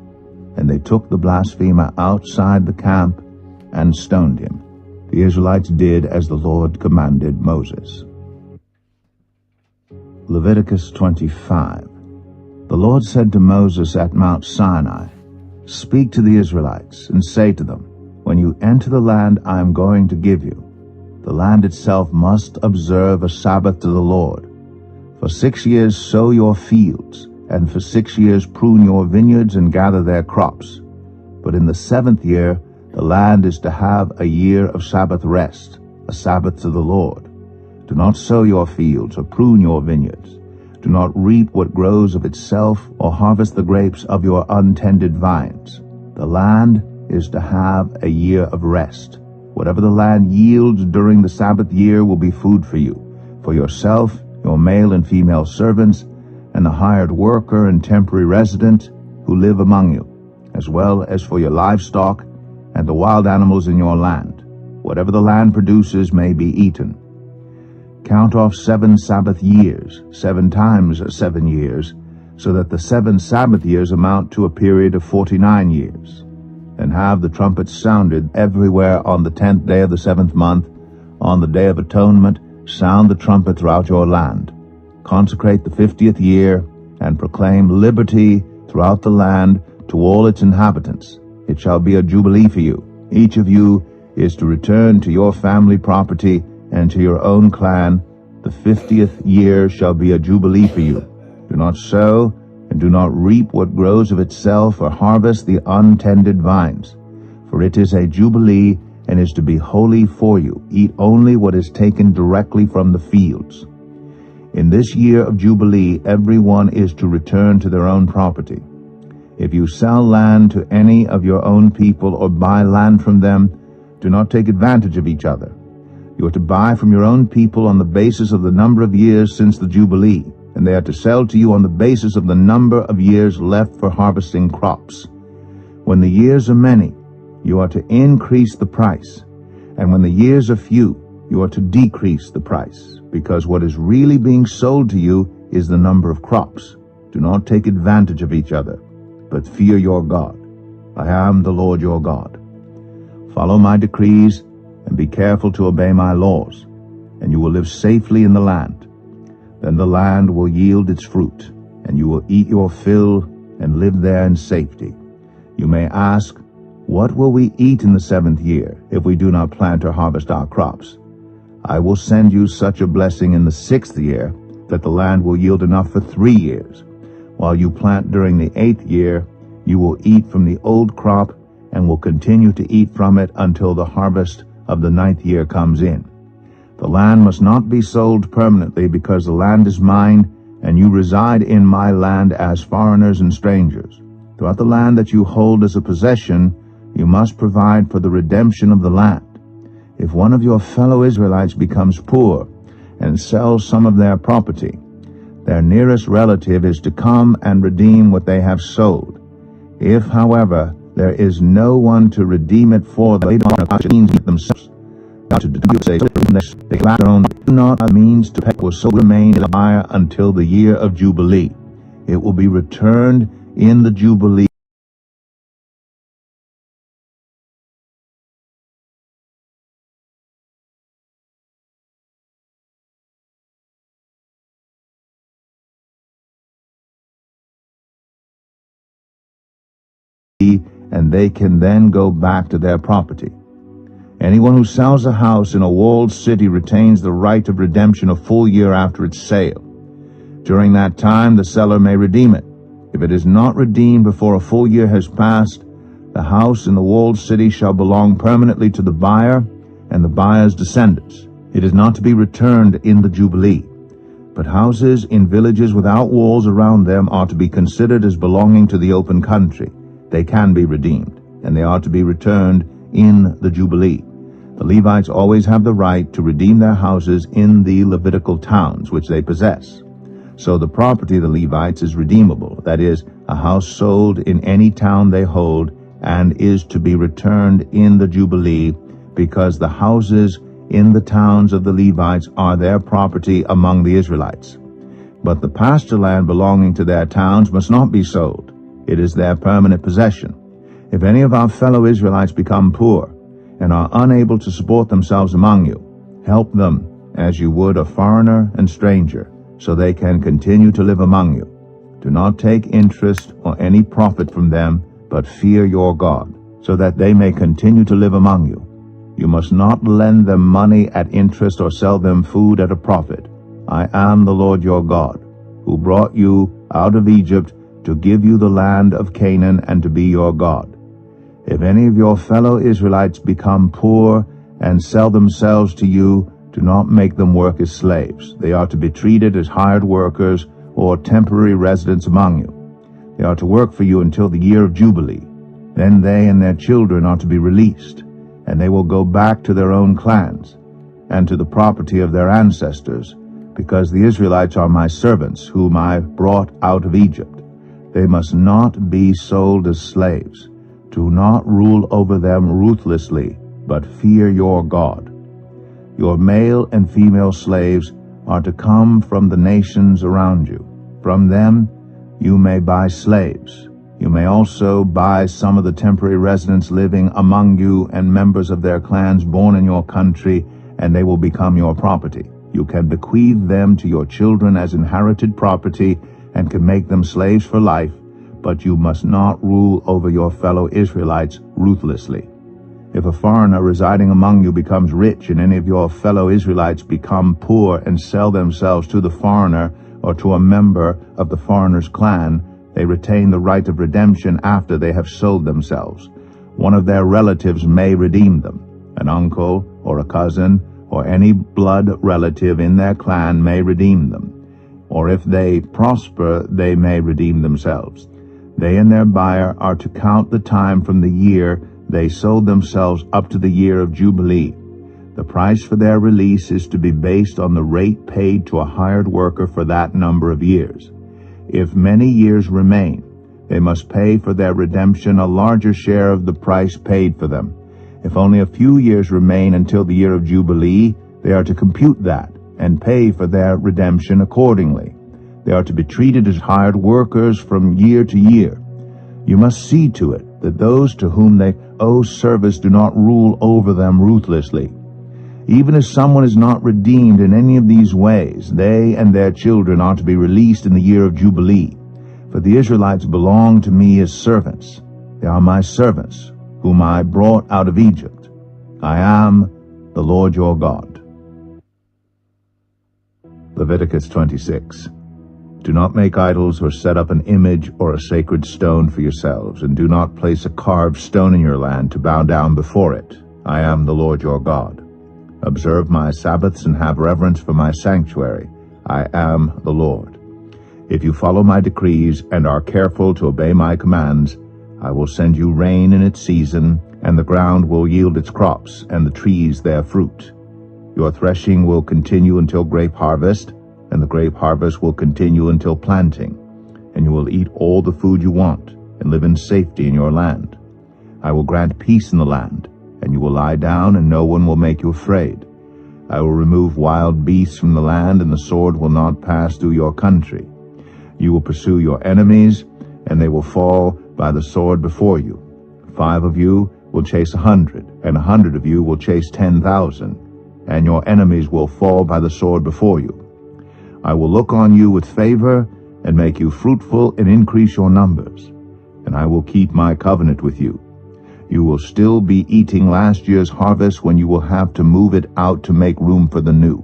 and they took the blasphemer outside the camp and stoned him. The Israelites did as the Lord commanded Moses. Leviticus 25. The Lord said to Moses at Mount Sinai, "Speak to the Israelites and say to them, when you enter the land I am going to give you, the land itself must observe a Sabbath to the Lord. For 6 years sow your fields, and for 6 years prune your vineyards and gather their crops. But in the 7th year the land is to have a year of Sabbath rest, a Sabbath to the Lord. Do not sow your fields or prune your vineyards. Do not reap what grows of itself or harvest the grapes of your untended vines. The land is to have a year of rest. Whatever the land yields during the Sabbath year will be food for you, for yourself, your male and female servants, and the hired worker and temporary resident who live among you, as well as for your livestock and the wild animals in your land. Whatever the land produces may be eaten. Count off 7 Sabbath years, 7 times 7 years, so that the 7 Sabbath years amount to a period of 49 years. And have the trumpets sounded everywhere on the 10th day of the 7th month. On the Day of Atonement, sound the trumpet throughout your land. Consecrate the 50th year, and proclaim liberty throughout the land to all its inhabitants. It shall be a jubilee for you. Each of you is to return to your family property and to your own clan. The 50th year shall be a jubilee for you. Do not sow, and do not reap what grows of itself, or harvest the untended vines. For it is a jubilee, and is to be holy for you. Eat only what is taken directly from the fields. In this year of jubilee, everyone is to return to their own property. If you sell land to any of your own people or buy land from them, do not take advantage of each other. You are to buy from your own people on the basis of the number of years since the Jubilee, and they are to sell to you on the basis of the number of years left for harvesting crops. When the years are many, you are to increase the price, and when the years are few, you are to decrease the price, because what is really being sold to you is the number of crops. Do not take advantage of each other, but fear your God. I am the Lord your God. Follow my decrees and be careful to obey my laws, and you will live safely in the land. Then the land will yield its fruit, and you will eat your fill and live there in safety. You may ask, what will we eat in the 7th year if we do not plant or harvest our crops? I will send you such a blessing in the 6th year that the land will yield enough for 3 years. While you plant during the 8th year, you will eat from the old crop and will continue to eat from it until the harvest of the 9th year comes in. The land must not be sold permanently, because the land is mine, and you reside in my land as foreigners and strangers. Throughout the land that you hold as a possession, you must provide for the redemption of the land. If one of your fellow Israelites becomes poor and sells some of their property, their nearest relative is to come and redeem what they have sold. If, however, there is no one to redeem it for them, they themselves. To they lack their own, do not have means to pay, will so remain in the buyer until the year of Jubilee. It will be returned in the Jubilee. And they can then go back to their property. Anyone who sells a house in a walled city retains the right of redemption a full year after its sale. During that time, the seller may redeem it. If it is not redeemed before a full year has passed, The house in the walled city shall belong permanently to the buyer and the buyer's descendants. It is not to be returned in the Jubilee. But houses in villages without walls around them are to be considered as belonging to the open country. They can be redeemed, and they are to be returned in the Jubilee. The Levites always have the right to redeem their houses in the Levitical towns which they possess. So the property of the Levites is redeemable, that is, a house sold in any town they hold, and is to be returned in the Jubilee, because the houses in the towns of the Levites are their property among the Israelites. But the pasture land belonging to their towns must not be sold. It is their permanent possession. If any of our fellow Israelites become poor and are unable to support themselves among you, help them as you would a foreigner and stranger, so they can continue to live among you. Do not take interest or any profit from them, but fear your God, so that they may continue to live among you. You must not lend them money at interest or sell them food at a profit. I am the Lord your God, who brought you out of Egypt to give you the land of Canaan and to be your God. If any of your fellow Israelites become poor and sell themselves to you, do not make them work as slaves. They are to be treated as hired workers or temporary residents among you. They are to work for you until the year of Jubilee. Then they and their children are to be released, and they will go back to their own clans and to the property of their ancestors, because the Israelites are my servants, whom I brought out of Egypt. They must not be sold as slaves. Do not rule over them ruthlessly, but fear your God. Your male and female slaves are to come from the nations around you. From them you may buy slaves. You may also buy some of the temporary residents living among you and members of their clans born in your country, and they will become your property. You can bequeath them to your children as inherited property and can make them slaves for life, but you must not rule over your fellow Israelites ruthlessly. If a foreigner residing among you becomes rich and any of your fellow Israelites become poor and sell themselves to the foreigner or to a member of the foreigner's clan, they retain the right of redemption after they have sold themselves. One of their relatives may redeem them. An uncle or a cousin or any blood relative in their clan may redeem them. Or if they prosper, they may redeem themselves. They and their buyer are to count the time from the year they sold themselves up to the year of Jubilee. The price for their release is to be based on the rate paid to a hired worker for that number of years. If many years remain, they must pay for their redemption a larger share of the price paid for them. If only a few years remain until the year of Jubilee, they are to compute that and pay for their redemption accordingly. They are to be treated as hired workers from year to year. You must see to it that those to whom they owe service do not rule over them ruthlessly. Even if someone is not redeemed in any of these ways, they and their children are to be released in the year of Jubilee. For the Israelites belong to me as servants. They are my servants, whom I brought out of Egypt. I am the Lord your God. Leviticus 26. Do not make idols or set up an image or a sacred stone for yourselves, and do not place a carved stone in your land to bow down before it. I am the Lord your God. Observe my Sabbaths and have reverence for my sanctuary. I am the Lord. If you follow my decrees and are careful to obey my commands, I will send you rain in its season, and the ground will yield its crops, and the trees their fruit. Your threshing will continue until grape harvest, and the grape harvest will continue until planting, and you will eat all the food you want, and live in safety in your land. I will grant peace in the land, and you will lie down, and no one will make you afraid. I will remove wild beasts from the land, and the sword will not pass through your country. You will pursue your enemies, and they will fall by the sword before you. 5 of you will chase 100, and 100 of you will chase 10,000, and your enemies will fall by the sword before you. I will look on you with favor, and make you fruitful and increase your numbers, and I will keep my covenant with you. You will still be eating last year's harvest when you will have to move it out to make room for the new.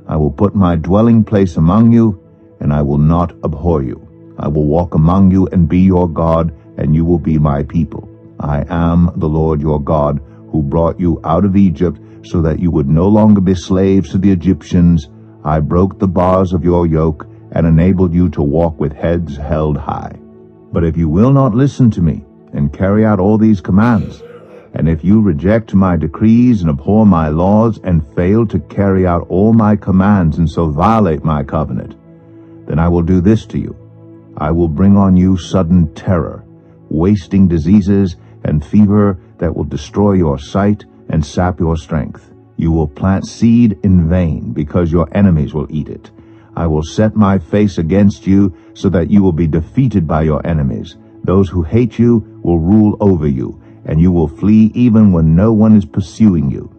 I will put my dwelling place among you, and I will not abhor you. I will walk among you and be your God, and you will be my people. I am the Lord your God, who brought you out of Egypt, so that you would no longer be slaves to the Egyptians. I broke the bars of your yoke, and enabled you to walk with heads held high. But if you will not listen to me, and carry out all these commands, and if you reject my decrees and abhor my laws, and fail to carry out all my commands, and so violate my covenant, then I will do this to you. I will bring on you sudden terror, wasting diseases, and fever that will destroy your sight and sap your strength. You will plant seed in vain, because your enemies will eat it. I will set my face against you, so that you will be defeated by your enemies. Those who hate you will rule over you, and you will flee even when no one is pursuing you.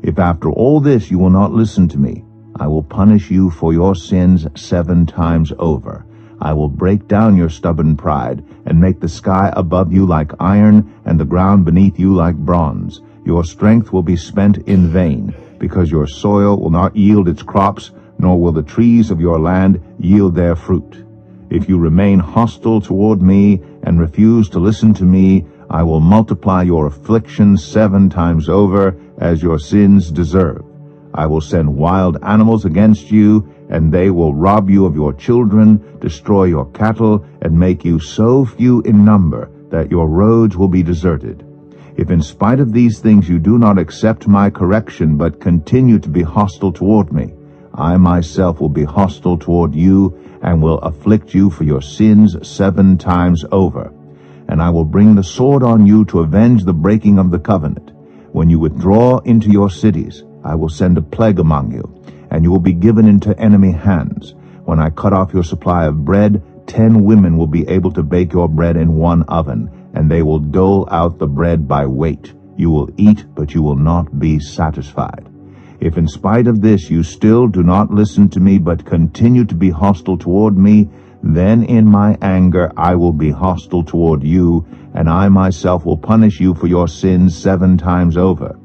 If after all this you will not listen to me, I will punish you for your sins 7 times over. I will break down your stubborn pride, and make the sky above you like iron, and the ground beneath you like bronze. Your strength will be spent in vain, because your soil will not yield its crops, nor will the trees of your land yield their fruit. If you remain hostile toward me, and refuse to listen to me, I will multiply your afflictions 7 times over, as your sins deserve. I will send wild animals against you, and they will rob you of your children, destroy your cattle, and make you so few in number that your roads will be deserted. If in spite of these things you do not accept my correction, but continue to be hostile toward me, I myself will be hostile toward you, and will afflict you for your sins 7 times over. And I will bring the sword on you to avenge the breaking of the covenant. When you withdraw into your cities, I will send a plague among you, and you will be given into enemy hands. When I cut off your supply of bread, 10 women will be able to bake your bread in 1 oven, and they will dole out the bread by weight. You will eat, but you will not be satisfied. If in spite of this you still do not listen to me, but continue to be hostile toward me, then in my anger I will be hostile toward you, and I myself will punish you for your sins 7 times over.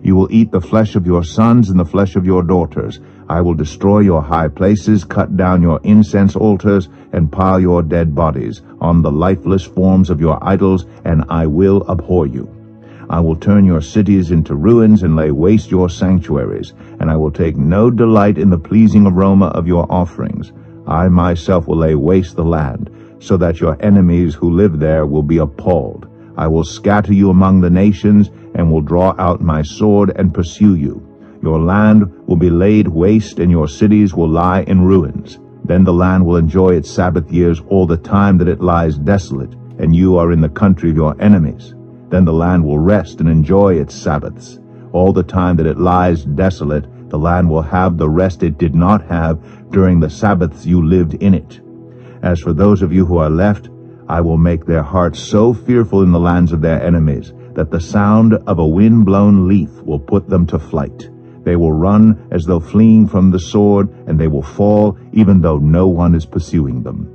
You will eat the flesh of your sons and the flesh of your daughters. I will destroy your high places, cut down your incense altars, and pile your dead bodies on the lifeless forms of your idols, and I will abhor you. I will turn your cities into ruins and lay waste your sanctuaries, and I will take no delight in the pleasing aroma of your offerings. I myself will lay waste the land, so that your enemies who live there will be appalled. I will scatter you among the nations, and will draw out my sword and pursue you. Your land will be laid waste, and your cities will lie in ruins. Then the land will enjoy its Sabbath years all the time that it lies desolate, and you are in the country of your enemies. Then the land will rest and enjoy its Sabbaths. All the time that it lies desolate, the land will have the rest it did not have during the Sabbaths you lived in it. As for those of you who are left, I will make their hearts so fearful in the lands of their enemies, that the sound of a wind-blown leaf will put them to flight. They will run as though fleeing from the sword, and they will fall even though no one is pursuing them.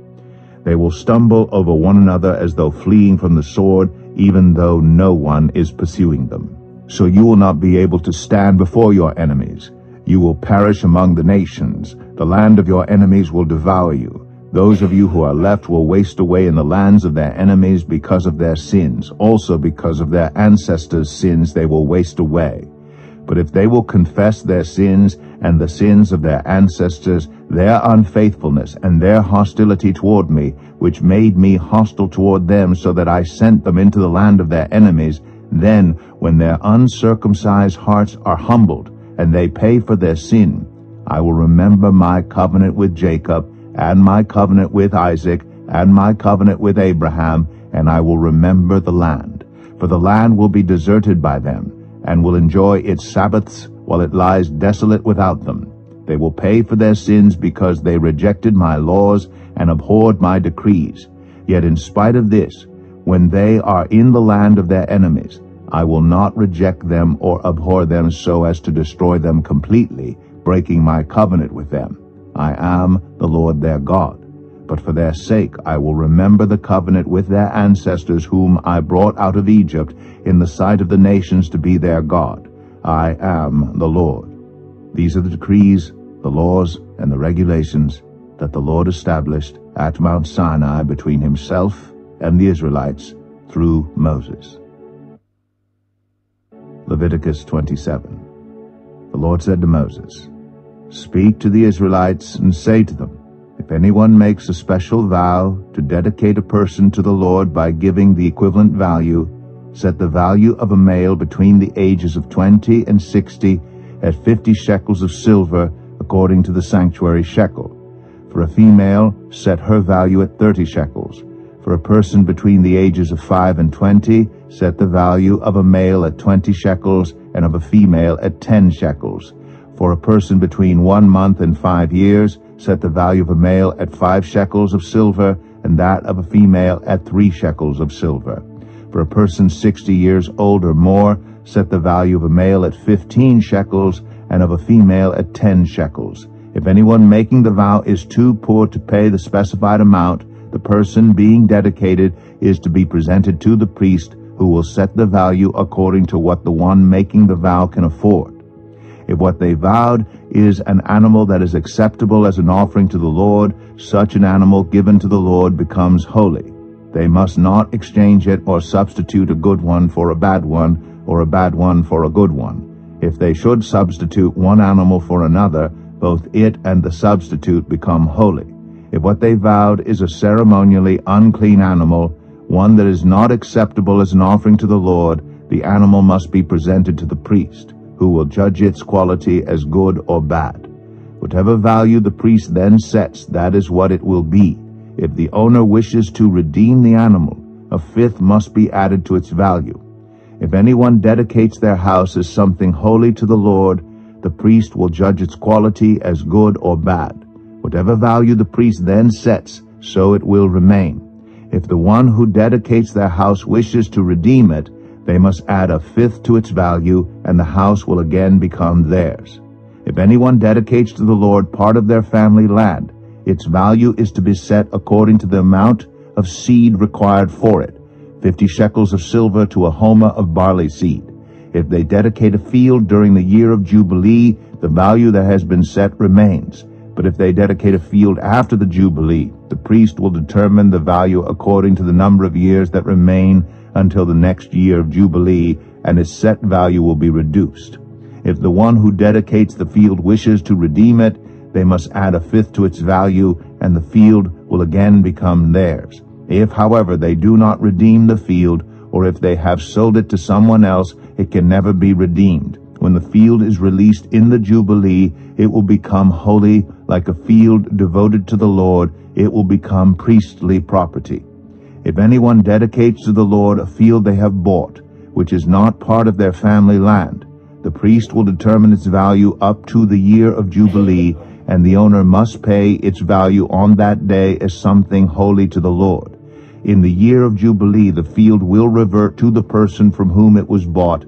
They will stumble over one another as though fleeing from the sword, even though no one is pursuing them. So you will not be able to stand before your enemies. You will perish among the nations. The land of your enemies will devour you. Those of you who are left will waste away in the lands of their enemies because of their sins. Also because of their ancestors' sins they will waste away. But if they will confess their sins and the sins of their ancestors, their unfaithfulness and their hostility toward me, which made me hostile toward them so that I sent them into the land of their enemies, then when their uncircumcised hearts are humbled and they pay for their sin, I will remember my covenant with Jacob, and my covenant with Isaac, and my covenant with Abraham, and I will remember the land. For the land will be deserted by them, and will enjoy its Sabbaths while it lies desolate without them. They will pay for their sins because they rejected my laws and abhorred my decrees. Yet in spite of this, when they are in the land of their enemies, I will not reject them or abhor them so as to destroy them completely, breaking my covenant with them. I am the Lord their God. But for their sake I will remember the covenant with their ancestors whom I brought out of Egypt in the sight of the nations to be their God. I am the Lord. These are the decrees, the laws, and the regulations that the Lord established at Mount Sinai between himself and the Israelites through Moses. Leviticus 27. The Lord said to Moses, "Speak to the Israelites and say to them, if anyone makes a special vow to dedicate a person to the Lord by giving the equivalent value, set the value of a male between the ages of 20 and 60 at 50 shekels of silver according to the sanctuary shekel. For a female, set her value at 30 shekels. For a person between the ages of 5 and 20, set the value of a male at 20 shekels and of a female at 10 shekels. For a person between 1 month and 5 years, set the value of a male at 5 shekels of silver and that of a female at 3 shekels of silver. For a person 60 years old or more, set the value of a male at 15 shekels and of a female at 10 shekels. If anyone making the vow is too poor to pay the specified amount, the person being dedicated is to be presented to the priest, who will set the value according to what the one making the vow can afford. If what they vowed is an animal that is acceptable as an offering to the Lord, such an animal given to the Lord becomes holy. They must not exchange it or substitute a good one for a bad one, or a bad one for a good one. If they should substitute one animal for another, both it and the substitute become holy. If what they vowed is a ceremonially unclean animal, one that is not acceptable as an offering to the Lord, the animal must be presented to the priest, who will judge its quality as good or bad. Whatever value the priest then sets, that is what it will be. If the owner wishes to redeem the animal, a fifth must be added to its value. If anyone dedicates their house as something holy to the Lord, the priest will judge its quality as good or bad. Whatever value the priest then sets, so it will remain. If the one who dedicates their house wishes to redeem it, they must add a fifth to its value, and the house will again become theirs. If anyone dedicates to the Lord part of their family land, its value is to be set according to the amount of seed required for it, 50 shekels of silver to a homer of barley seed. If they dedicate a field during the year of Jubilee, the value that has been set remains. But if they dedicate a field after the Jubilee, the priest will determine the value according to the number of years that remain until the next year of Jubilee, and its set value will be reduced. If the one who dedicates the field wishes to redeem it, they must add a fifth to its value, and the field will again become theirs. If, however, they do not redeem the field, or if they have sold it to someone else, it can never be redeemed. When the field is released in the Jubilee, it will become holy, like a field devoted to the Lord. It will become priestly property. If anyone dedicates to the Lord a field they have bought, which is not part of their family land, the priest will determine its value up to the year of Jubilee, and the owner must pay its value on that day as something holy to the Lord. In the year of Jubilee, the field will revert to the person from whom it was bought,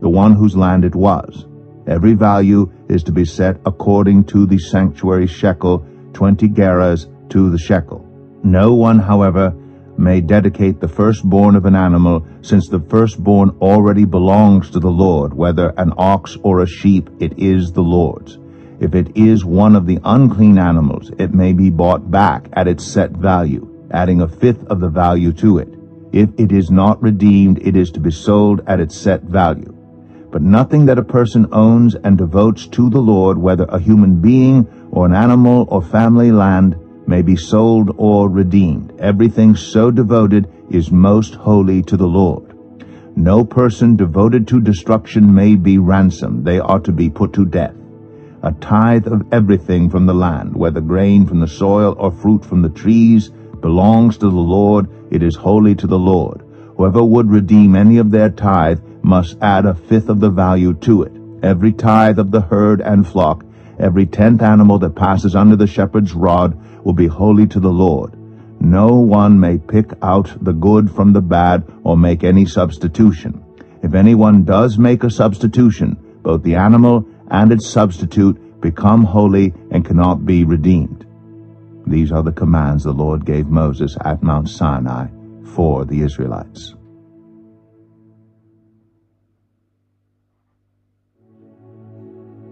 the one whose land it was. Every value is to be set according to the sanctuary shekel, 20 gerahs to the shekel. No one, however, may dedicate the firstborn of an animal, since the firstborn already belongs to the Lord. Whether an ox or a sheep, it is the Lord's. If it is one of the unclean animals, it may be bought back at its set value, adding a fifth of the value to it. If it is not redeemed, it is to be sold at its set value. But nothing that a person owns and devotes to the Lord, whether a human being or an animal or family land, may be sold or redeemed. Everything so devoted is most holy to the Lord. No person devoted to destruction may be ransomed. They are to be put to death. A tithe of everything from the land, whether grain from the soil or fruit from the trees, belongs to the Lord. It is holy to the Lord. Whoever would redeem any of their tithe must add a fifth of the value to it. Every tithe of the herd and flock, every 10th animal that passes under the shepherd's rod, will be holy to the Lord. No one may pick out the good from the bad or make any substitution. If anyone does make a substitution, both the animal and its substitute become holy and cannot be redeemed. These are the commands the Lord gave Moses at Mount Sinai for the Israelites.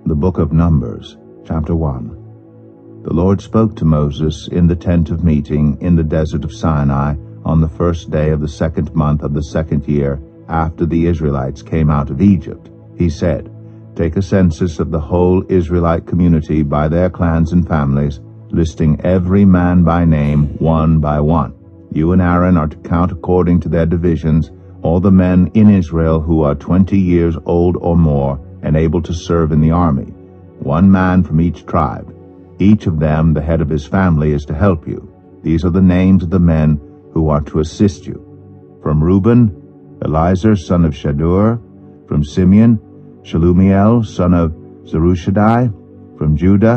The Book of Numbers, chapter 1. The Lord spoke to Moses in the tent of meeting in the desert of Sinai on the first day of the second month of the second year after the Israelites came out of Egypt. He said, "Take a census of the whole Israelite community by their clans and families, listing every man by name, one by one. You and Aaron are to count according to their divisions all the men in Israel who are 20 years old or more and able to serve in the army, one man from each tribe. Each of them, the head of his family, is to help you. These are the names of the men who are to assist you. From Reuben, Elizur son of Shadur. From Simeon, Shelumiel son of Zerushadai. From Judah,